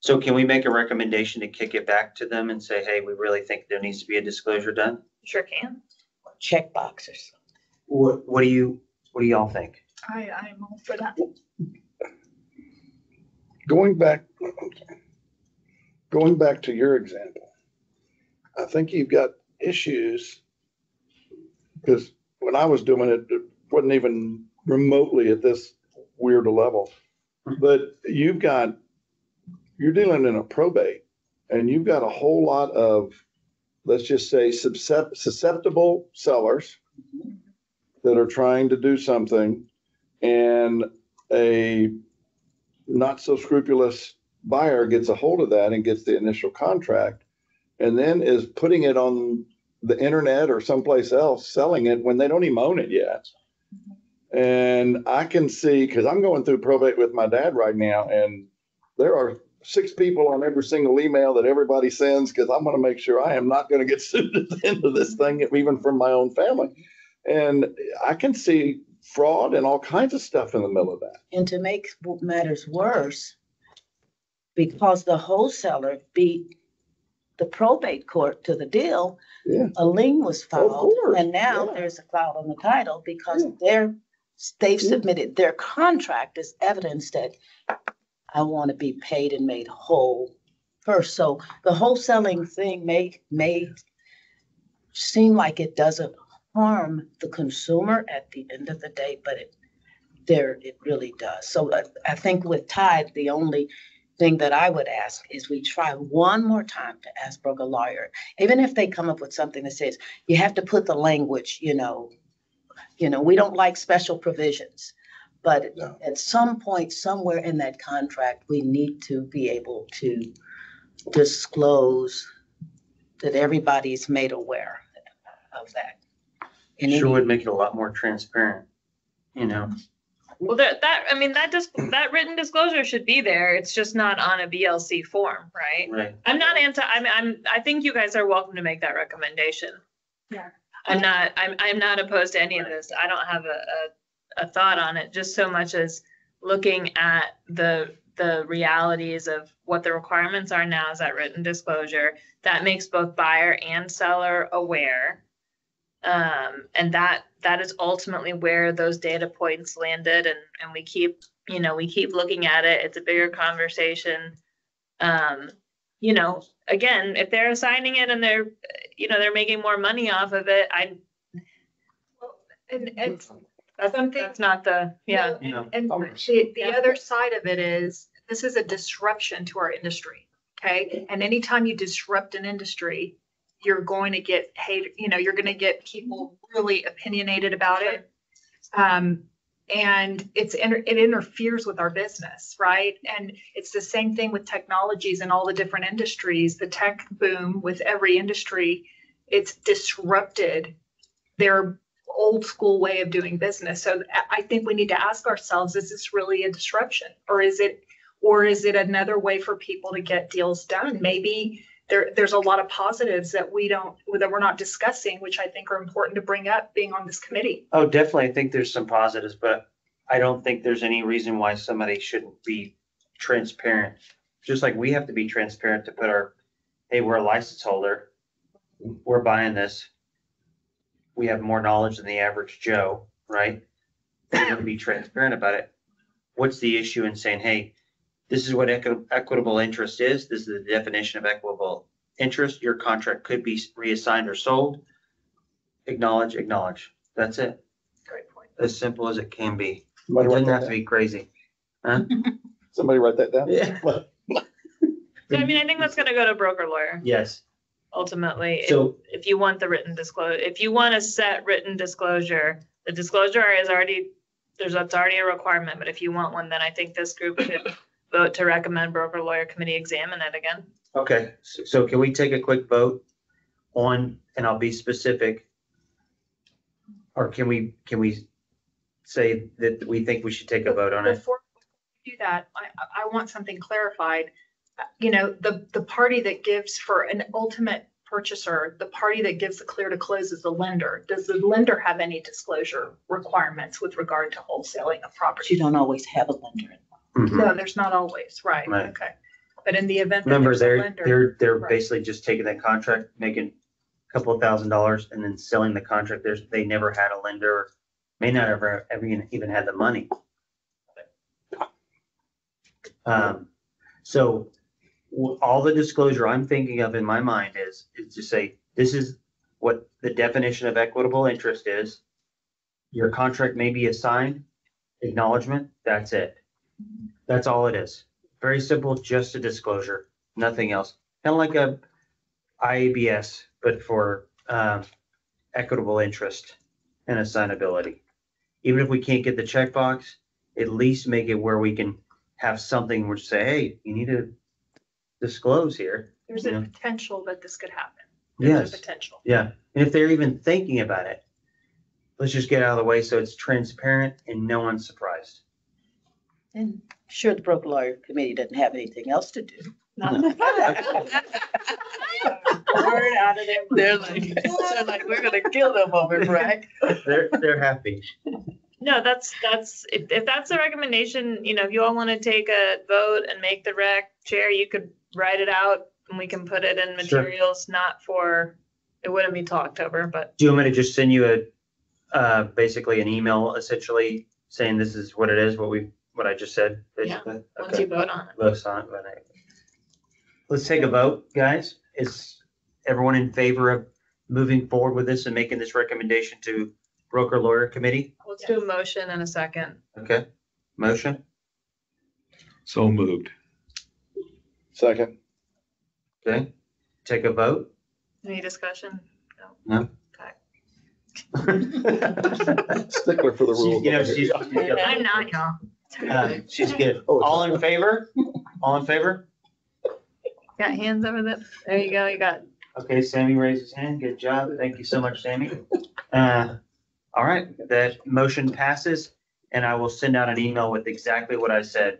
So can we make a recommendation to kick it back to them and say, hey, we really think there needs to be a disclosure done? Sure can. Check box or something. What do y'all think? I'm all for that. Going back to your example, I think you've got issues because when I was doing it, it wasn't even remotely at this weird a level. But you're dealing in a probate, and you've got a whole lot of, let's just say, susceptible sellers that are trying to do something, and a not so scrupulous buyer gets a hold of that and gets the initial contract, and then is putting it on the internet or someplace else, selling it when they don't even own it yet. And I can see, because I'm going through probate with my dad right now, and there are 6 people on every single email that everybody sends, because I'm going to make sure I am not going to get sued at the end of this thing, even from my own family. And I can see fraud and all kinds of stuff in the middle of that. And to make matters worse, because the wholesaler beat the probate court to the deal, Yeah. a lien was filed, course, and now yeah. there's a cloud on the title because Yeah. they've submitted their contract as evidence that I want to be paid and made whole first. So the wholesaling thing may seem like it doesn't harm the consumer at the end of the day, but it really does. So I think with Tide, the only thing that I would ask is we try one more time to ask broker lawyer, even if they come up with something that says you have to put the language, we don't like special provisions, but No. at some point, somewhere in that contract, we need to be able to disclose that everybody's made aware of that. And Sure would make it a lot more transparent, you know? Well, that written disclosure should be there. It's just not on a BLC form, right? Right. I think you guys are welcome to make that recommendation. Yeah. I'm not opposed to any of this. I don't have a thought on it, just so much as looking at the realities of what the requirements are now is that written disclosure. That makes both buyer and seller aware. And that is ultimately where those data points landed, and we keep looking at it. It's a bigger conversation. Again, if they're assigning it and they're making more money off of it, that's not the, yeah. And the other side of it is, this is a disruption to our industry, okay? And anytime you disrupt an industry, you're going to get hate, you're going to get people really opinionated about it. And it interferes with our business, right? And it's the same thing with technologies and all the different industries. The tech boom with every industry, it's disrupted their old school way of doing business. So I think we need to ask ourselves, is this really a disruption? Or is it another way for people to get deals done? Maybe there's a lot of positives that we're not discussing, which I think are important to bring up being on this committee. Oh, definitely. I think there's some positives, but I don't think there's any reason why somebody shouldn't be transparent. Just like we have to be transparent to put hey, we're a license holder. We're buying this. We have more knowledge than the average Joe, right? We're going to be transparent about it. What's the issue in saying, hey, this is what equitable interest is. This is the definition of equitable interest. Your contract could be reassigned or sold. Acknowledge. That's it. Great point. As simple as it can be. Somebody It write doesn't that have to down. be crazy. Huh? Somebody write that down. Yeah. So, I think that's gonna go to broker lawyer, Yes. ultimately. So If you want the written disclosure, if you want a set written disclosure, the disclosure is that's already a requirement, but if you want one, then I think this group should vote to recommend broker lawyer committee examine it again. okay, so can we take a quick vote on, and I'll be specific, or can we say that we think we should take a vote on it? Before we do that, I want something clarified. The party that gives for an ultimate purchaser, the party that gives the clear to close is the lender. Does the lender have any disclosure requirements with regard to wholesaling of property? you don't always have a lender. Mhm. No, there's not always, right? Right. Okay. But in the event that Remember, there's a lender. they're Right. basically just taking that contract, making a couple of $1,000s and then selling the contract. They never had a lender, may not ever even had the money. So all the disclosure I'm thinking of in my mind is to say, this is what the definition of equitable interest is. Your contract may be assigned, acknowledgement, that's it. That's all it is. Very simple, just a disclosure, nothing else. Kind of like a IABS, but for equitable interest and assignability. Even if we can't get the checkbox, at least make it where we can have something which say, hey, you need to disclose here. There's you a know? potential that this could happen. Yes. There's a potential. Yeah, and if they're even thinking about it, let's just get out of the way so it's transparent and no one's surprised. And sure, the broker lawyer committee doesn't have anything else to do. Word out of there. They're like, we're gonna kill them over BRAC. They're happy. No, if that's the recommendation, if you all want to take a vote and make the rec chair, you could write it out and we can put it in Sure. materials, it wouldn't be till October, but Do you want me to just send you basically an email essentially saying this is what it is, what I just said, basically? once you vote on it. Vote on it. Let's take a vote, guys. Is everyone in favor of moving forward with this and making this recommendation to broker lawyer committee? Let's do a motion in a second. Okay, motion, So moved. Second. okay, take a vote. Any discussion? No? Stickler for the rules. She's I'm not, y'all. she's good. All in favor? All in favor? Got hands over there you go, you got. Okay, Sammy raised his hand. Good job. Thank you so much, Sammy. All right, that motion passes, and I will send out an email with exactly what I said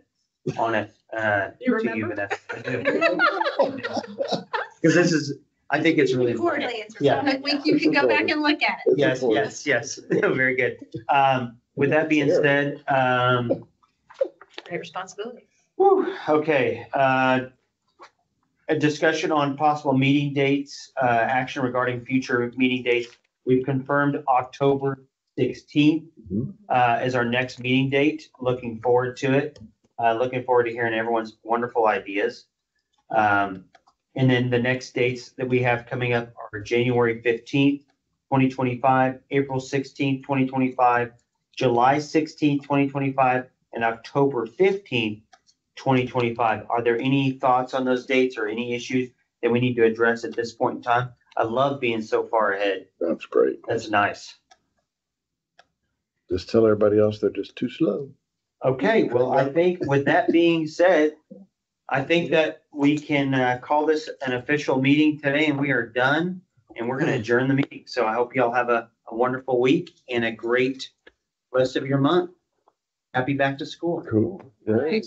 on it to you, Vanessa. Because I think it's really important. Quarterly, it's Yeah. like you can go back and look at it. Yes. Very good. With that being said, Great responsibility. okay. A discussion on possible meeting dates, action regarding future meeting dates. We've confirmed October 16th as our next meeting date. Looking forward to it. Looking forward to hearing everyone's wonderful ideas. And then the next dates that we have coming up are January 15th, 2025, April 16th, 2025, July 16th, 2025, and October 15th, 2025. Are there any thoughts on those dates or any issues that we need to address at this point in time? I love being so far ahead. That's great. That's nice. Just tell everybody else they're just too slow. Okay, well, I think with that being said, I think that we can call this an official meeting today, and we are done, and we're going to adjourn the meeting. So I hope you all have a wonderful week and a great rest of your month. Happy back to school. Cool. Right.